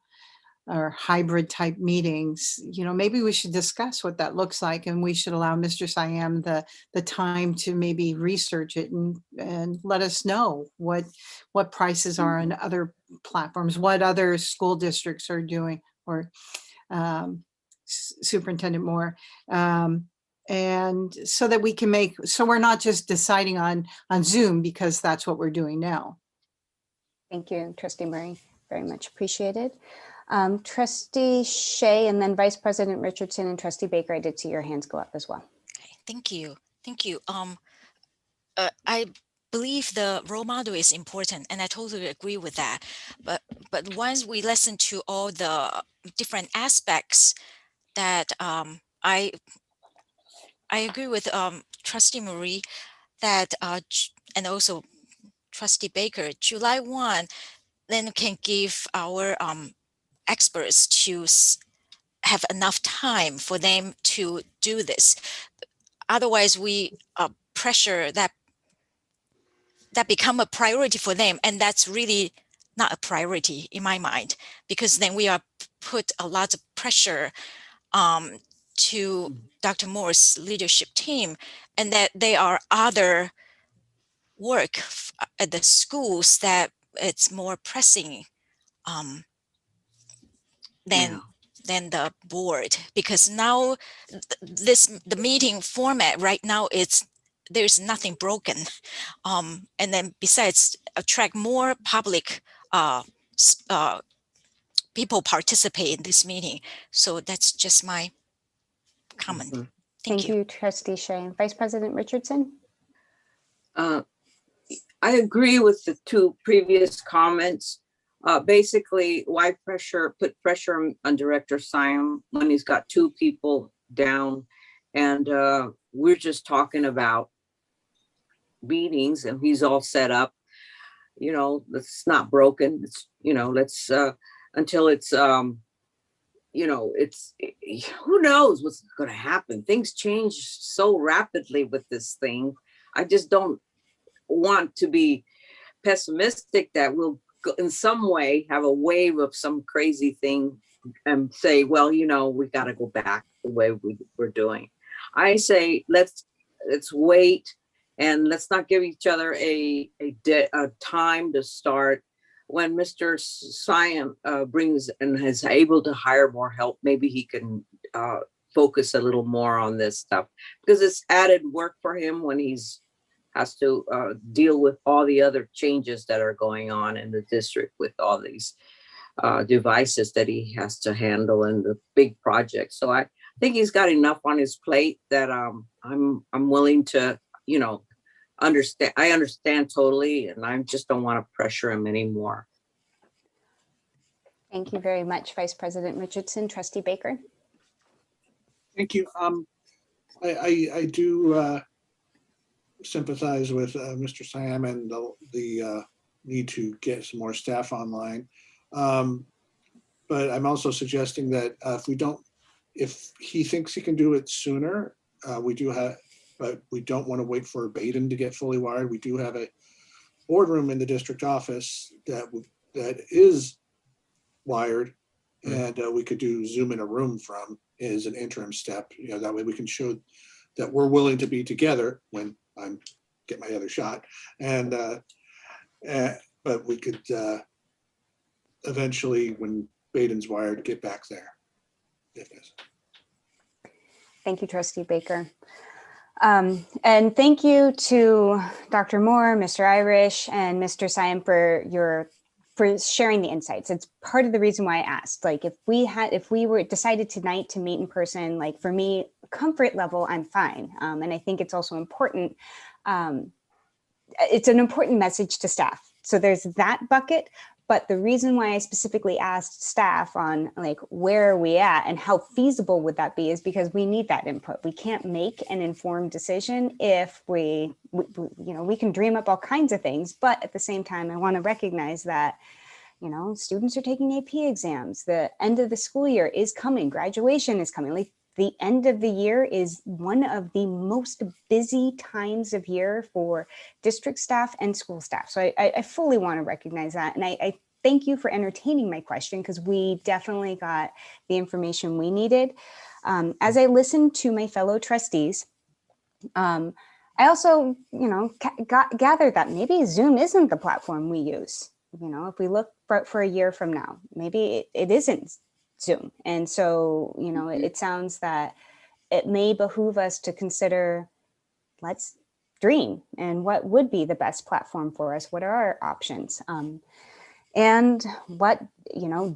or hybrid type meetings, you know, maybe we should discuss what that looks like, and we should allow Mr. Siam the time to maybe research it and let us know what prices are on other platforms, what other school districts are doing, or Superintendent Moore. And so that we can so we're not just deciding on Zoom because that's what we're doing now. Thank you, Trustee Murray. Very much appreciated. Trustee Shea, and then Vice President Richardson and Trustee Baker, I did see your hands go up as well. Okay, thank you. Thank you. I believe the role model is important, and I totally agree with that. But once we listen to all the different aspects that I agree with Trustee Marie that and also Trustee Baker, July 1 then can give our experts to have enough time for them to do this. Otherwise, we pressure that become a priority for them, and that's really not a priority in my mind, because then we are put a lot of pressure to Dr. Moore's leadership team, and that there are other work at the schools that it's more pressing than the board, because now the meeting format right now there's nothing broken, and then besides attract more public people participate in this meeting. So that's just my comment. Thank you, Trustee Shea. Vice President Richardson? I agree with the two previous comments. Basically, why put pressure on Director Siam when he's got two people down, and we're just talking about meetings and he's all set up. You know, it's not broken. It's, you know, let's until it's you know, who knows what's going to happen. Things change so rapidly with this thing. I just don't want to be pessimistic that we'll in some way have a wave of some crazy thing and say, well, you know, we got to go back the way we're doing. I say let's wait, and let's not give each other a time to start. When Mr. Siam brings and is able to hire more help, maybe he can focus a little more on this stuff, because it's added work for him when he's has to deal with all the other changes that are going on in the district with all these devices that he has to handle and the big projects. So I think he's got enough on his plate that I'm willing to, you know, understand. I understand totally, and I just don't want to pressure him anymore. Thank you very much, Vice President Richardson. Trustee Baker? Thank you. I do sympathize with Mr. Siam and the need to get some more staff online. But I'm also suggesting that if he thinks he can do it sooner, but we don't want to wait for Baden to get fully wired. We do have a boardroom in the district office that is wired, and we could do Zoom in a room from as an interim step. You know, that way we can show that we're willing to be together when I get my other shot, and but we could eventually, when Baden's wired, get back there. Thank you, Trustee Baker. And thank you to Dr. Moore, Mr. Irish, and Mr. Siam for sharing the insights. It's part of the reason why I asked. Like, if we were decided tonight to meet in person, like, for me, comfort level, I'm fine. And I think it's also important it's an important message to staff. So there's that bucket. But the reason why I specifically asked staff on like, where are we at and how feasible would that be is because we need that input. We can't make an informed decision if we can dream up all kinds of things, but at the same time, I want to recognize that, students are taking AP exams. The end of the school year is coming. Graduation is coming. Like the end of the year is one of the most busy times of year for district staff and school staff. So I fully want to recognize that. And I thank you for entertaining my question because we definitely got the information we needed. As I listened to my fellow trustees, I also, gathered that maybe Zoom isn't the platform we use. If we look for a year from now, maybe it isn't Zoom. And so, it sounds that it may behoove us to consider, let's dream and what would be the best platform for us? What are our options? And what,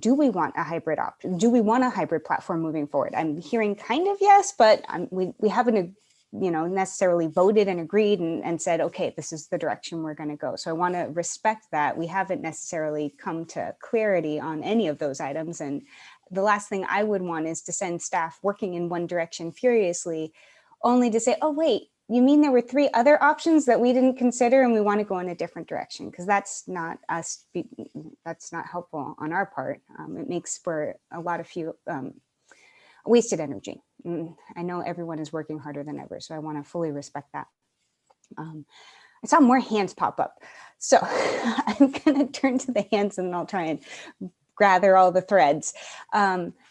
do we want a hybrid option? Do we want a hybrid platform moving forward? I'm hearing kind of yes, but we haven't, necessarily voted and agreed and said, okay, this is the direction we're going to go. So I want to respect that. We haven't necessarily come to clarity on any of those items. And the last thing I would want is to send staff working in one direction furiously, only to say, oh, wait, you mean there were 3 other options that we didn't consider and we want to go in a different direction? Because that's not us, that's not helpful on our part. It makes for a lot of wasted energy. I know everyone is working harder than ever, so I want to fully respect that. I saw more hands pop up. So I'm going to turn to the hands and I'll try and gather all the threads.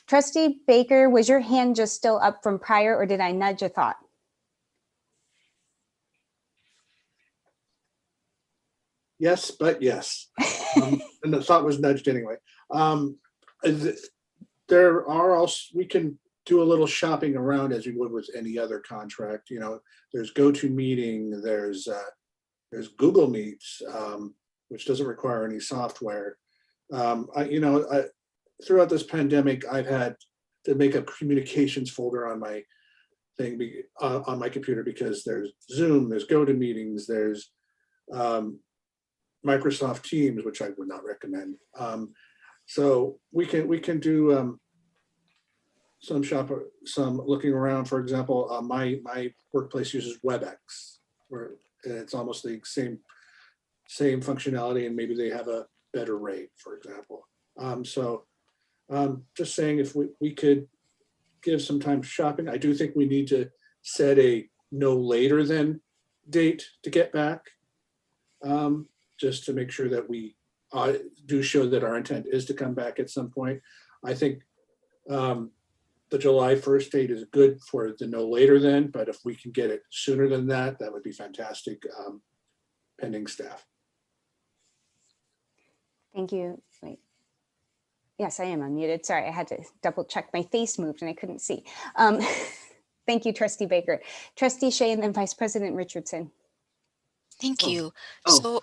Trustee Baker, was your hand just still up from prior or did I nudge a thought? Yes, but yes. And the thought was nudged anyway. There are also, we can do a little shopping around as you would with any other contract. There's GoToMeeting, there's Google Meets, which doesn't require any software. Throughout this pandemic, I've had to make a communications folder on my thing on my computer because there's Zoom, there's GoToMeetings, there's Microsoft Teams, which I would recommend. So we can do some looking around. For example, my workplace uses WebEx, where it's almost the same functionality, and maybe they have a better rate, for example. Just saying, if we could give some time shopping. I do think we need to set a no later than date to get back, just to make sure that we do show that our intent is to come back at some point. I think the July 1st date is good for the no later than, but if we can get it sooner than that, that would be fantastic, pending staff. Thank you. Wait. Yes, I am unmuted. Sorry, I had to double check. My face moved and I couldn't see. Thank you, Trustee Baker. Trustee Shea and then Vice President Richardson. Thank you. So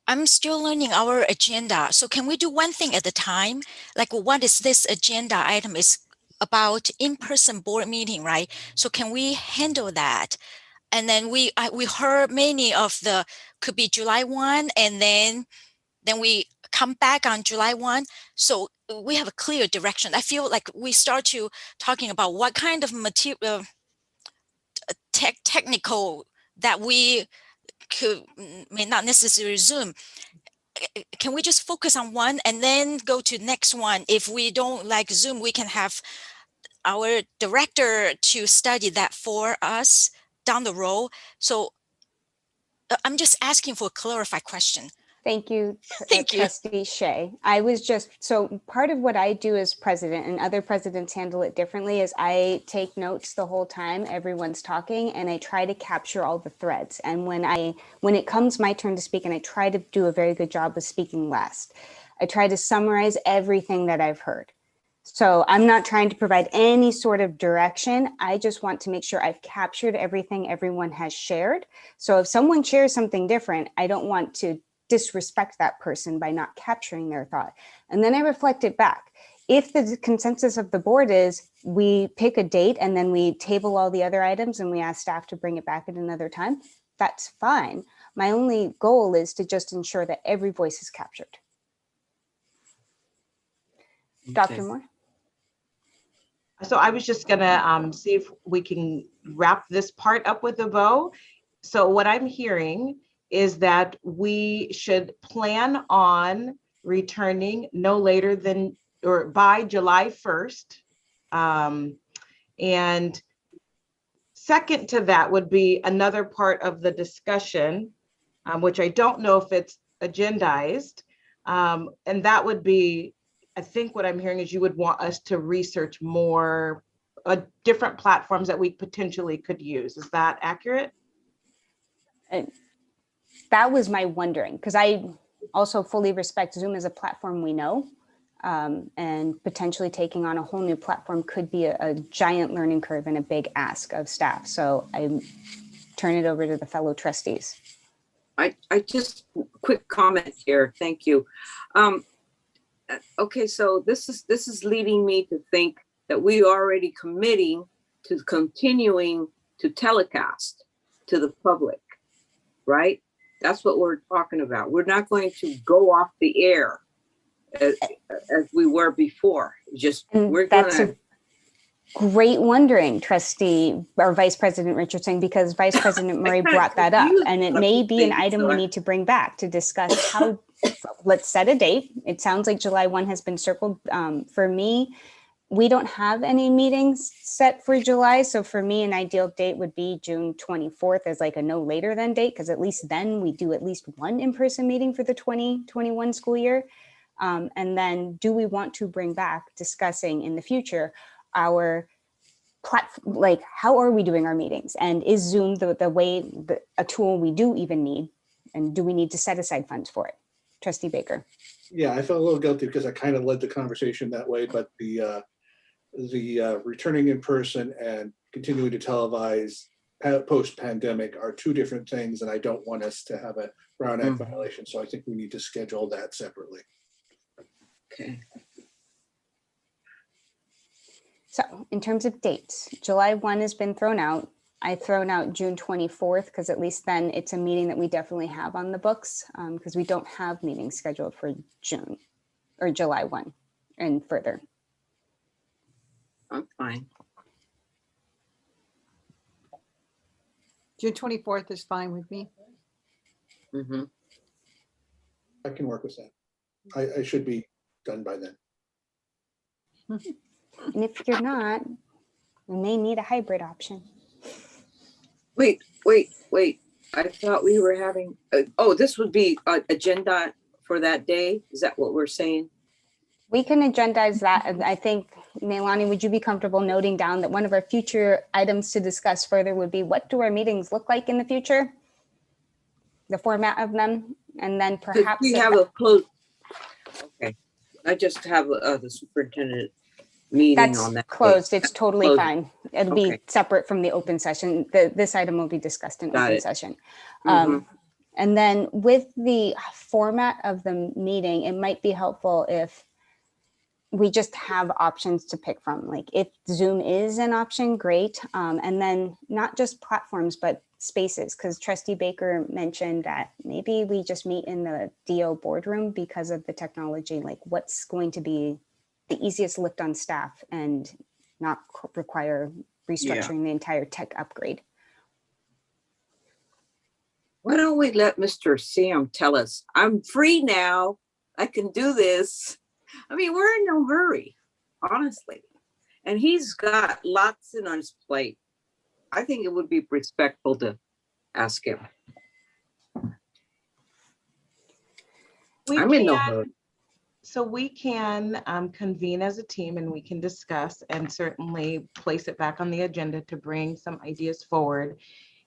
I'm still learning our agenda. So can we do one thing at a time? Like, what is this agenda item is about in-person board meeting, right? So can we handle that? And then we heard many of the, could be July 1, and then we come back on July 1. So we have a clear direction. I feel like we start to talking about what kind of material, technical that we may not necessarily Zoom. Can we just focus on one and then go to next one? If we don't like Zoom, we can have our director to study that for us down the road. So I'm just asking for a clarified question. Thank you, Thank you. Trustee Shea. I was just, so part of what I do as president, and other presidents handle it differently, is I take notes the whole time everyone's talking and I try to capture all the threads. And when it comes my turn to speak, and I try to do a very good job of speaking last, I try to summarize everything that I've heard. So I'm not trying to provide any sort of direction. I just want to make sure I've captured everything everyone has shared. So if someone shares something different, I don't want to disrespect that person by not capturing their thought. And then I reflect it back. If the consensus of the board is we pick a date and then we table all the other items and we ask staff to bring it back at another time, that's fine. My only goal is to just ensure that every voice is captured. Dr. Moore? So I was just gonna see if we can wrap this part up with a bow. So what I'm hearing is that we should plan on returning no later than or by July 1st. And second to that would be another part of the discussion, which I don't know if it's agendized. And that would be, I think what I'm hearing is you would want us to research more different platforms that we potentially could use. Is that accurate? And that was my wondering, because I also fully respect Zoom as a platform we know, and potentially taking on a whole new platform could be a giant learning curve and a big ask of staff. So I turn it over to the fellow trustees. I just quick comment here. Thank you. Okay, so this is leading me to think that we are already committing to continuing to telecast to the public, right? That's what we're talking about. We're not going to go off the air as we were before. Just we're gonna. Great wondering, Trustee or Vice President Richardson, because Vice President Murray brought that up, and it may be an item we need to bring back to discuss how. Let's set a date. It sounds like July 1 has been circled. For me, we don't have any meetings set for July. So for me, an ideal date would be June 24th as like a no later than date, because at least then we do at least one in-person meeting for the 2021 school year. And then do we want to bring back discussing in the future our platform, like how are we doing our meetings? And is Zoom the way, a tool we do even need? And do we need to set aside funds for it? Trustee Baker. Yeah, I felt a little guilty because I kind of led the conversation that way, but the returning in person and continuing to televise post-pandemic are two different things, and I don't want us to have a Brown Act violation. So I think we need to schedule that separately. Okay. So in terms of dates, July 1 has been thrown out. I've thrown out June 24th because at least then it's a meeting that we definitely have on the books, because we don't have meetings scheduled for June or July 1 and further. I'm fine. June 24th is fine with me. I can work with that. I should be done by then. And if you're not, we may need a hybrid option. Wait. I thought we were having, this would be agenda for that day. Is that what we're saying? We can agendize that. And I think, Neilani, would you be comfortable noting down that one of our future items to discuss further would be what do our meetings look like in the future? The format of them, and then perhaps we have a close. Okay, I just have the superintendent meeting that's on that. Closed. Day. It's totally closed. fine. It'll be separate from the open session. This item will be discussed in open session. And then with the format of the meeting, it might be helpful if we just have options to pick from. Like if Zoom is an option, great. And then not just platforms, but spaces, because Trustee Baker mentioned that maybe we just meet in the DO boardroom because of the technology, like what's going to be the easiest lift on staff and not require restructuring the entire tech upgrade. Why don't we let Mr. Sam tell us, I'm free now, I can do this. I mean, we're in no hurry, honestly. And he's got lots on his plate. I think it would be respectful to ask him. I'm in no hurry. So we can convene as a team and we can discuss and certainly place it back on the agenda to bring some ideas forward.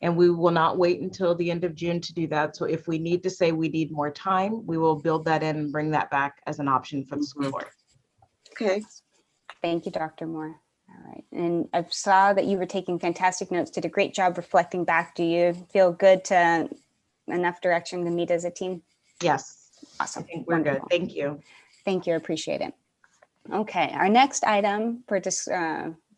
And we will not wait until the end of June to do that. So if we need to say we need more time, we will build that in and bring that back as an option for the school board. Okay. Thank you, Dr. Moore. All right. And I saw that you were taking fantastic notes, did a great job reflecting back. Do you feel good to enough direction to meet as a team? Yes. Awesome. I think we're good. Thank you. Thank you. I appreciate it. Okay. Our next item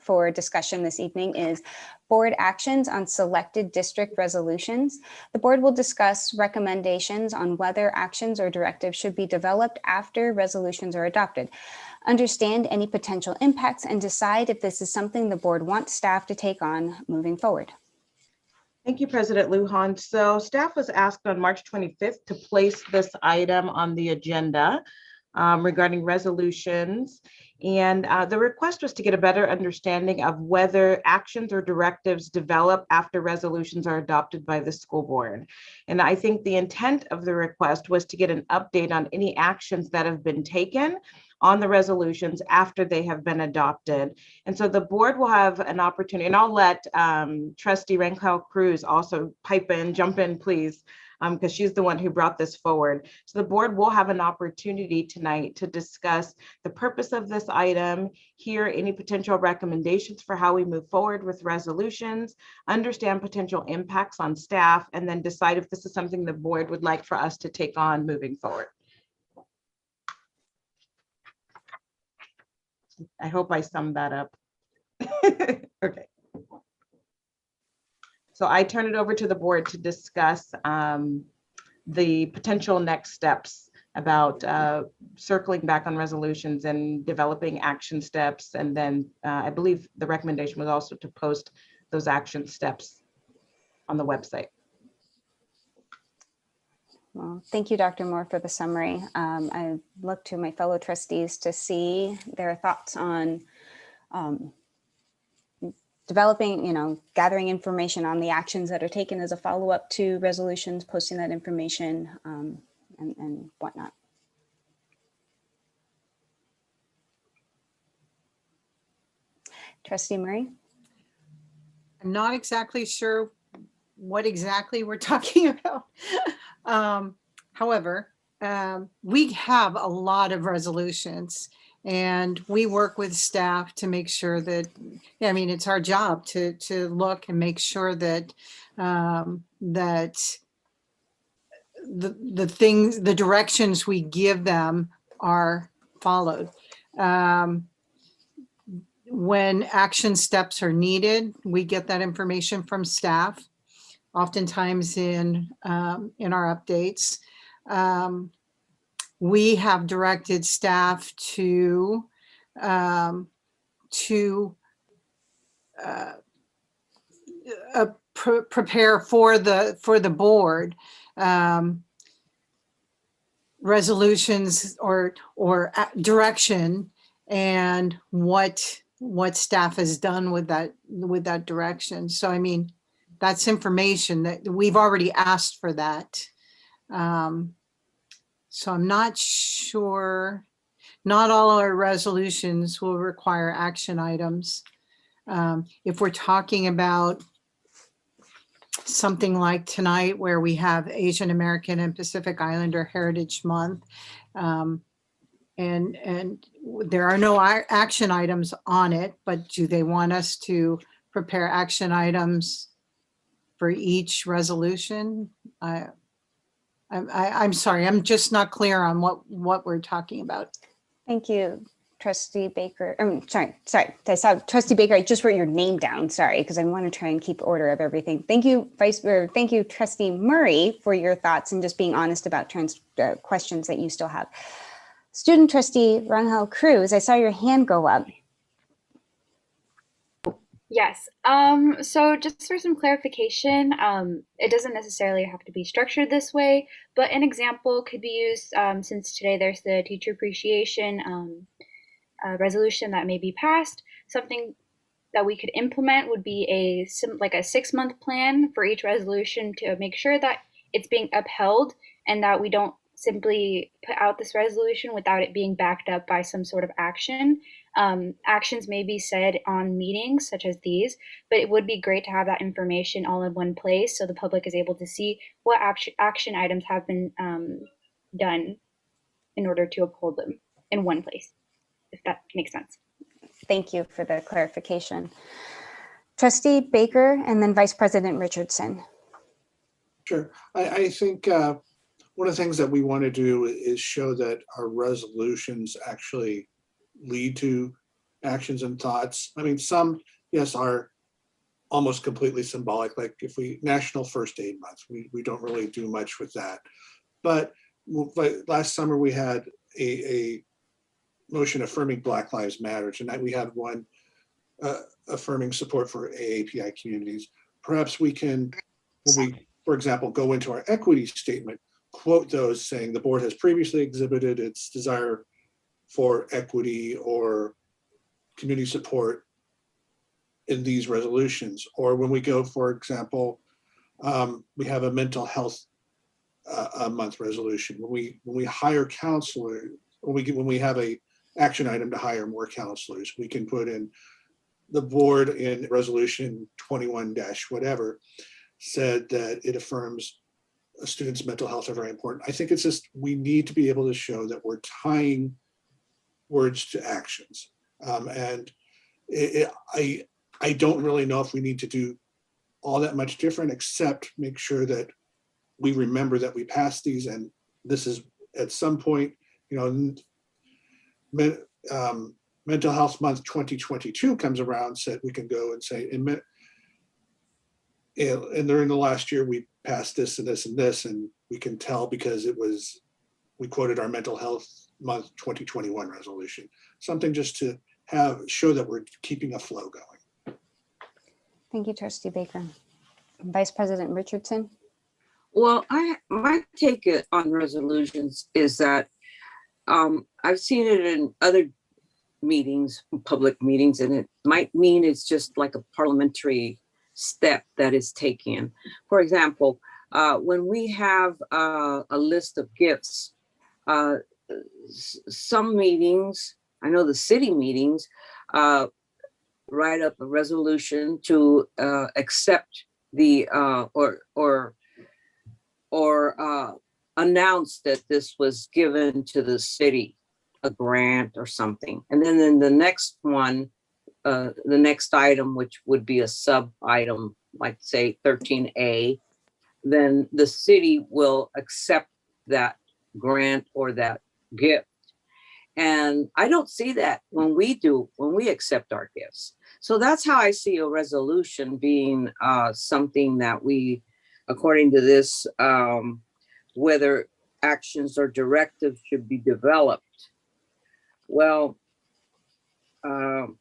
for discussion this evening is board actions on selected district resolutions. The board will discuss recommendations on whether actions or directives should be developed after resolutions are adopted, understand any potential impacts, and decide if this is something the board wants staff to take on moving forward. Thank you, President Lujan. So staff was asked on March 25th to place this item on the agenda regarding resolutions. And the request was to get a better understanding of whether actions or directives develop after resolutions are adopted by the school board. And I think the intent of the request was to get an update on any actions that have been taken on the resolutions after they have been adopted. And so the board will have an opportunity, and I'll let Trustee Rangel Cruz also pipe in, jump in, please, because she's the one who brought this forward. So the board will have an opportunity tonight to discuss the purpose of this item, hear any potential recommendations for how we move forward with resolutions, understand potential impacts on staff, and then decide if this is something the board would like for us to take on moving forward. I hope I summed that up. Okay. So I turn it over to the board to discuss the potential next steps about circling back on resolutions and developing action steps. And then I believe the recommendation was also to post those action steps on the website. Well, thank you, Dr. Moore, for the summary. I look to my fellow trustees to see their thoughts on developing, gathering information on the actions that are taken as a follow-up to resolutions, posting that information, and whatnot. Trustee Murray? I'm not exactly sure what exactly we're talking about. However, we have a lot of resolutions, and we work with staff to make sure that, it's our job to look and make sure that that the directions we give them are followed. When action steps are needed, we get that information from staff, oftentimes in our updates. We have directed staff to prepare for the board resolutions or direction, and what staff has done with that direction. So that's information that we've already asked for that. So I'm not sure, not all our resolutions will require action items. If we're talking about something like tonight where we have Asian American and Pacific Islander Heritage Month, and there are no action items on it, but do they want us to prepare action items for each resolution? I'm sorry, I'm just not clear on what we're talking about. Thank you, Trustee Baker. Sorry. I saw Trustee Baker. I just wrote your name down. Sorry, because I want to try and keep order of everything. Thank you, thank you, Trustee Murray, for your thoughts and just being honest about questions that you still have. Student Trustee Rangel Cruz, I saw your hand go up. Yes. So just for some clarification, it doesn't necessarily have to be structured this way, but an example could be used since today there's the teacher appreciation resolution that may be passed. Something that we could implement would be a 6-month plan for each resolution to make sure that it's being upheld and that we don't simply put out this resolution without it being backed up by some sort of action. Actions may be said on meetings such as these, but it would be great to have that information all in one place so the public is able to see what action items have been done in order to uphold them in one place, if that makes sense. Thank you for the clarification. Trustee Baker and then Vice President Richardson. Sure. I think one of the things that we want to do is show that our resolutions actually lead to actions and thoughts. I mean, some, yes, are almost completely symbolic. Like if we, National First Aid Month, we don't really do much with that. But last summer we had a motion affirming Black Lives Matter. Tonight we had one affirming support for AAPI communities. Perhaps we can, when we, for example, go into our equity statement, quote those saying the board has previously exhibited its desire for equity or community support in these resolutions. Or when we go, for example, we have a mental health month resolution. When we hire counselors, when we have a action item to hire more counselors, we can put in the board in resolution 21 dash whatever said that it affirms a student's mental health are very important. I think it's just, we need to be able to show that we're tying words to actions. And I don't really know if we need to do all that much different, except make sure that we remember that we passed these, and this is at some point, you know, Mental Health Month 2022 comes around, said we can go and say, and during the last year we passed this and this and this, and we can tell because it was, we quoted our Mental Health Month 2021 resolution, something just to show that we're keeping a flow going. Thank you, Trustee Baker. Vice President Richardson. Well, my take on resolutions is that I've seen it in other meetings, public meetings, and it might mean it's just like a parliamentary step that is taken. For example, when we have a list of gifts, some meetings, I know the city meetings, write up a resolution to accept the or announce that this was given to the city, a grant or something. And then in the next one, the next item, which would be a sub item, like say 13A, then the city will accept that grant or that gift. And I don't see that when we accept our gifts. So that's how I see a resolution being something that we, according to this, whether actions or directives should be developed. Well, and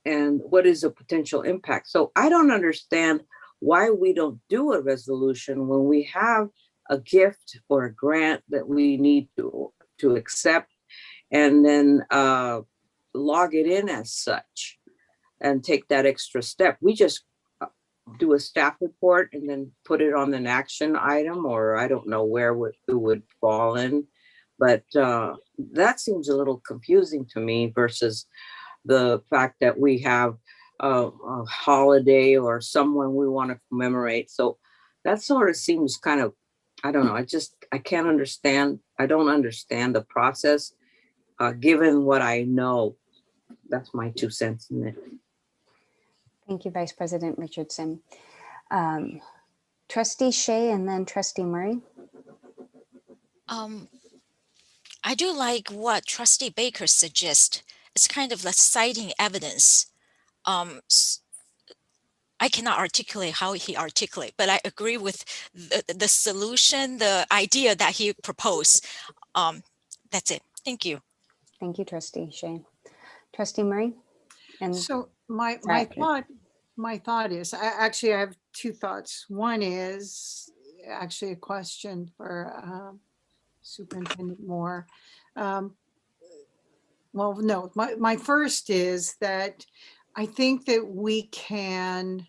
what is a potential impact? So I don't understand why we don't do a resolution when we have a gift or a grant that we need to accept, and then log it in as such and take that extra step. We just do a staff report and then put it on an action item, or I don't know where it would fall in, but that seems a little confusing to me versus the fact that we have a holiday or someone we want to commemorate. So that sort of seems kind of, I don't know, I can't understand. I don't understand the process given what I know. That's my 2 cents in it. Thank you, Vice President Richardson. Trustee Shea and then Trustee Murray. I do like what Trustee Baker suggests. It's kind of like citing evidence. I cannot articulate how he articulates, but I agree with the solution, the idea that he proposed. That's it. Thank you. Thank you, Trustee Shea. Trustee Murray. And so my thought is, I have two thoughts. One is actually a question for Superintendent Moore. Well, no, my first is that I think that we can,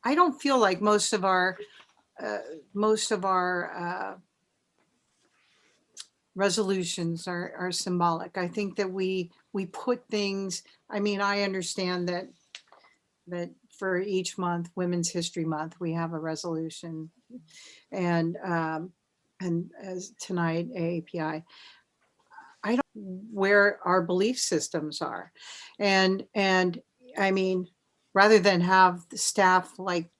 I don't feel like most of our resolutions are symbolic. I think that we put things, I mean, I understand that for each month, Women's History Month, we have a resolution, and as tonight, AAPI. I don't know where our belief systems are. And I mean, rather than have the staff like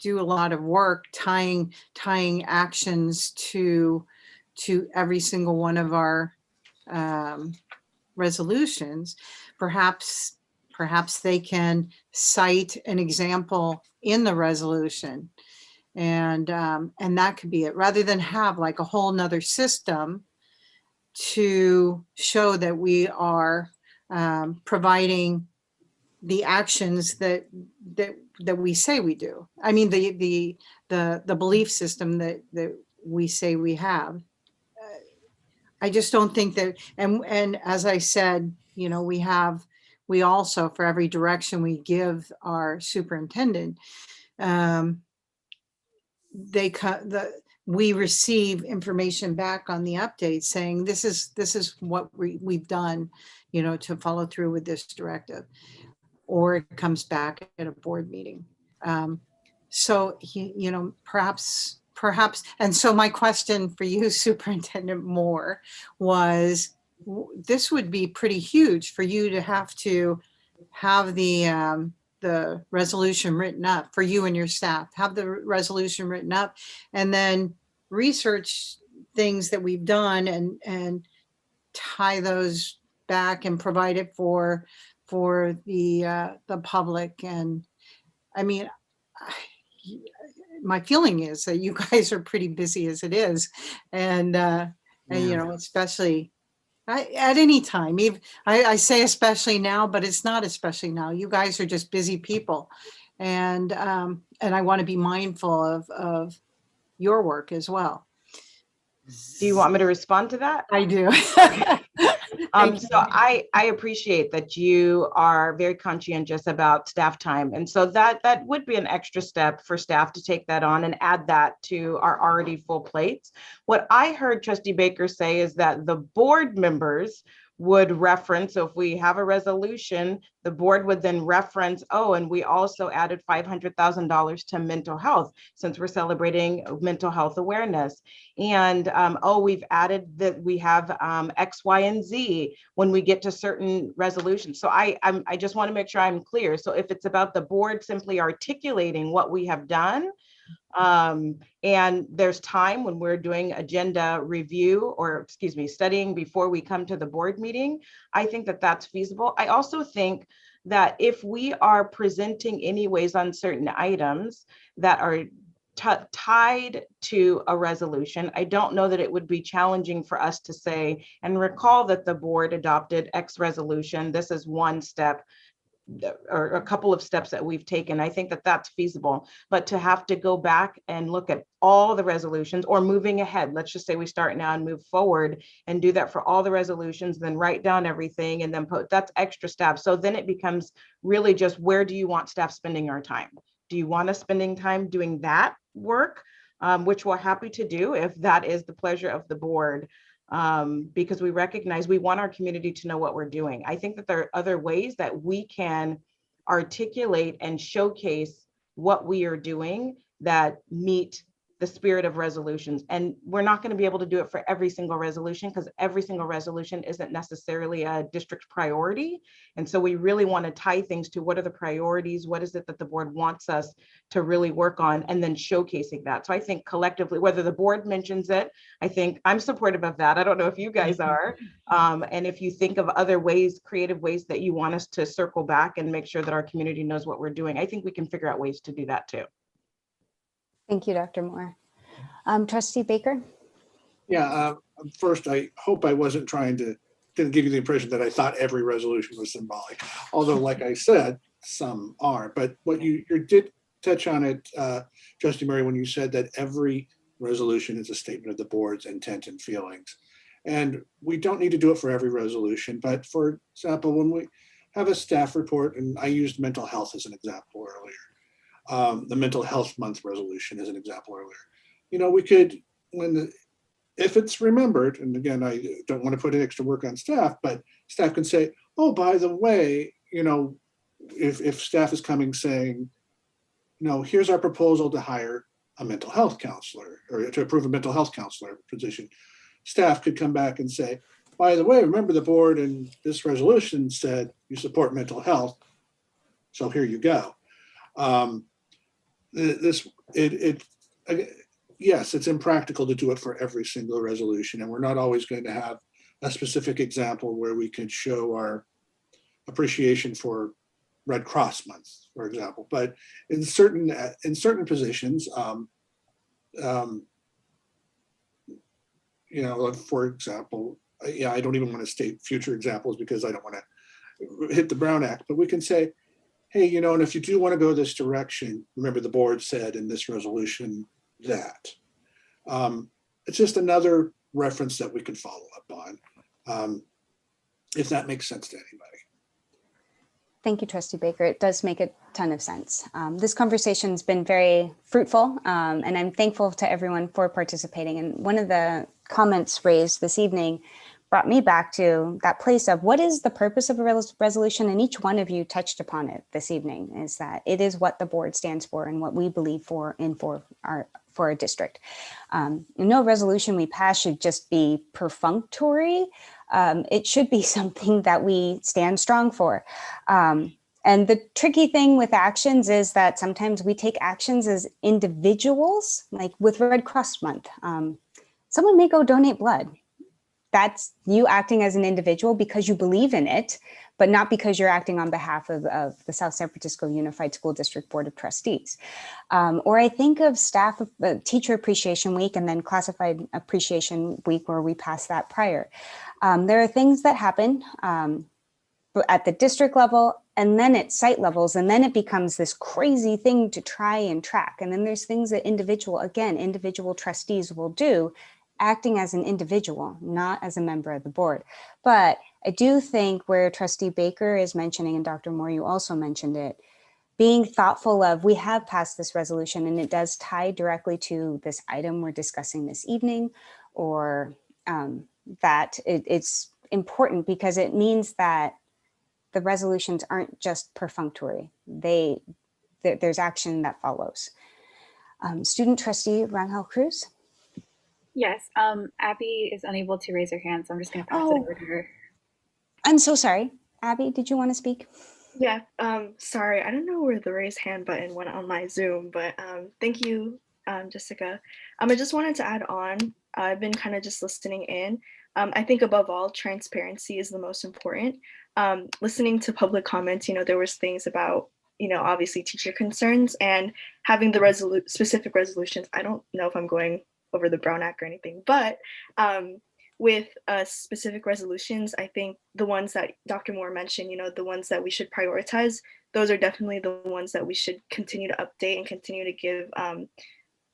do a lot of work tying actions to every single one of our resolutions, perhaps they can cite an example in the resolution. And that could be it, rather than have like a whole nother system to show that we are providing the actions that we say we do. I mean, the belief system that we say we have. I just don't think that, and as I said, you know, we also, for every direction we give our superintendent, we receive information back on the update saying this is what we've done, you know, to follow through with this directive, or it comes back at a board meeting. So you know, perhaps, and so my question for you, Superintendent Moore, was this would be pretty huge for you to have the resolution written up, for you and your staff, have the resolution written up, and then research things that we've done and tie those back and provide it for the public. And I mean, my feeling is that you guys are pretty busy as it is, and you know, especially at any time. I say especially now, but it's not especially now. You guys are just busy people, and I want to be mindful of your work as well. Do you want me to respond to that? I do. So I appreciate that you are very conscientious about staff time. And so that would be an extra step for staff to take that on and add that to our already full plates. What I heard Trustee Baker say is that the board members would reference, so if we have a resolution, the board would then reference, oh, and we also added $500,000 to mental health since we're celebrating mental health awareness. And oh, we've added that we have X, Y, and Z when we get to certain resolutions. So I just want to make sure I'm clear. So if it's about the board simply articulating what we have done, and there's time when we're doing agenda review, or excuse me, studying before we come to the board meeting, I think that that's feasible. I also think that if we are presenting anyways on certain items that are tied to a resolution, I don't know that it would be challenging for us to say, and recall that the board adopted X resolution. This is one step or a couple of steps that we've taken. I think that that's feasible, but to have to go back and look at all the resolutions, or moving ahead, let's just say we start now and move forward and do that for all the resolutions, then write down everything and then put, that's extra steps. So then it becomes really just, where do you want staff spending our time? Do you want us spending time doing that work, which we're happy to do if that is the pleasure of the board? Because we recognize we want our community to know what we're doing. I think that there are other ways that we can articulate and showcase what we are doing that meet the spirit of resolutions. And we're not going to be able to do it for every single resolution, because every single resolution isn't necessarily a district priority. And so we really want to tie things to what are the priorities, what is it that the board wants us to really work on, and then showcasing that. So I think collectively, whether the board mentions it, I think I'm supportive of that. I don't know if you guys are. And if you think of other ways, creative ways that you want us to circle back and make sure that our community knows what we're doing, I think we can figure out ways to do that too. Thank you, Dr. Moore. Trustee Baker? Yeah, first, I hope I didn't give you the impression that I thought every resolution was symbolic. Although, like I said, some are. But what you did touch on it, Trustee Murray, when you said that every resolution is a statement of the board's intent and feelings. And we don't need to do it for every resolution. But for example, when we have a staff report, and I used mental health as an example earlier, the Mental Health Month resolution is an example earlier. You know, we could, if it's remembered, and again, I don't want to put in extra work on staff, but staff can say, oh, by the way, you know, if staff is coming saying, you know, here's our proposal to hire a mental health counselor, or to approve a mental health counselor position, staff could come back and say, by the way, remember the board and this resolution said you support mental health, so here you go. Yes, it's impractical to do it for every single resolution, and we're not always going to have a specific example where we could show our appreciation for Red Cross Month, for example. But in certain positions, you know, for example, yeah, I don't even want to state future examples because I don't want to hit the Brown Act, but we can say, hey, you know, and if you do want to go this direction, remember the board said in this resolution that. It's just another reference that we could follow up on, if that makes sense to anybody. Thank you, Trustee Baker. It does make a ton of sense. This conversation has been very fruitful, and I'm thankful to everyone for participating. And one of the comments raised this evening brought me back to that place of what is the purpose of a resolution, and each one of you touched upon it this evening, is that it is what the board stands for and what we believe for our district. No resolution we pass should just be perfunctory. It should be something that we stand strong for. And the tricky thing with actions is that sometimes we take actions as individuals, like with Red Cross Month. Someone may go donate blood. That's you acting as an individual because you believe in it, but not because you're acting on behalf of the South San Francisco Unified School District Board of Trustees. Or I think of staff Teacher Appreciation Week and then Classified Appreciation Week, where we passed that prior. There are things that happen at the district level and then at site levels, and then it becomes this crazy thing to try and track. And then there's things that individual trustees will do, acting as an individual, not as a member of the board. But I do think where Trustee Baker is mentioning, and Dr. Moore, you also mentioned it, being thoughtful of, we have passed this resolution and it does tie directly to this item we're discussing this evening, or that it's important because it means that the resolutions aren't just perfunctory. There's action that follows. Student Trustee Rangel Cruz. Yes, Abby is unable to raise her hand, so I'm just going to pass it over to her. I'm so sorry. Abby, did you want to speak? Yeah, sorry, I don't know where the raise hand button went on my Zoom, but thank you, Jessica. I just wanted to add on, I've been kind of just listening in. I think above all, transparency is the most important. Listening to public comments, you know, there was things about, you know, obviously teacher concerns and having the specific resolutions. I don't know if I'm going over the Brown Act or anything, but with specific resolutions, I think the ones that Dr. Moore mentioned, you know, the ones that we should prioritize, those are definitely the ones that we should continue to update and continue to give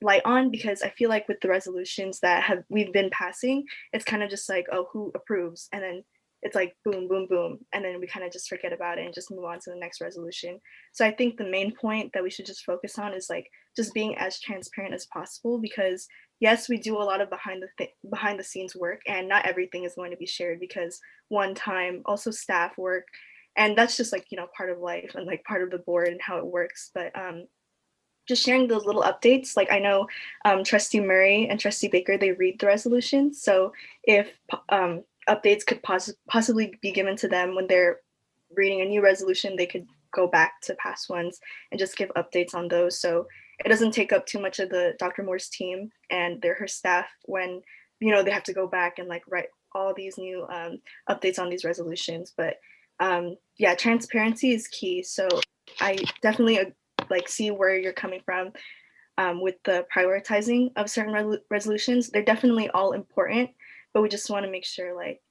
light on, because I feel like with the resolutions that we've been passing, it's kind of just like, oh, who approves? And then it's like boom, boom, boom. And then we kind of just forget about it and just move on to the next resolution. So I think the main point that we should just focus on is like just being as transparent as possible, because yes, we do a lot of behind the scenes work, and not everything is going to be shared because one time also staff work, and that's just like, you know, part of life and like part of the board and how it works. But just sharing those little updates. Like I know Trustee Murray and Trustee Baker, they read the resolutions. So if updates could possibly be given to them when they're reading a new resolution, they could go back to past ones and just give updates on those. So it doesn't take up too much of the Dr. Moore's team and her staff when, you know, they have to go back and like write all these new updates on these resolutions. But yeah, transparency is key. So I definitely like see where you're coming from with the prioritizing of certain resolutions. They're definitely all important, but we just want to make sure like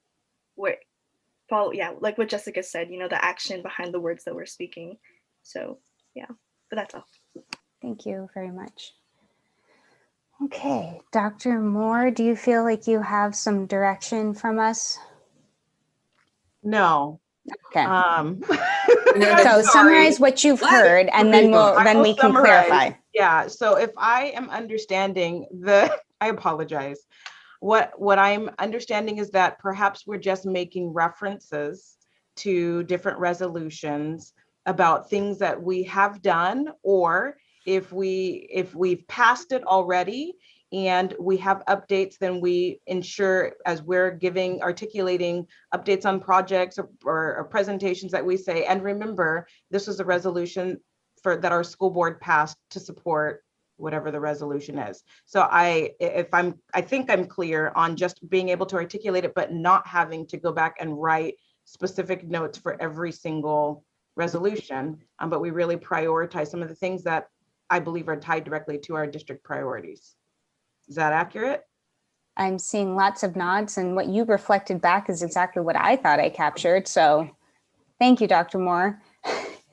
like what Jessica said, you know, the action behind the words that we're speaking. So yeah, but that's all. Thank you very much. Okay, Dr. Moore, do you feel like you have some direction from us? No. Okay. So summarize what you've heard, and then we can clarify. Yeah. So if I am understanding I apologize. What I'm understanding is that perhaps we're just making references to different resolutions about things that we have done, or if we've passed it already and we have updates, then we ensure as we're articulating updates on projects or presentations that we say, and remember, this was a resolution that our school board passed to support whatever the resolution is. So I think I'm clear on just being able to articulate it, but not having to go back and write specific notes for every single resolution. But we really prioritize some of the things that I believe are tied directly to our district priorities. Is that accurate? I'm seeing lots of nods, and what you reflected back is exactly what I thought I captured. So thank you, Dr. Moore.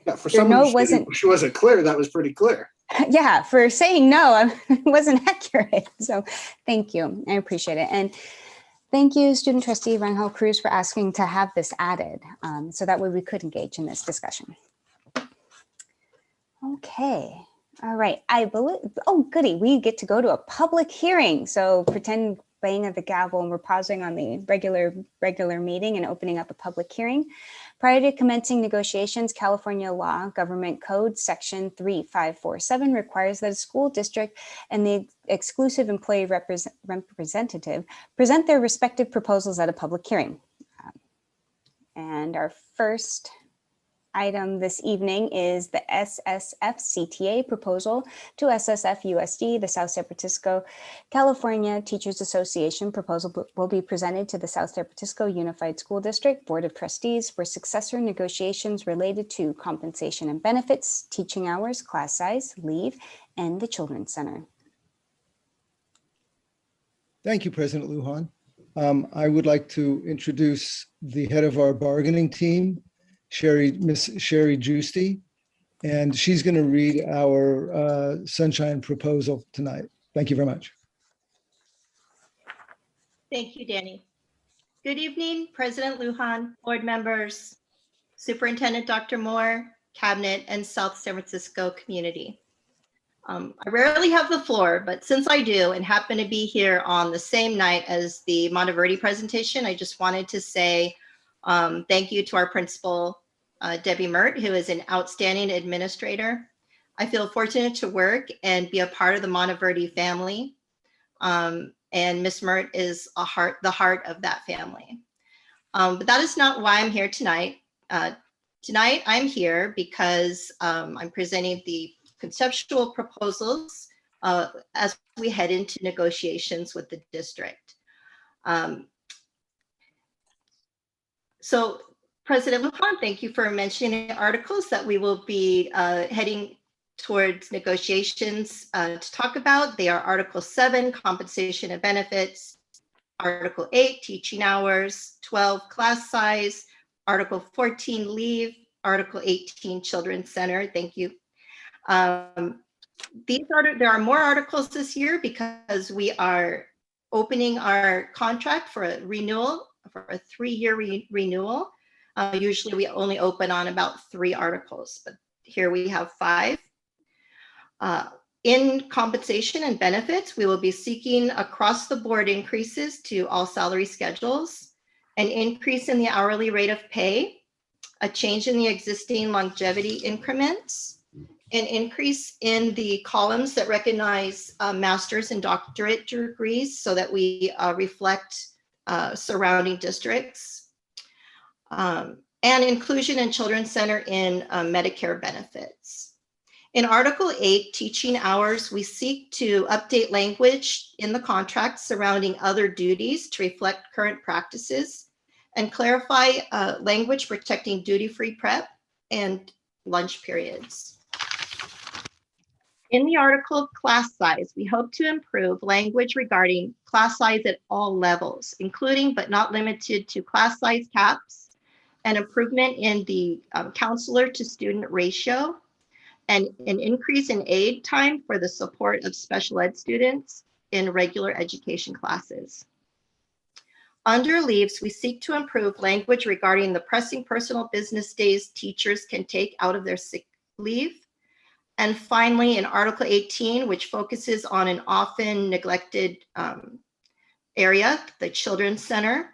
Yeah, for Your someone no who wasn't, she wasn't clear, that was pretty clear. yeah, for saying no, it wasn't accurate. So thank you. I appreciate it. And thank you, Student Trustee Rangel Cruz, for asking to have this added. So that way we could engage in this discussion. Okay. All right. I believe, oh, goody. We get to go to a public hearing. So pretend banging of the gavel and we're pausing on the regular meeting and opening up a public hearing. Prior to commencing negotiations, California law, Government Code Section 3547 requires that a school district and the exclusive employee representative present their respective proposals at a public hearing. And our first item this evening is the SSFCTA proposal to SSFUSD, the South San Francisco, California Teachers Association. Proposal will be presented to the South San Francisco Unified School District Board of Trustees for successor negotiations related to compensation and benefits, teaching hours, class size, leave, and the Children's Center. Thank you, President Lujan. I would like to introduce the head of our bargaining team, Miss Sherry Giusti, and she's going to read our sunshine proposal tonight. Thank you very much. Thank you, Danny. Good evening, President Lujan, board members, Superintendent Dr. Moore, Cabinet, and South San Francisco community. I rarely have the floor, but since I do and happen to be here on the same night as the Monteverde presentation, I just wanted to say thank you to our principal, Debbie Mert, who is an outstanding administrator. I feel fortunate to work and be a part of the Monteverde family. And Ms. Mert is the heart of that family. But that is not why I'm here tonight. Tonight I'm here because I'm presenting the conceptual proposals as we head into negotiations with the district. So President Lujan, thank you for mentioning articles that we will be heading towards negotiations to talk about. They are Article 7, compensation and benefits, Article 8, teaching hours, 12, class size, Article 14, leave, Article 18, Children's Center. Thank you. There are more articles this year because we are opening our contract for a renewal, for a 3-year renewal. Usually we only open on about 3 articles, but here we have 5. In compensation and benefits, we will be seeking across the board increases to all salary schedules, an increase in the hourly rate of pay, a change in the existing longevity increments, an increase in the columns that recognize master's and doctorate degrees so that we reflect surrounding districts, and inclusion in Children's Center in Medicare benefits. In Article 8, teaching hours, we seek to update language in the contract surrounding other duties to reflect current practices and clarify language protecting duty-free prep and lunch periods. In the article class size, we hope to improve language regarding class size at all levels, including but not limited to class size caps, an improvement in the counselor to student ratio, and an increase in aid time for the support of special ed students in regular education classes. Under leaves, we seek to improve language regarding the pressing personal business days teachers can take out of their sick leave. And finally, in Article 18, which focuses on an often neglected area, the Children's Center,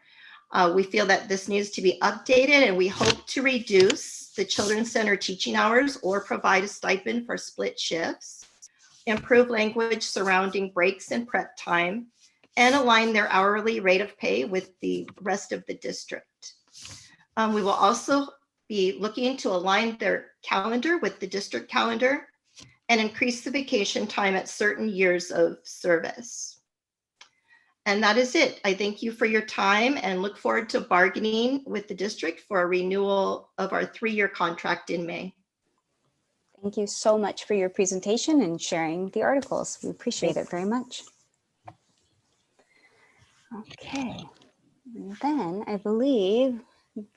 we feel that this needs to be updated, and we hope to reduce the Children's Center teaching hours or provide a stipend for split shifts, improve language surrounding breaks and prep time, and align their hourly rate of pay with the rest of the district. We will also be looking to align their calendar with the district calendar and increase the vacation time at certain years of service. And that is it. I thank you for your time and look forward to bargaining with the district for a renewal of our 3-year contract in May. Thank you so much for your presentation and sharing the articles. We appreciate it very much. Okay, and then I believe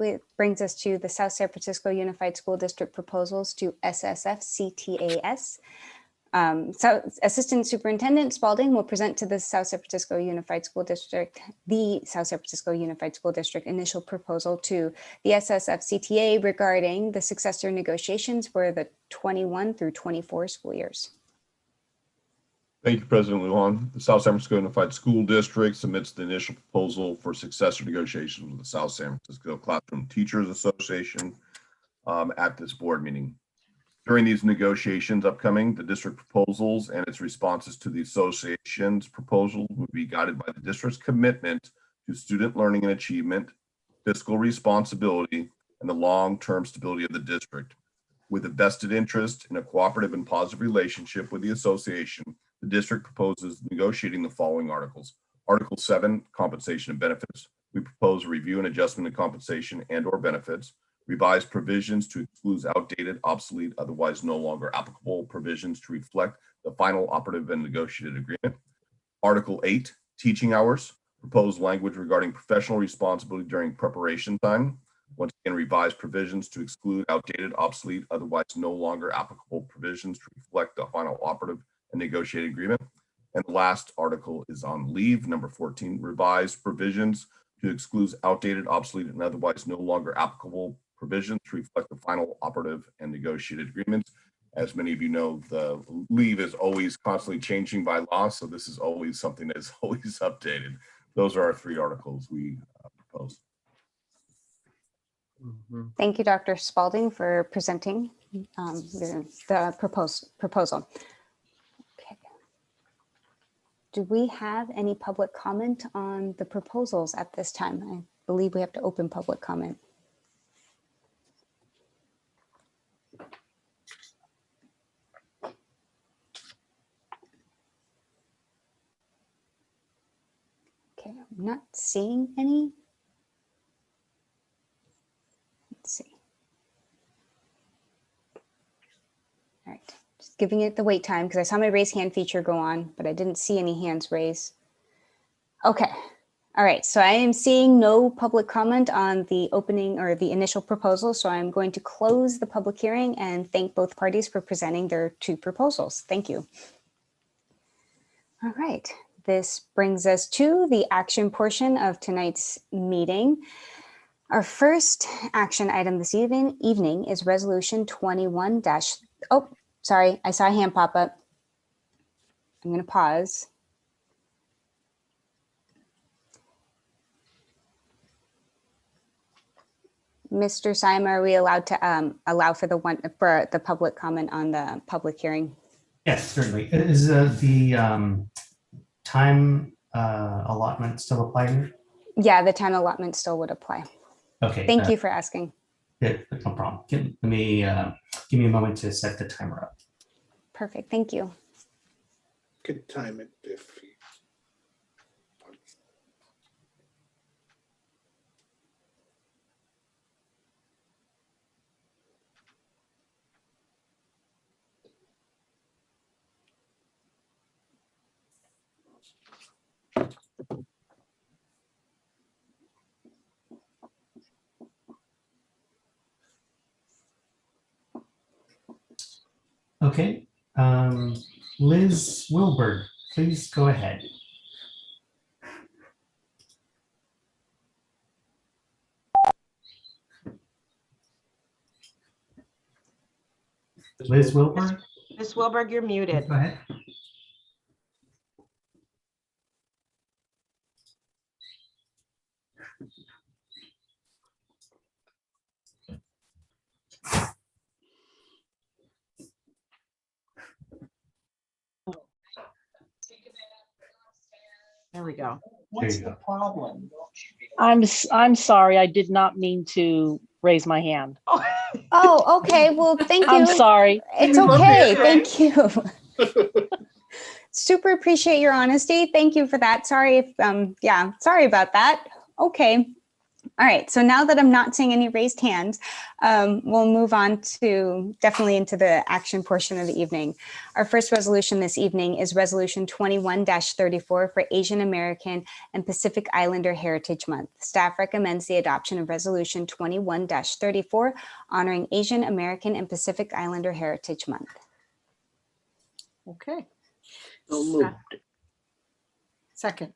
it brings us to the South San Francisco Unified School District proposals to SSFCTAS. So Assistant Superintendent Spalding will present to the South San Francisco Unified School District, the South San Francisco Unified School District initial proposal to the SSFCTA regarding the successor negotiations for the 21 through 24 school years. Thank you, President Lujan. The South San Francisco Unified School District submits the initial proposal for successor negotiations with the South San Francisco Classroom Teachers Association at this board meeting. During these negotiations upcoming, the district proposals and its responses to the association's proposals will be guided by the district's commitment to student learning and achievement, fiscal responsibility, and the long-term stability of the district. With a vested interest in a cooperative and positive relationship with the association, the district proposes negotiating the following articles. Article 7, compensation and benefits. We propose a review and adjustment of compensation and/or benefits. Revised provisions to exclude outdated, obsolete, otherwise no longer applicable provisions to reflect the final operative and negotiated agreement. Article 8, teaching hours. Proposed language regarding professional responsibility during preparation time. Once again, revised provisions to exclude outdated, obsolete, otherwise no longer applicable provisions to reflect the final operative and negotiated agreement. And the last article is on leave, number 14, revised provisions to exclude outdated, obsolete, and otherwise no longer applicable provisions to reflect the final operative and negotiated agreements. As many of you know, the leave is always constantly changing by law, so this is always something that is always updated. Those are our 3 articles we propose. Thank you, Dr. Spalding, for presenting the proposal. Okay. Do we have any public comment on the proposals at this time? I believe we have to open public comment. Okay, I'm not seeing any. Let's see. All right, just giving it the wait time because I saw my raise hand feature go on, but I didn't see any hands raised. Okay, all right, so I am seeing no public comment on the opening or the initial proposal, so I'm going to close the public hearing and thank both parties for presenting their 2 proposals. Thank you. All right, this brings us to the action portion of tonight's meeting. Our first action item this evening is resolution 21 - oh, sorry, I saw a hand pop up. I'm going to pause. Mr. Simon, are we allowed to allow for the public comment on the public hearing? Yes, certainly. Is the time allotment still apply here? Yeah, the time allotment still would apply. Okay. Thank you for asking. Yeah, no problem. Let me give me a moment to set the timer up. Perfect. Thank you. Could time it if Okay. Liz Wilbur, please go ahead. Liz Wilbur? Ms. Wilberg, you're muted. Go ahead. There we go. What's the problem? I'm sorry, I did not mean to raise my hand. Oh, Oh, okay. Well, thank you. I'm sorry. It's We love okay. it. Thank you. Super appreciate your honesty. Thank you for that. Sorry if, yeah, sorry about that. Okay. All right. So now that I'm not seeing any raised hands, we'll move on to definitely into the action portion of the evening. Our first resolution this evening is Resolution 21-34 for Asian American and Pacific Islander Heritage Month. Staff recommends the adoption of Resolution 21-34 honoring Asian American and Pacific Islander Heritage Month. Okay. So moved. Second.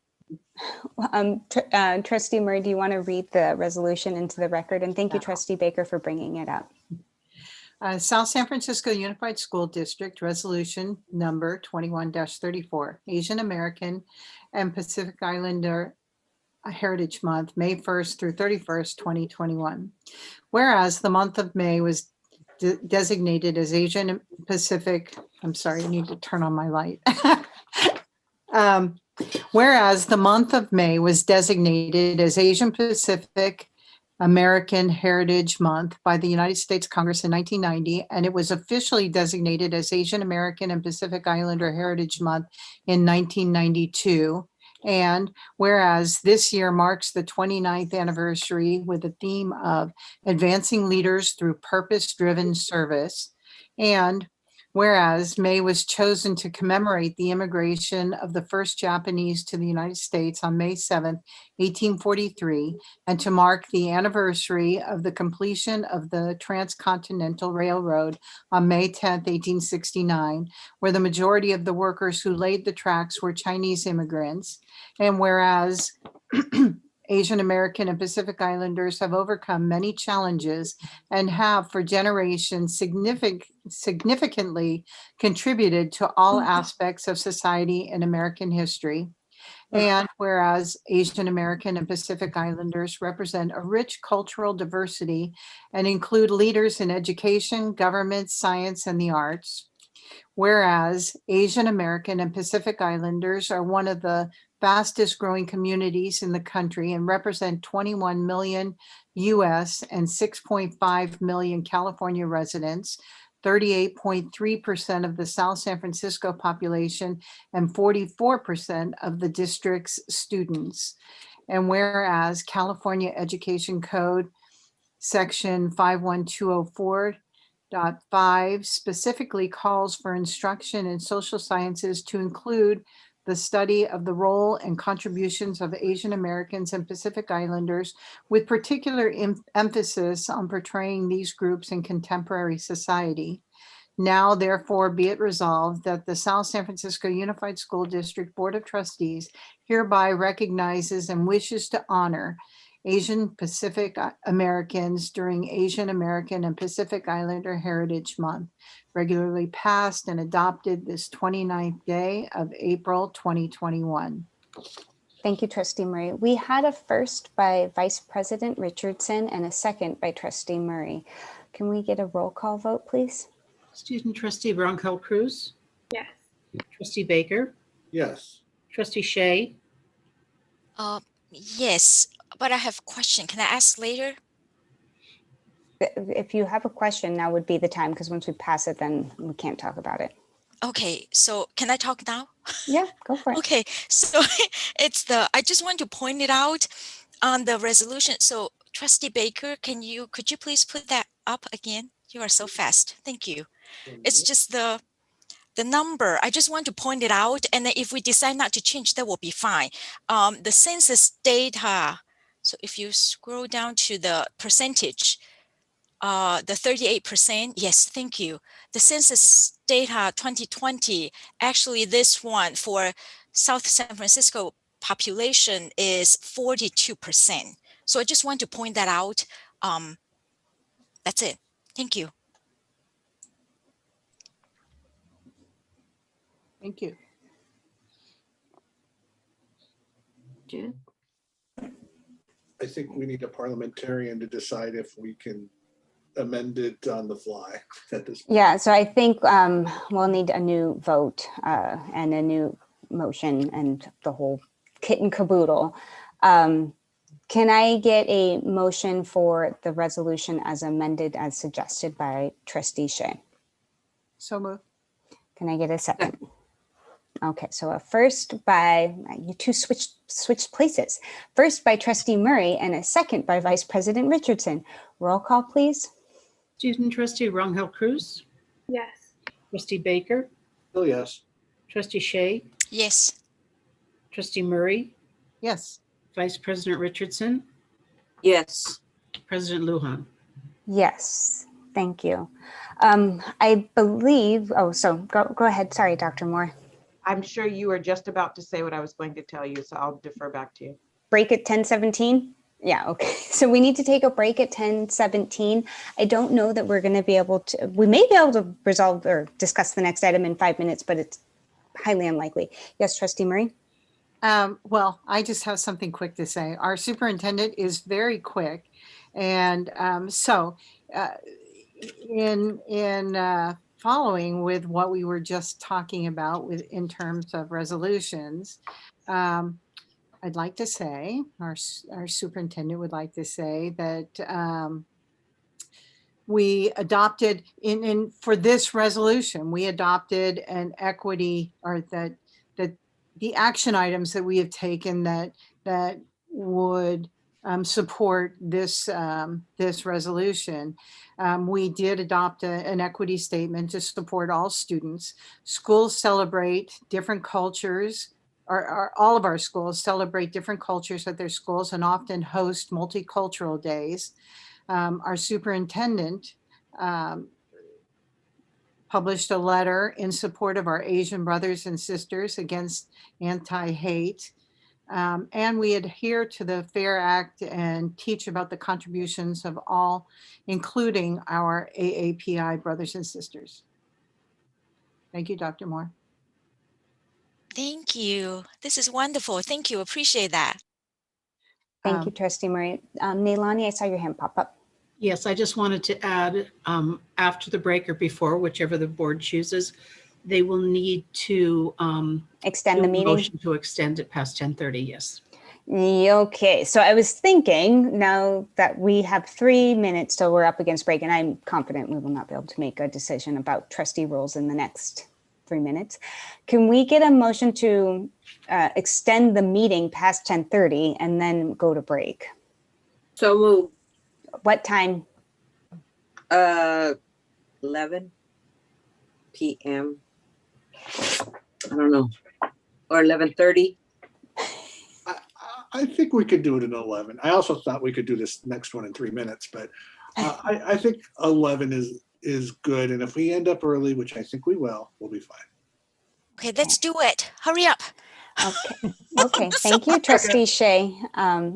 Trustee Murray, do you want to read the resolution into the record? And thank you, Trustee Baker, for bringing it up. South San Francisco Unified School District Resolution Number 21-34, Asian American and Pacific Islander Heritage Month, May 1st through 31st, 2021. Whereas the month of May was designated as Asian Pacific, I'm sorry, I need to turn on my light. Whereas the month of May was designated as Asian Pacific American Heritage Month by the United States Congress in 1990, and it was officially designated as Asian American and Pacific Islander Heritage Month in 1992. And whereas this year marks the 29th anniversary with the theme of advancing leaders through purpose-driven service, and whereas May was chosen to commemorate the immigration of the first Japanese to the United States on May 7th, 1843, and to mark the anniversary of the completion of the Transcontinental Railroad on May 10th, 1869, where the majority of the workers who laid the tracks were Chinese immigrants, and whereas Asian American and Pacific Islanders have overcome many challenges and have for generations significantly contributed to all aspects of society and American history. And whereas Asian American and Pacific Islanders represent a rich cultural diversity and include leaders in education, government, science, and the arts. Whereas Asian American and Pacific Islanders are one of the fastest growing communities in the country and represent 21 million US and 6.5 million California residents, 38.3% of the South San Francisco population, and 44% of the district's students. And whereas California Education Code Section 51204.5 specifically calls for instruction in social sciences to include the study of the role and contributions of Asian Americans and Pacific Islanders, with particular emphasis on portraying these groups in contemporary society. Now, therefore, be it resolved that the South San Francisco Unified School District Board of Trustees hereby recognizes and wishes to honor Asian Pacific Americans during Asian American and Pacific Islander Heritage Month, regularly passed and adopted this 29th day of April 2021. Thank you, Trustee Murray. We had a first by Vice President Richardson and a second by Trustee Murray. Can we get a roll call vote, please? Student Trustee Bronco Cruz? Yes. Trustee Baker? Yes. Trustee Shea? Yes, but I have a question. Can I ask later? If you have a question, now would be the time, because once we pass it, then we can't talk about it. Okay, so can I talk now? Yeah, go for it. Okay, so I just want to point it out on the resolution. So Trustee Baker, could you please put that up again? You are so fast. Thank you. It's just the number. I just want to point it out. And then if we decide not to change, that will be fine. The census data. So if you scroll down to the percentage, the 38%, yes, thank you. The census data 2020, actually this one for South San Francisco population is 42%. So I just want to point that out. That's it. Thank you. Thank you. Jen? I think we need a parliamentarian to decide if we can amend it on the fly at this point. Yeah, so I think we'll need a new vote and a new motion and the whole kit and caboodle. Can I get a motion for the resolution as amended as suggested by trustee Shea? So moved. Can I get a second? Okay, so a first by, you two switched places. First by trustee Murray and a second by Vice President Richardson. Roll call, please. Student trustee Rangel Cruz, Yes. trustee Baker, Oh, yes. trustee Shea, Yes. trustee Murray, Yes. Vice President Richardson, Yes. President Lujan. Yes, thank you. I believe, oh, so go ahead. Sorry, Dr. Moore. I'm sure you were just about to say what I was going to tell you, so I'll defer back to you. Break at 10:17? Yeah, okay. So we need to take a break at 10:17. I don't know that we're going to be able to, we may be able to resolve or discuss the next item in 5 minutes, but it's highly unlikely. Yes, trustee Murray? Well, I just have something quick to say. Our superintendent is very quick. And in following with what we were just talking about in terms of resolutions, I'd like to say, our superintendent would like to say that we adopted for this resolution, we adopted an equity, or that the action items that we have taken that would support this this resolution. We did adopt an equity statement to support all students. Schools celebrate different cultures, or all of our schools celebrate different cultures at their schools and often host multicultural days. Our superintendent published a letter in support of our Asian brothers and sisters against anti-hate. And we adhere to the FAIR Act and teach about the contributions of all, including our AAPI brothers and sisters. Thank you, Dr. Moore. Thank you. This is wonderful. Thank you. Appreciate that. Thank you, trustee Murray. Neilani, I saw your hand pop up. Yes, I just wanted to add, after the break or before, whichever the board chooses, they will need to extend do the a meeting motion to extend it past 10:30. Yes. Okay, so I was thinking now that we have 3 minutes till we're up against break, and I'm confident we will not be able to make a decision about trustee rules in the next 3 minutes. Can we get a motion to extend the meeting past 10:30 and then go to break? So move. What time? 11 p.m. I don't know, or 11:30. I think we could do it in 11. I also thought we could do this next one in 3 minutes, but I think 11 is good. And if we end up early, which I think we will, we'll be fine. Okay, let's do it. Hurry up. Okay. Okay. Thank you, trustee Shea.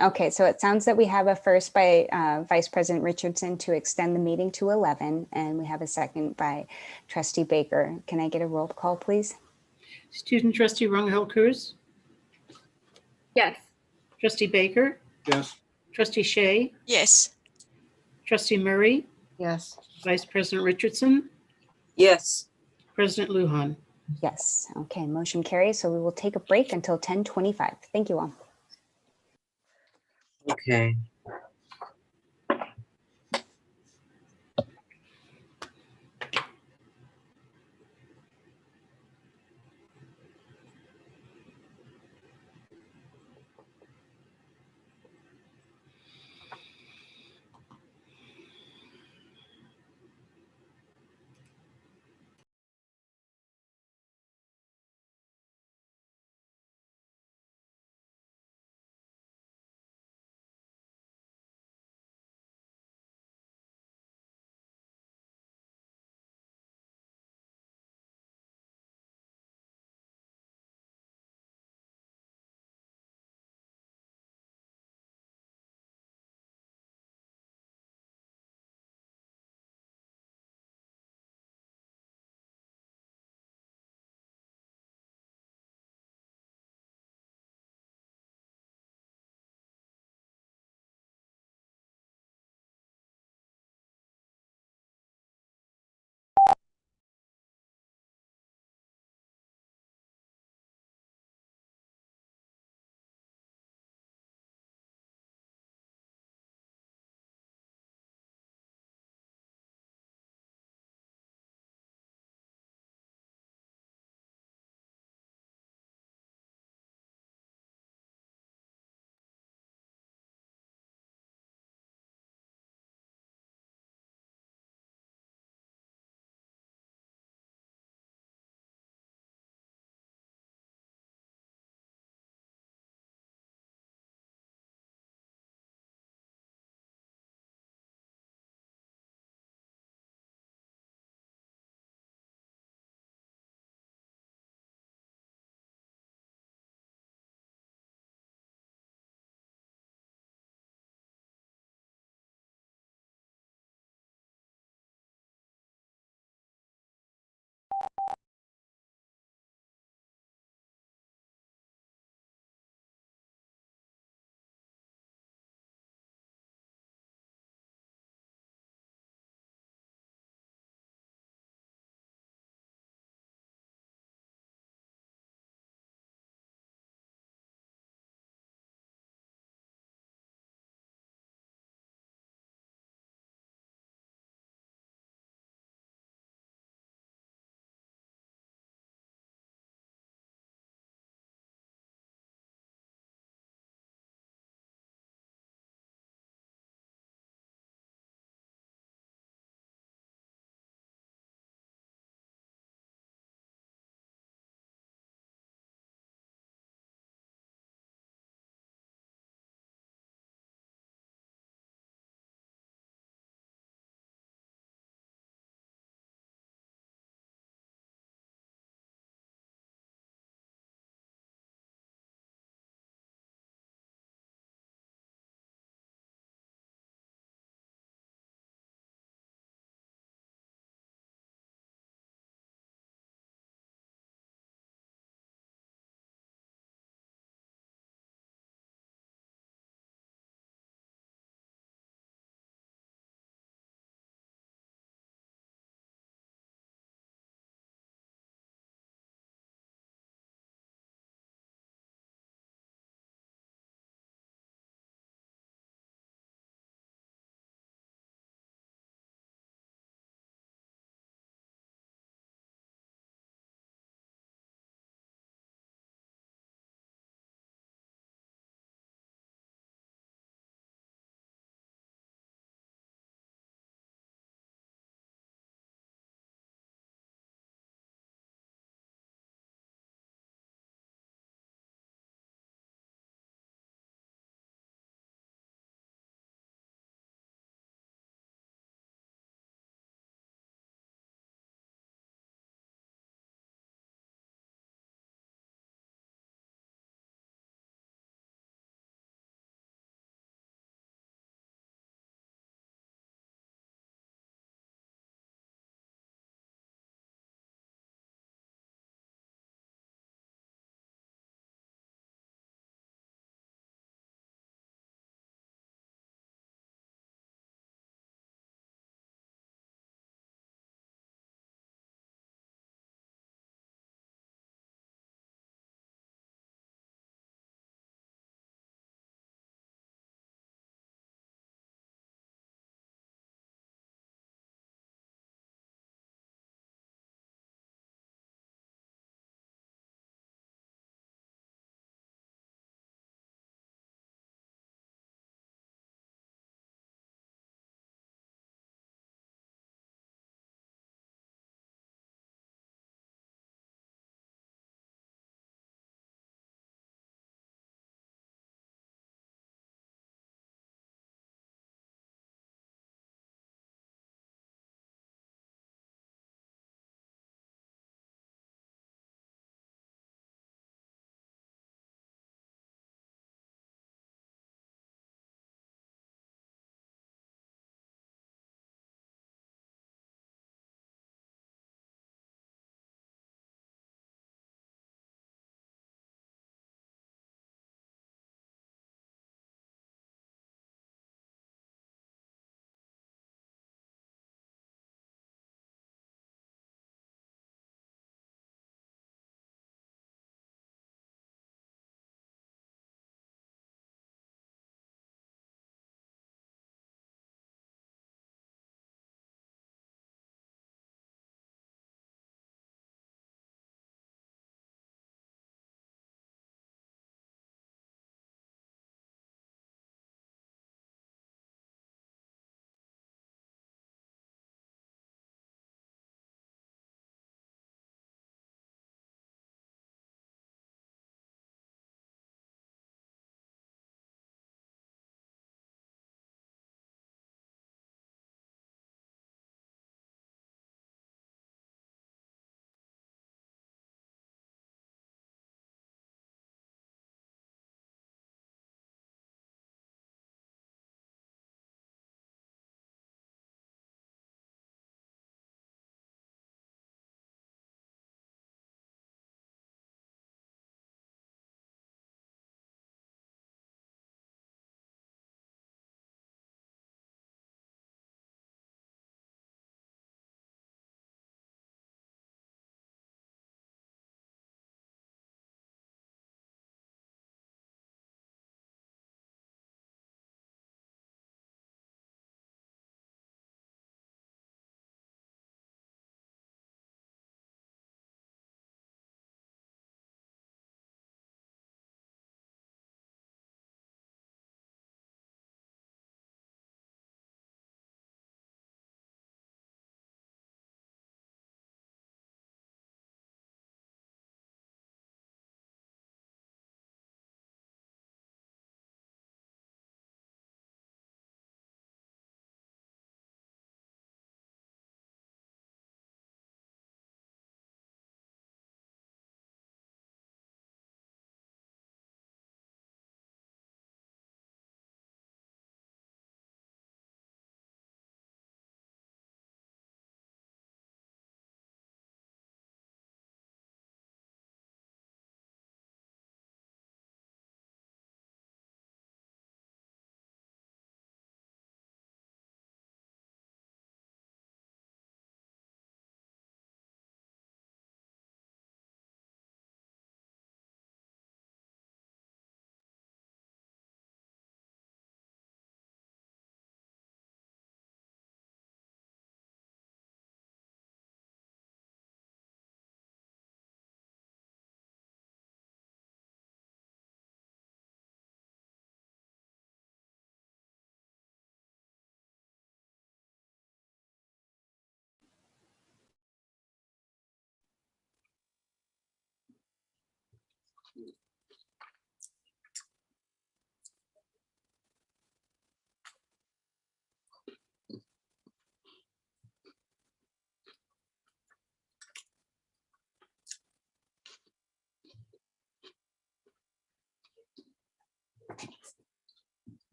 Okay, so it sounds that we have a first by Vice President Richardson to extend the meeting to 11, and we have a second by trustee Baker. Can I get a roll call, please? Student trustee Rangel Cruz, Yes. trustee Baker, Yes. trustee Shea, Yes. trustee Murray, Yes. Vice President Richardson, Yes. President Lujan. Yes. Okay, motion carries. So we will take a break until 10:25. Thank you all. Okay.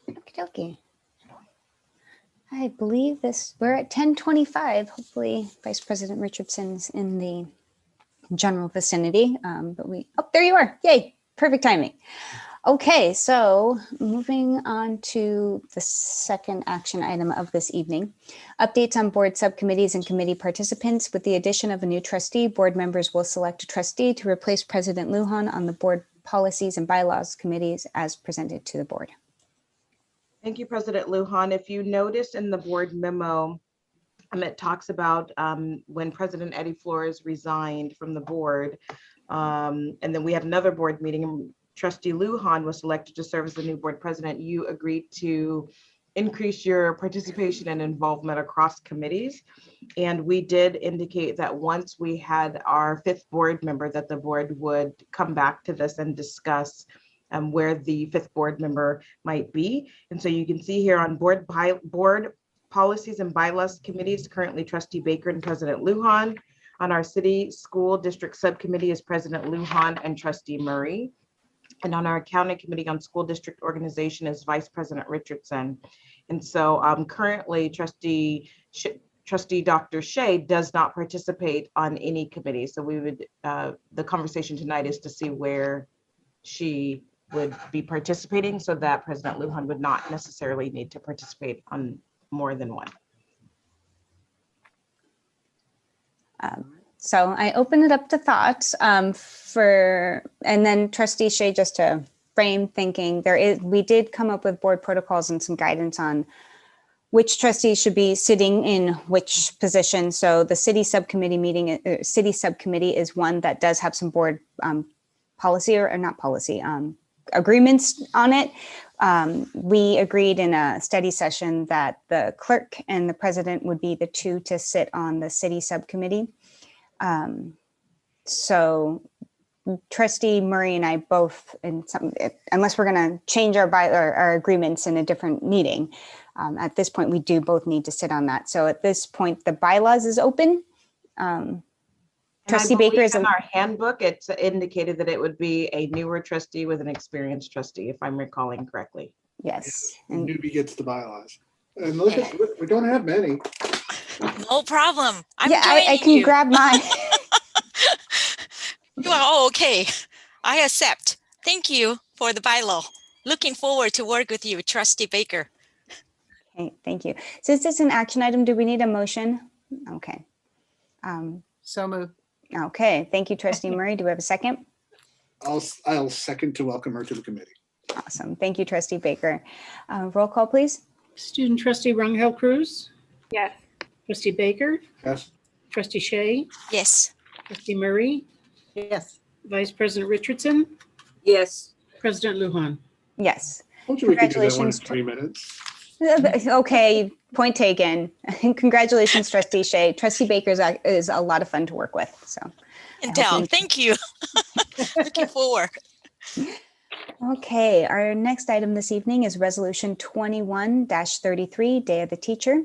Okey-dokey. I believe we're at 10:25. Hopefully Vice President Richardson's in the general vicinity, there you are. Yay, perfect timing. Okay, so moving on to the second action item of this evening. Updates on board subcommittees and committee participants. With the addition of a new trustee, board members will select a trustee to replace President Lujan on the board policies and bylaws committees as presented to the board. Thank you, President Lujan. If you notice in the board memo, it talks about when President Eddie Flores resigned from the board, and then we had another board meeting, and Trustee Lujan was selected to serve as the new board president. You agreed to increase your participation and involvement across committees. And we did indicate that once we had our fifth board member, that the board would come back to this and discuss where the fifth board member might be. And so you can see here on board policies and bylaws committees, currently Trustee Baker and President Lujan. On our city school district subcommittee is President Lujan and Trustee Murray. And on our accounting committee on school district organization is Vice President Richardson. And so currently Trustee Dr. Shea does not participate on any committee. So we would, the conversation tonight is to see where she would be participating so that President Lujan would not necessarily need to participate on more than one. So I open it up to thoughts and then Trustee Shea, just to frame thinking, we did come up with board protocols and some guidance on which trustees should be sitting in which position. So the city subcommittee is one that does have some board policy or not policy, agreements on it. We agreed in a study session that the clerk and the president would be the two to sit on the city subcommittee. So Trustee Murray and I both, unless we're going to change our agreements in a different meeting, at this point we do both need to sit on that. So at this point the bylaws is open. Trustee Baker is in our handbook. It's indicated that it would be a newer trustee with an experienced trustee, if I'm recalling correctly. Yes. And newbie gets the bylaws. And look, we don't have many. No problem. I can grab mine. You are all okay. I accept. Thank you for the bylaw. Looking forward to work with you, Trustee Baker. Okay, thank you. Since it's an action item, do we need a motion? Okay. So moved. Okay, thank you, Trustee Murray. Do we have a second? I'll second to welcome her to the committee. Awesome. Thank you, Trustee Baker. Roll call, please. Student Trustee Rangel Cruz. Yes. Trustee Baker. Yes. Trustee Shea. Yes. Trustee Murray. Yes. Vice President Richardson. Yes. President Lujan. Yes. Told you we could do that one in 3 minutes. Okay, point taken. Congratulations, Trustee Shea. Trustee Baker is a lot of fun to work with. So, Thank you. Looking forward. Okay, our next item this evening is Resolution 21-33, Day of the Teacher.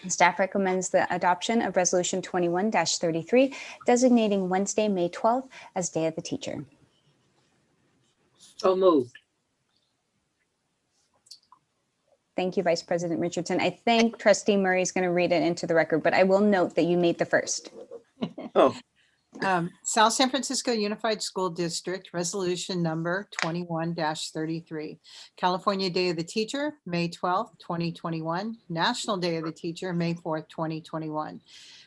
Staff recommends the adoption of Resolution 21-33, designating Wednesday, May 12th as Day of the Teacher. So moved. Thank you, Vice President Richardson. I think Trustee Murray is going to read it into the record, but I will note that you made the first. Oh. South San Francisco Unified School District, Resolution Number 21-33. California Day of the Teacher, May 12th, 2021. National Day of the Teacher, May 4th, 2021.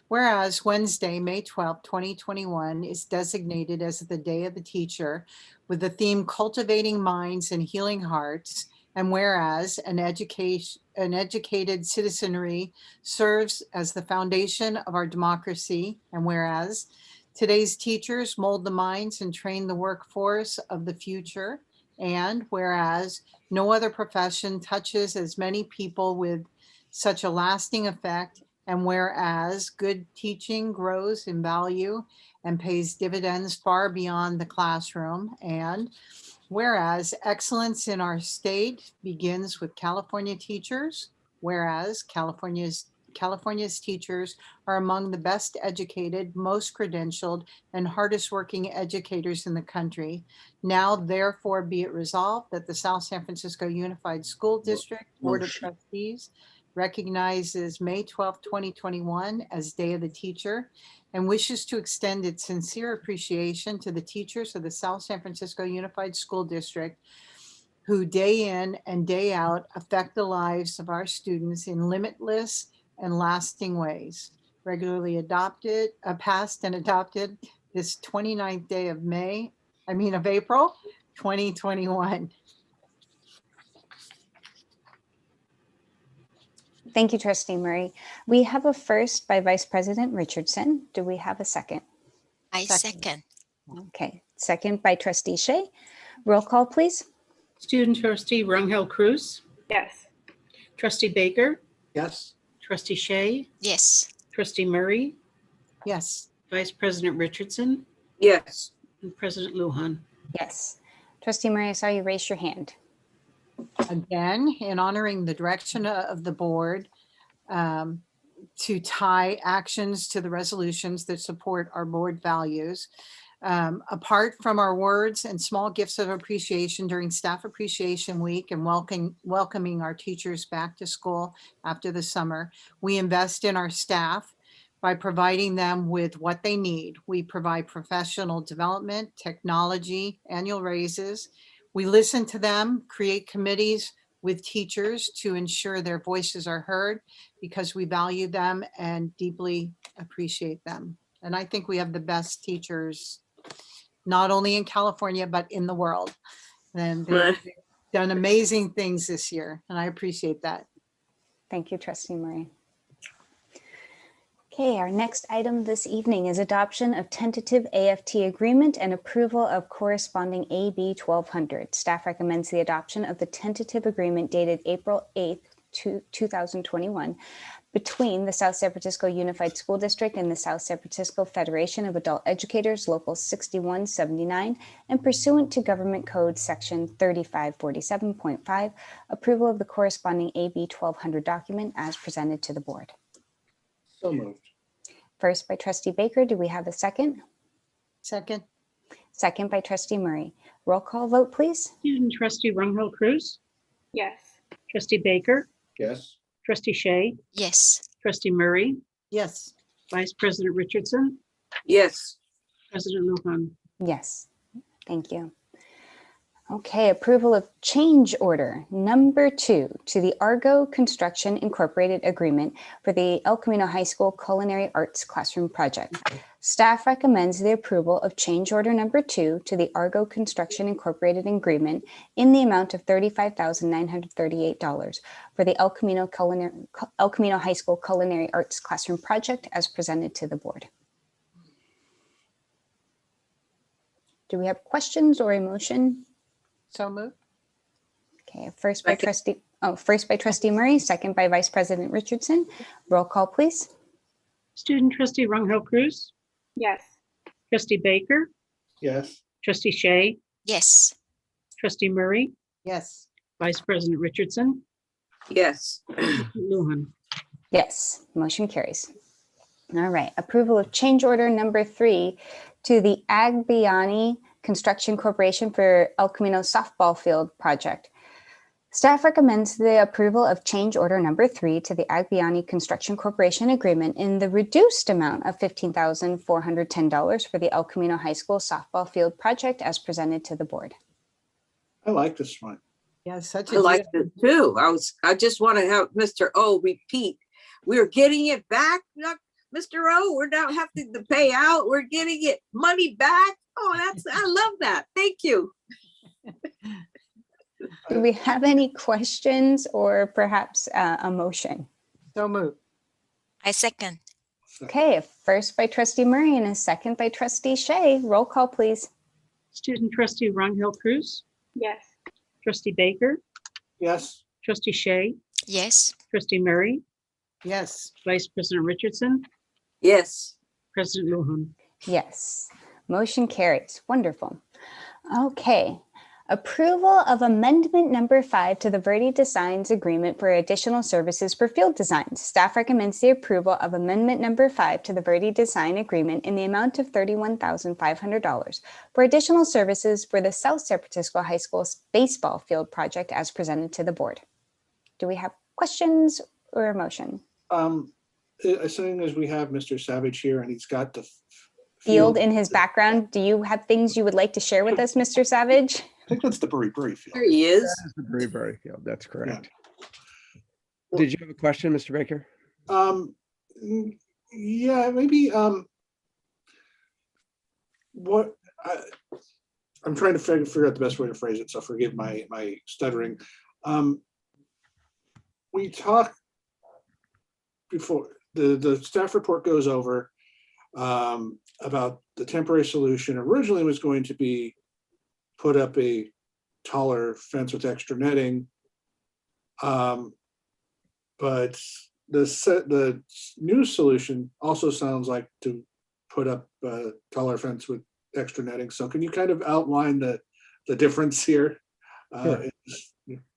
Whereas Wednesday, May 12th, 2021 is designated as the Day of the Teacher with the theme Cultivating Minds and Healing Hearts. And whereas an educated citizenry serves as the foundation of our democracy. And whereas today's teachers mold the minds and train the workforce of the future. And whereas no other profession touches as many people with such a lasting effect And whereas good teaching grows in value and pays dividends far beyond the classroom. And whereas excellence in our state begins with California teachers, whereas California's teachers are among the best educated, most credentialed, and hardest working educators in the country. Now, therefore, be it resolved that the South San Francisco Unified School District Board of Trustees recognizes May 12, 2021 as Day of the Teacher and wishes to extend its sincere appreciation to the teachers of the South San Francisco Unified School District who day in and day out affect the lives of our students in limitless and lasting ways. Regularly adopted, passed and adopted this 29th day of April, 2021. Thank you, Trustee Murray. We have a first by Vice President Richardson. Do we have a second? I second. Okay, second by Trustee Shea. Roll call, please. Student Trustee Rangel Cruz, Yes. Trustee Baker, Yes. Trustee Shea, Yes. Trustee Murray, Yes. Vice President Richardson, Yes. and President Lujan. Yes. Trustee Murray, I saw you raise your hand. Again, in honoring the direction of the board to tie actions to the resolutions that support our board values. Apart from our words and small gifts of appreciation during Staff Appreciation Week and welcoming our teachers back to school after the summer, we invest in our staff by providing them with what they need. We provide professional development, technology, annual raises. We listen to them, create committees with teachers to ensure their voices are heard because we value them and deeply appreciate them. And I think we have the best teachers, not only in California, but in the world. And they've done amazing things this year, and I appreciate that. Thank you, Trustee Murray. Okay, our next item this evening is adoption of tentative AFT agreement and approval of corresponding AB 1200. Staff recommends the adoption of the tentative agreement dated April 8th, 2021 between the South San Francisco Unified School District and the South San Francisco Federation of Adult Educators, Local 6179, and pursuant to Government Code Section 3547.5, approval of the corresponding AB 1200 document as presented to the board. So moved. First by Trustee Baker. Do we have a second? Second. Second by Trustee Murray. Roll call vote, please. Student Trustee Rangel Cruz, Yes. Trustee Baker, Yes. Trustee Shea, Yes. Trustee Murray, Yes. Vice President Richardson, Yes. President Lujan. Yes. Thank you. Okay, approval of change order number 2 to the Argo Construction Incorporated agreement for the El Camino High School Culinary Arts Classroom Project. Staff recommends the approval of change order number 2 to the Argo Construction Incorporated agreement in the amount of $35,938 for the El Camino High School Culinary Arts Classroom Project as presented to the board. Do we have questions or a motion? So moved. Okay, first by Trustee Murray, second by Vice President Richardson. Roll call, please. Student Trustee Rangel Cruz, Yes. Trustee Baker, Yes. Trustee Shea, Yes. Trustee Murray, Yes. Vice President Richardson, Yes. Lujan. Yes, motion carries. All right, approval of change order number 3 to the Agbiani Construction Corporation for El Camino Softball Field Project. Staff recommends the approval of change order number 3 to the Agbiani Construction Corporation agreement in the reduced amount of $15,410 for the El Camino High School Softball Field Project as presented to the board. I like this one. Yeah, such I a like it too. I just want to have Mr. O repeat. We're getting it back. Look, Mr. O, we're not having to pay out. We're getting it money back. Oh, I love that. Thank you. Do we have any questions or perhaps a motion? So moved. I second. Okay, first by Trustee Murray and a second by Trustee Shea. Roll call, please. Student Trustee Rangel Cruz, Yes. Trustee Baker, Yes. Trustee Shea, Yes. Trustee Murray, Yes. Vice President Richardson, Yes. President Lujan. Yes. Motion carries. Wonderful. Okay. Approval of amendment number 5 to the Verde Designs Agreement for additional services for field designs. Staff recommends the approval of amendment number 5 to the Verde Design Agreement in the amount of $31,500 for additional services for the South San Francisco High School's baseball field project as presented to the board. Do we have questions or a motion? As soon as we have Mr. Savage here and he's got the Field in his background. Do you have things you would like to share with us, Mr. Savage? I think that's the Burry field. There he is. That is the Burry field. That's correct. Yeah. Did you have a question, Mr. Baker? Yeah, maybe. I'm trying to figure out the best way to phrase it, so forgive my stuttering. We talked before the staff report goes over about the temporary solution. Originally was going to be put up a taller fence with extra netting, but the new solution also sounds like to put up a taller fence with extra netting. So can you kind of outline the difference here? Sure.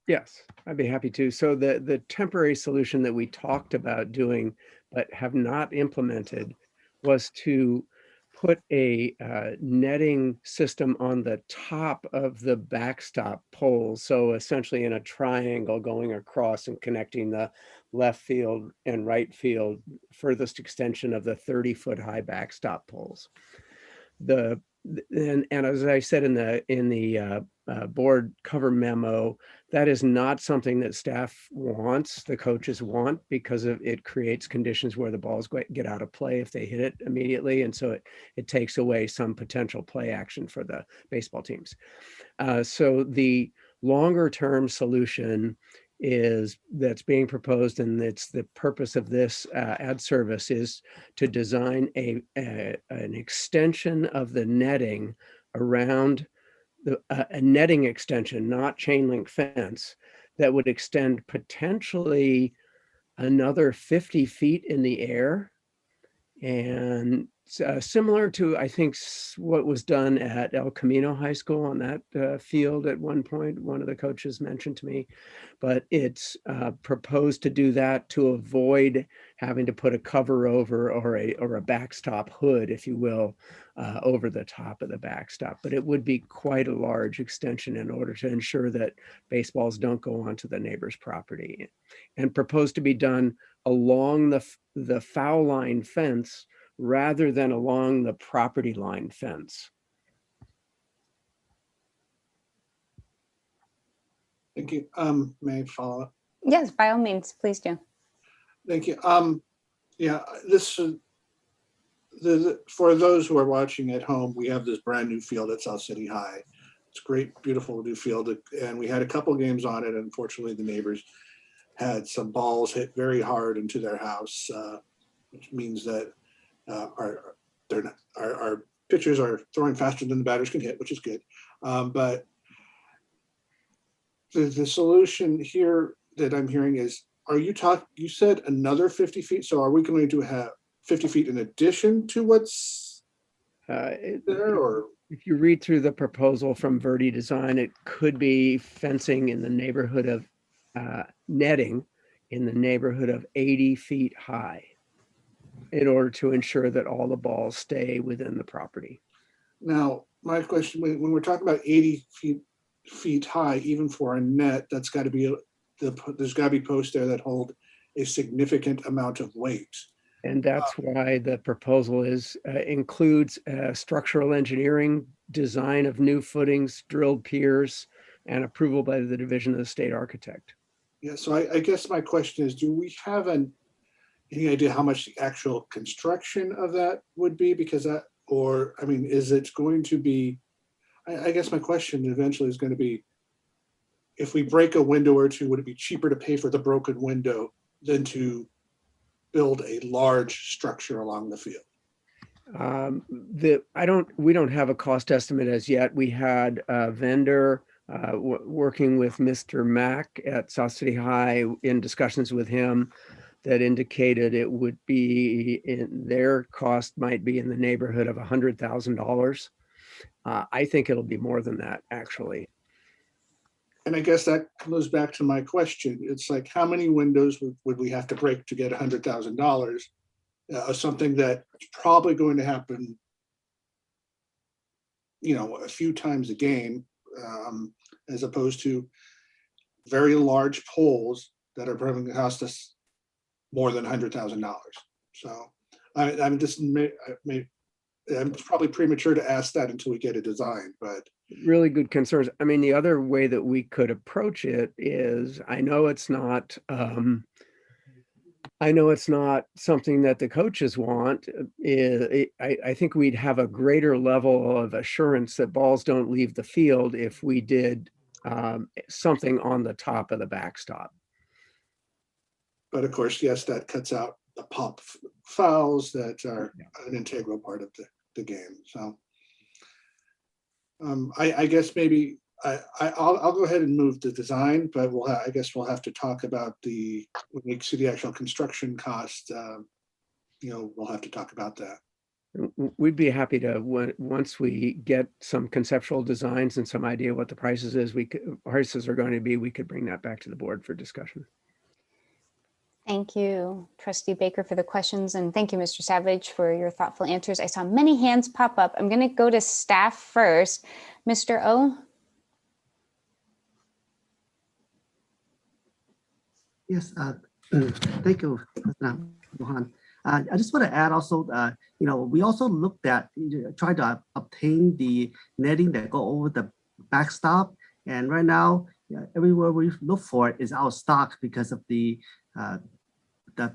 Yes, I'd be happy to. So the temporary solution that we talked about doing but have not implemented was to put a netting system on the top of the backstop poles. So essentially in a triangle going across and connecting the left field and right field furthest extension of the 30-foot high backstop poles. And as I said in the board cover memo, that is not something that staff wants, the coaches want, because it creates conditions where the balls get out of play if they hit it immediately. And so it takes away some potential play action for the baseball teams. So the longer term solution that's being proposed, and it's the purpose of this ad service, is to design an extension of the netting around a netting extension, not chain link fence, that would extend potentially another 50 feet in the air. And similar to, I think, what was done at El Camino High School on that field at one point, one of the coaches mentioned to me, but it's proposed to do that to avoid having to put a cover over or a backstop hood, if you will, over the top of the backstop. But it would be quite a large extension in order to ensure that baseballs don't go onto the neighbor's property, and proposed to be done along the foul line fence rather than along the property line fence. Thank you. May I follow up? Yes, by all means, please do. Thank you. Yeah, for those who are watching at home, we have this brand new field at South City High. It's a great, beautiful new field, and we had a couple games on it. Unfortunately, the neighbors had some balls hit very hard into their house, which means that our pitchers are throwing faster than the batters can hit, which is good. But the solution here that I'm hearing is, you said another 50 feet. So are we going to have 50 feet in addition to what's there? Or if you read through the proposal from Verde Design, it could be fencing in the neighborhood of netting in the neighborhood of 80 feet high, in order to ensure that all the balls stay within the property. Now, my question, when we're talking about 80 feet high, even for a net, that's got to be there's got to be posts there that hold a significant amount of weight. And that's why the proposal includes structural engineering, design of new footings, drilled piers, and approval by the Division of the State Architect. Yeah, so I guess my question is, do we have any idea how much the actual construction of that would be? Because is it going to be, I guess my question eventually is going to be, if we break a window or two, would it be cheaper to pay for the broken window than to build a large structure along the field? We don't have a cost estimate as yet. We had a vendor working with Mr. Mack at South City High in discussions with him. that indicated it would be in their cost might be in the neighborhood of $100,000. I think it'll be more than that, actually. And I guess that goes back to my question. It's like, how many windows would we have to break to get $100,000? Something that's probably going to happen, a few times a game, as opposed to very large poles that are probably going to cost us more than $100,000. So I'm probably premature to ask that until we get a design, but Really good concerns. I mean, the other way that we could approach it is, I know it's not something that the coaches want. I think we'd have a greater level of assurance that balls don't leave the field if we did something on the top of the backstop. But of course, yes, that cuts out the pop fouls that are an integral part of the game. So I guess maybe I'll go ahead and move the design, but I guess we'll have to talk about when we see the actual construction cost. We'll have to talk about that. We'd be happy to, once we get some conceptual designs and some idea what the prices are going to be, we could bring that back to the board for discussion. Thank you, Trustee Baker, for the questions, and thank you, Mr. Savage, for your thoughtful answers. I saw many hands pop up. I'm going to go to staff first. Mr. O? Yes, thank you, President Lujan. I just want to add also, we also looked at, try to obtain the netting that go over the backstop. And right now, everywhere we look for it is out of stock because of the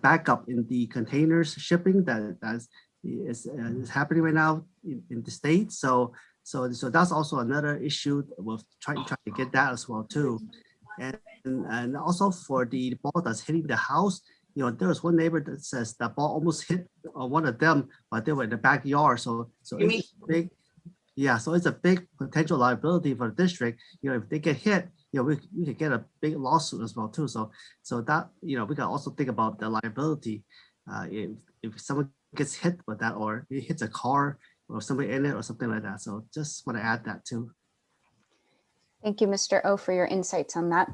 backup in the containers shipping that is happening right now in the state. So that's also another issue. We'll try to get that as well too. And also for the ball that's hitting the house, there was one neighbor that says the ball almost hit one of them, but they were in the backyard. So it's big. Yeah, so it's a big potential liability for the district. If they get hit, we could get a big lawsuit as well too. So that, we can also think about the liability if someone gets hit with that, or it hits a car or somebody in it or something like that. So just want to add that too. Thank you, Mr. O, for your insights on that.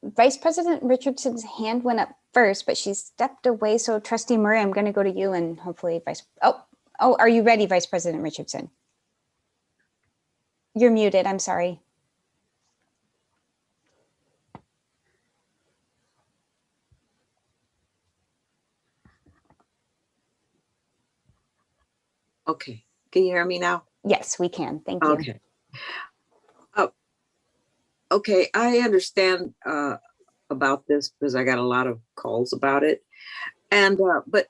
Vice President Richardson's hand went up first, but she stepped away. So Trustee Murray, I'm going to go to you, and hopefully are you ready, Vice President Richardson? You're muted, I'm sorry. Okay, can you hear me now? Yes, we can, thank you. Okay. Okay, I understand about this because I got a lot of calls about it. And, but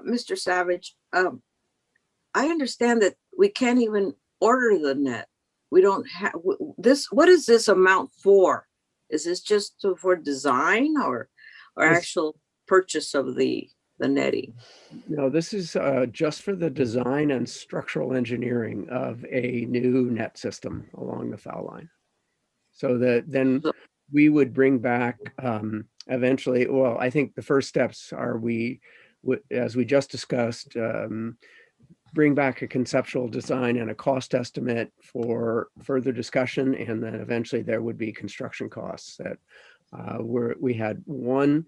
Mr. Savage, I understand that we can't even order the net. We don't have this. What is this amount for? Is this just for design or actual purchase of the netting? No, this is just for the design and structural engineering of a new net system along the foul line. So that then we would bring back eventually, well, I think the first steps are as we just discussed, bring back a conceptual design and a cost estimate for further discussion. And then eventually there would be construction costs that we had one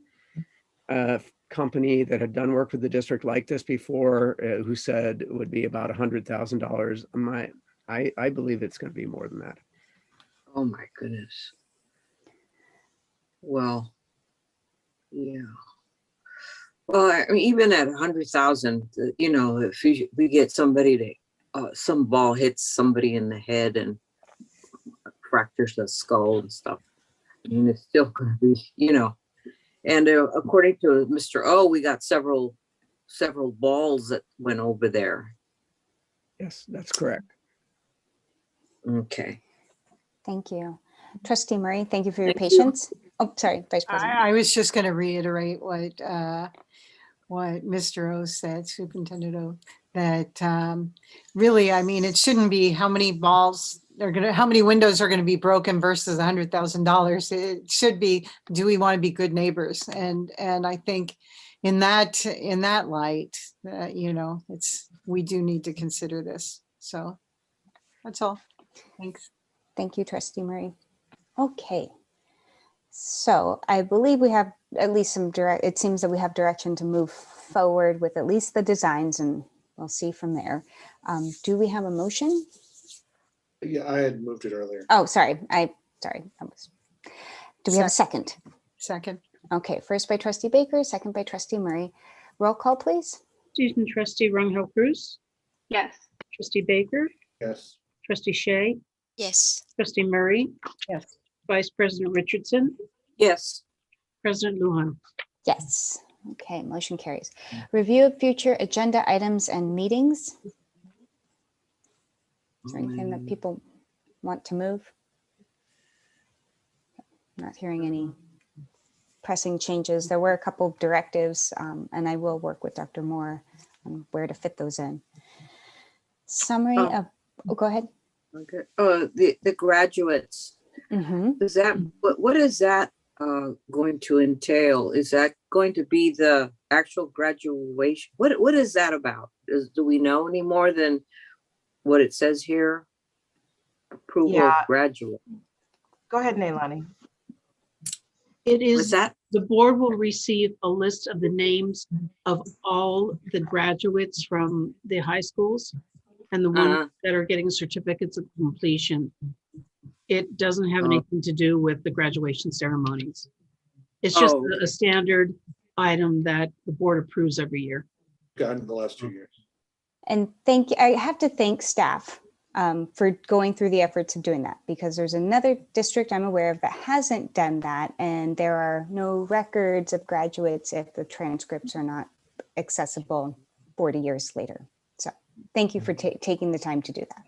company that had done work with the district like this before who said it would be about $100,000. I believe it's going to be more than that. Oh my goodness. Well, yeah. Well, I mean, even at 100,000, if we get somebody some ball hits somebody in the head and fractures the skull and stuff, I mean, it's still going to be, And according to Mr. O, we got several balls that went over there. Yes, that's correct. Okay. Thank you. Trustee Murray, thank you for your patience. Oh, sorry, Vice President. I was just going to reiterate what Mr. O said, Superintendent O, that really, I mean, it shouldn't be how many balls how many windows are gonna be broken versus $100,000. It should be, do we want to be good neighbors? And I think in that light, you know, we do need to consider this. So that's all. Thanks. Thank you, Trustee Murray. Okay. So I believe we have at least it seems that we have direction to move forward with at least the designs, and we'll see from there. Do we have a motion? Yeah, I had moved it earlier. Oh, sorry. Do we have a second? Second. Okay, first by Trustee Baker, second by Trustee Murray. Roll call, please. Student Trustee Runghoe Cruz, Yes. Trustee Baker, Yes. Trustee Shea, Yes. Trustee Murray, Yes. Vice President Richardson, Yes. President Lujan. Yes. Okay, motion carries. Review of future agenda items and meetings. Is there anything that people want to move? Not hearing any pressing changes. There were a couple of directives, and I will work with Dr. Moore on where to fit those in. Summary of, go ahead. Okay. The graduates. Is that what is that going to entail? Is that going to be the actual graduation? What is that about? Do we know any more than what it says here? Approval of graduate. Go ahead, Nailani. It is What's that? the board will receive a list of the names of all the graduates from the high schools and the ones that are getting certificates of completion. It doesn't have anything to do with the graduation ceremonies. It's just a standard item that the board approves every year. Gotten the last 2 years. And I have to thank staff for going through the efforts of doing that, because there's another district I'm aware of that hasn't done that, and there are no records of graduates if the transcripts are not accessible 40 years later. So thank you for taking the time to do that.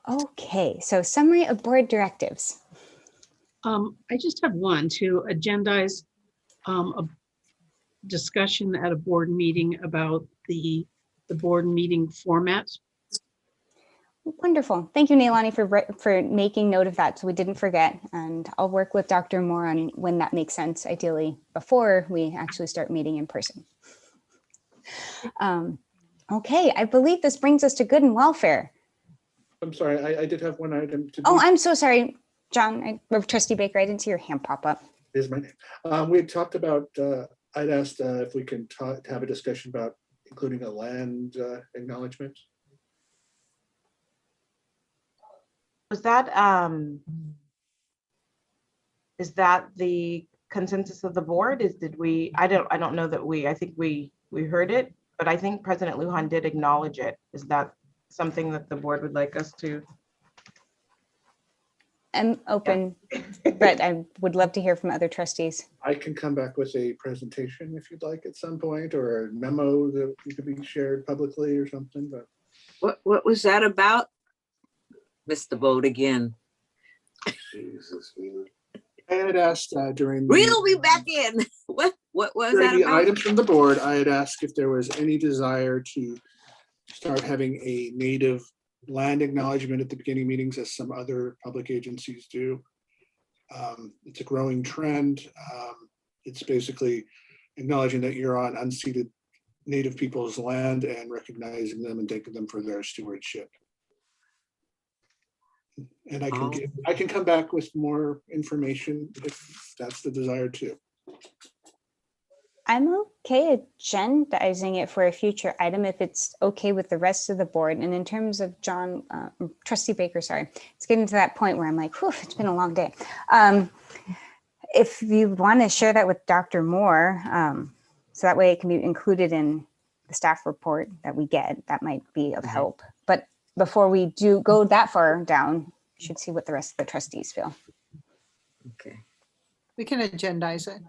Okay, so summary of board directives. I just have one to agendize a discussion at a board meeting about the board meeting format. Wonderful. Thank you, Nailani, for making note of that, so we didn't forget. And I'll work with Dr. Moore on when that makes sense, ideally before we actually start meeting in person. Okay, I believe this brings us to good and welfare. I'm sorry, I did have one item to. Oh, I'm so sorry, John, Trustee Baker, I didn't see your hand pop up. Here's my name. We had talked about, I'd asked if we can have a discussion about including a land acknowledgement. Was that, is that the consensus of the board? I don't know that I think we heard it, but I think President Lujan did acknowledge it. Is that something that the board would like us to? I'm open, but I would love to hear from other trustees. I can come back with a presentation if you'd like at some point, or a memo that could be shared publicly or something, but. What was that about? Missed the boat again. Jesus, I had asked during. Reel me back in. What was that the about? items from the board, I had asked if there was any desire to start having a native land acknowledgement at the beginning meetings, as some other public agencies do. It's a growing trend. It's basically acknowledging that you're on unceded Native people's land and recognizing them and thanking them for their stewardship. And I can come back with more information if that's the desire too. I'm okay agendizing it for a future item if it's okay with the rest of the board. And in terms of John, Trustee Baker, sorry, it's getting to that point where I'm like, whew, it's been a long day. If you want to share that with Dr. Moore, so that way it can be included in the staff report that we get, that might be of help. But before we do go that far down, you should see what the rest of the trustees feel. Okay. We can agendize it.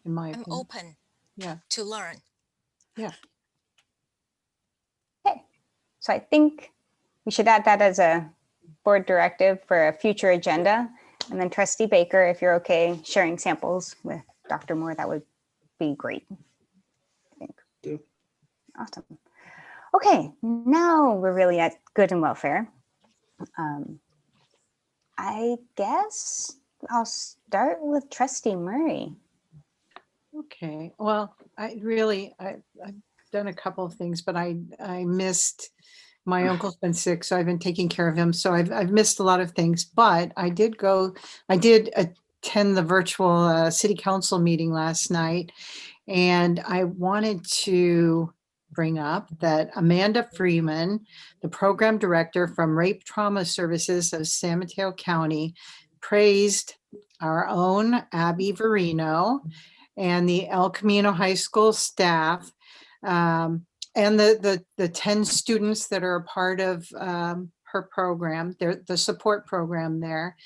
In my I'm opinion. open Yeah. to learn. Yeah. Okay, so I think we should add that as a board directive for a future agenda. And then Trustee Baker, if you're okay sharing samples with Dr. Moore, that would be great. do. Awesome. Okay, now we're really at good and welfare. I guess I'll start with Trustee Murray. Okay, well, I've done a couple of things, but I missed, my uncle's been sick, so I've been taking care of him. So I've missed a lot of things, but I did attend the virtual city council meeting last night. And I wanted to bring up that Amanda Freeman, the program director from Rape Trauma Services of San Mateo County, praised our own Abby Verino and the El Camino High School staff, and the 10 students that are a part of her program, the support program there.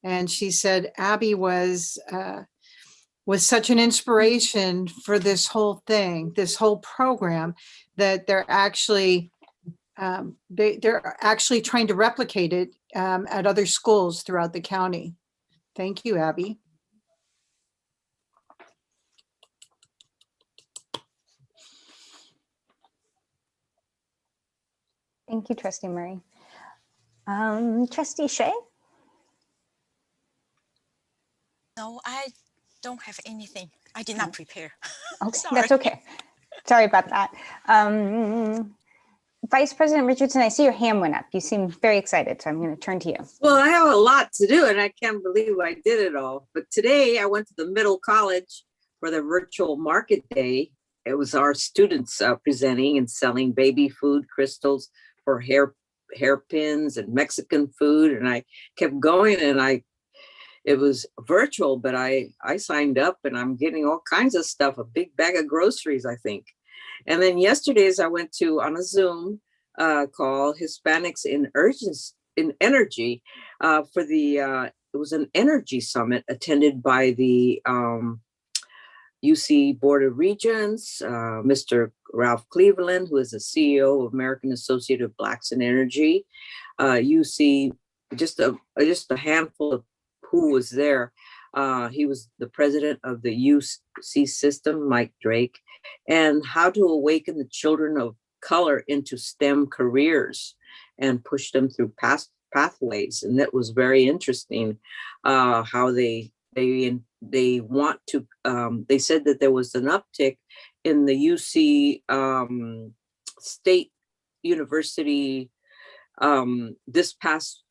And she said Abby was such an inspiration for this whole thing, this whole program, that they're actually trying to replicate it at other schools throughout the county. Thank you, Abby. Thank you, Trustee Murray. Trustee Shea? No, I don't have anything. I did not prepare. Okay, Sorry. that's okay. Sorry about that. Vice President Richardson, I see your hand went up. You seem very excited, so I'm going to turn to you. Well, I have a lot to do and I can't believe I did it all. But today I went to the middle college for the virtual market day. It was our students presenting and selling baby food, crystals for hairpins and Mexican food. And I kept going and it was virtual, but I signed up and I'm getting all kinds of stuff, a big bag of groceries, I think. And then yesterday's I went to on a Zoom call Hispanics in Energy for the it was an energy summit attended by the UC Board of Regents, Mr. Ralph Cleveland, who is the CEO of American Association of Blacks in Energy, UC, just a handful of who was there. He was the president of the UC system, Mike Drake, and how to awaken the children of color into STEM careers and push them through pathways. And that was very interesting, how they want to, they said that there was an uptick in the UC State University this past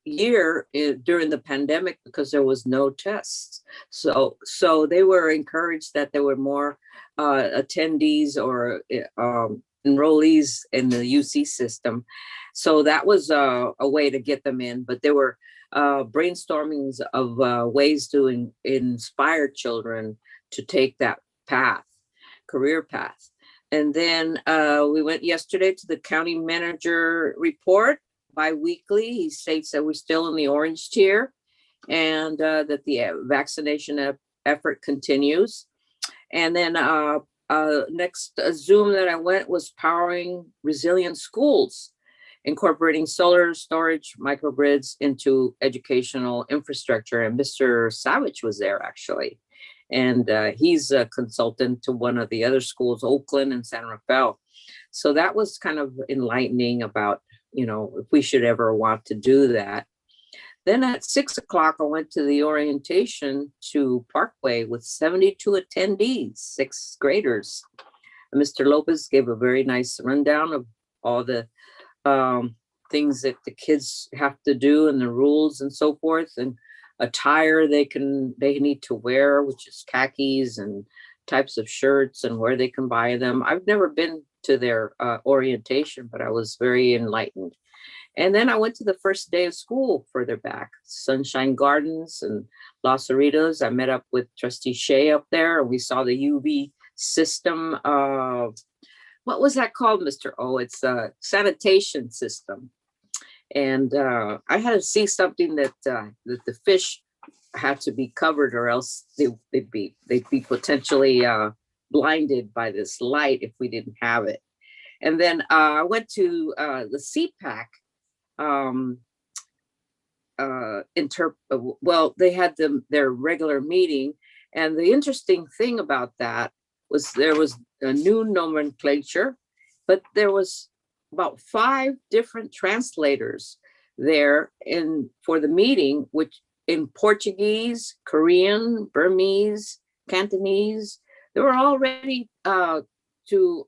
year during the pandemic because there was no tests. So they were encouraged that there were more attendees or enrollees in the UC system. So that was a way to get them in, but there were brainstormings of ways to inspire children to take that path, career path. And then we went yesterday to the county manager report bi-weekly. He states that we're still in the orange tier and that the vaccination effort continues. And then next Zoom that I went was Powering Resilient Schools, incorporating solar storage microgrids into educational infrastructure. And Mr. Savage was there actually. And he's a consultant to one of the other schools, Oakland and San Rafael. So that was kind of enlightening about, you know, if we should ever want to do that. Then at 6 o'clock, I went to the orientation to Parkway with 72 attendees, sixth graders. And Mr. Lopez gave a very nice rundown of all the things that the kids have to do and the rules and so forth, and attire they need to wear, which is khakis and types of shirts and where they can buy them. I've never been to their orientation, but I was very enlightened. And then I went to the first day of school further back, Sunshine Gardens and Los Cerritos. I met up with Trustee Shea up there and we saw the UV system of, what was that called, Mr. O? It's a sanitation system. And I had to see something that the fish had to be covered or else they'd be potentially blinded by this light if we didn't have it. And then I went to the CPAC. Well, they had their regular meeting, and the interesting thing about that was there was a new nomenclature, but there was about 5 different translators there for the meeting, which in Portuguese, Korean, Burmese, Cantonese. They were all ready to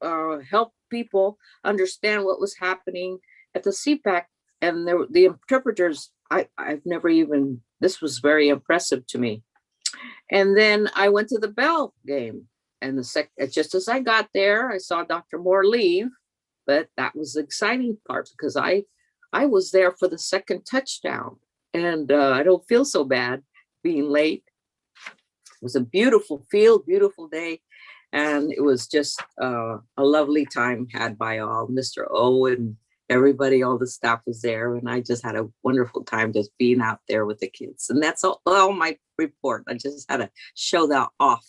help people understand what was happening at the CPAC. And the interpreters, I've never even, this was very impressive to me. And then I went to the Bell game, and just as I got there, I saw Dr. Moore leave, but that was the exciting part because I was there for the second touchdown, and I don't feel so bad being late. It was a beautiful field, beautiful day, and it was just a lovely time had by all. Mr. O and everybody, all the staff was there, and I just had a wonderful time just being out there with the kids. And that's all my report. I just had to show that off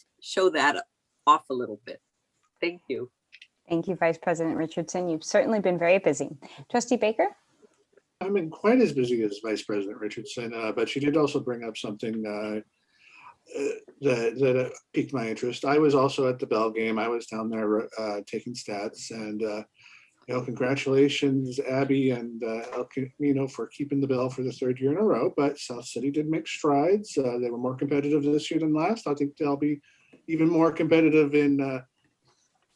a little bit. Thank you. Thank you, Vice President Richardson. You've certainly been very busy. Trustee Baker? I haven't been quite as busy as Vice President Richardson, but she did also bring up something that piqued my interest. I was also at the Bell game. I was down there taking stats, and congratulations, Abby and El Camino, for keeping the Bell for the 3rd year in a row. But South City did make strides. They were more competitive this year than last. I think they'll be even more competitive in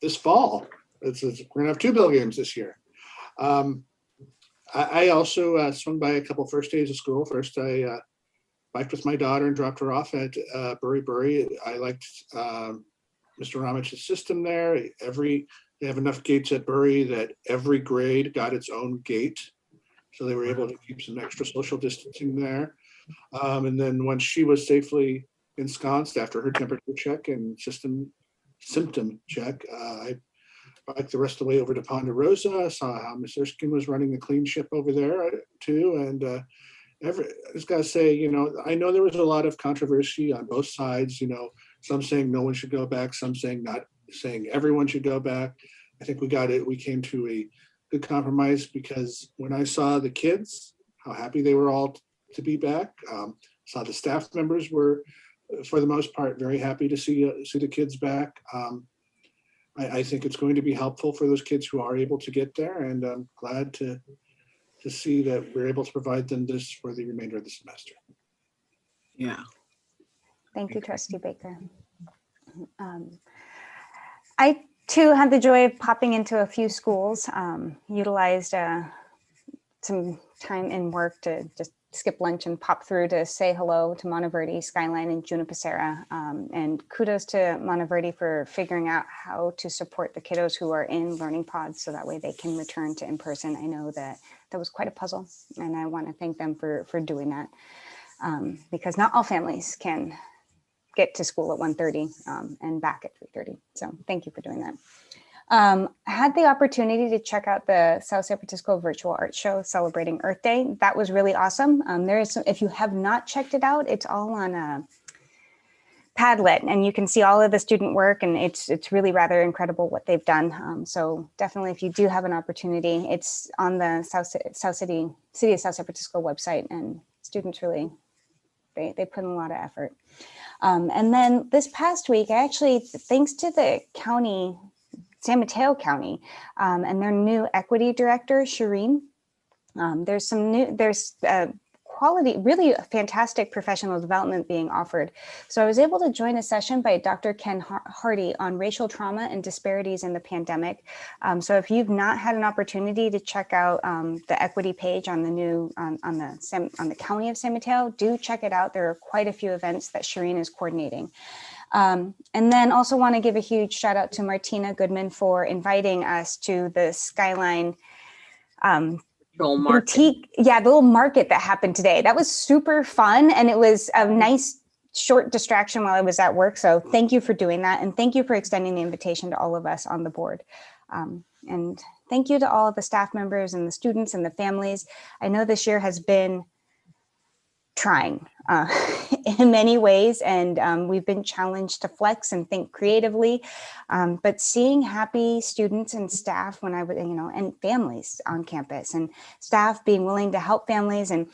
this fall. We're gonna have 2 Bell games this year. I also swung by a couple first days of school. First, I biked with my daughter and dropped her off at Bury. I liked Mr. Ramich's system there. They have enough gates at Bury that every grade got its own gate. So they were able to keep some extra social distancing there. And then once she was safely ensconced after her temperature check and symptom check, I biked the rest of the way over to Ponderosa. I saw how Ms. Erskine was running the clean ship over there too. And I just gotta say, I know there was a lot of controversy on both sides, some saying no one should go back, some saying everyone should go back. I think we came to a good compromise, because when I saw the kids, how happy they were all to be back, saw the staff members were, for the most part, very happy to see the kids back. I think it's going to be helpful for those kids who are able to get there, and I'm glad to see that we're able to provide them this for the remainder of the semester. Yeah. Thank you, Trustee Baker. I too had the joy of popping into a few schools, utilized some time in work to just skip lunch and pop through to say hello to Monteverde, Skyline, and Junipero. And kudos to Monteverde for figuring out how to support the kiddos who are in learning pods so that way they can return to in-person. I know that was quite a puzzle, and I want to thank them for doing that, because not all families can get to school at 1:30 and back at 3:30. So thank you for doing that. I had the opportunity to check out the South San Francisco Virtual Art Show celebrating Earth Day. That was really awesome. If you have not checked it out, it's all on Padlet, and you can see all of the student work, and it's really rather incredible what they've done. So definitely, if you do have an opportunity, it's on the City of South San Francisco website, and students really, they put in a lot of effort. And then this past week, I actually, thanks to the county, San Mateo County, and their new equity director, Shireen, there's quality, really fantastic professional development being offered. So I was able to join a session by Dr. Ken Hardy on racial trauma and disparities in the pandemic. So if you've not had an opportunity to check out the equity page on the new on the County of San Mateo, do check it out. There are quite a few events that Shireen is coordinating. And then also want to give a huge shout out to Martina Goodman for inviting us to the Skyline boutique, the little market that happened today. That was super fun, and it was a nice short distraction while I was at work. So thank you for doing that, and thank you for extending the invitation to all of us on the board. And thank you to all of the staff members and the students and the families. I know this year has been trying in many ways, and we've been challenged to flex and think creatively, but seeing happy students and staff when I would, and families on campus, and staff being willing to help families, and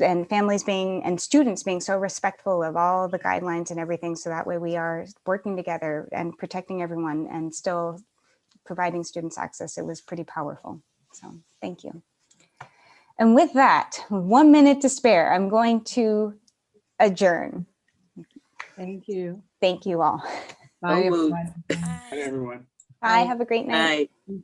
and families being and students being so respectful of all the guidelines and everything. So that way we are working together and protecting everyone and still providing students access. It was pretty powerful. So thank you. And with that, 1 minute to spare, I'm going to adjourn. Thank you. Thank you all. Bye, So moved. everyone. Hi, everyone. Bye. Have a great night. Bye.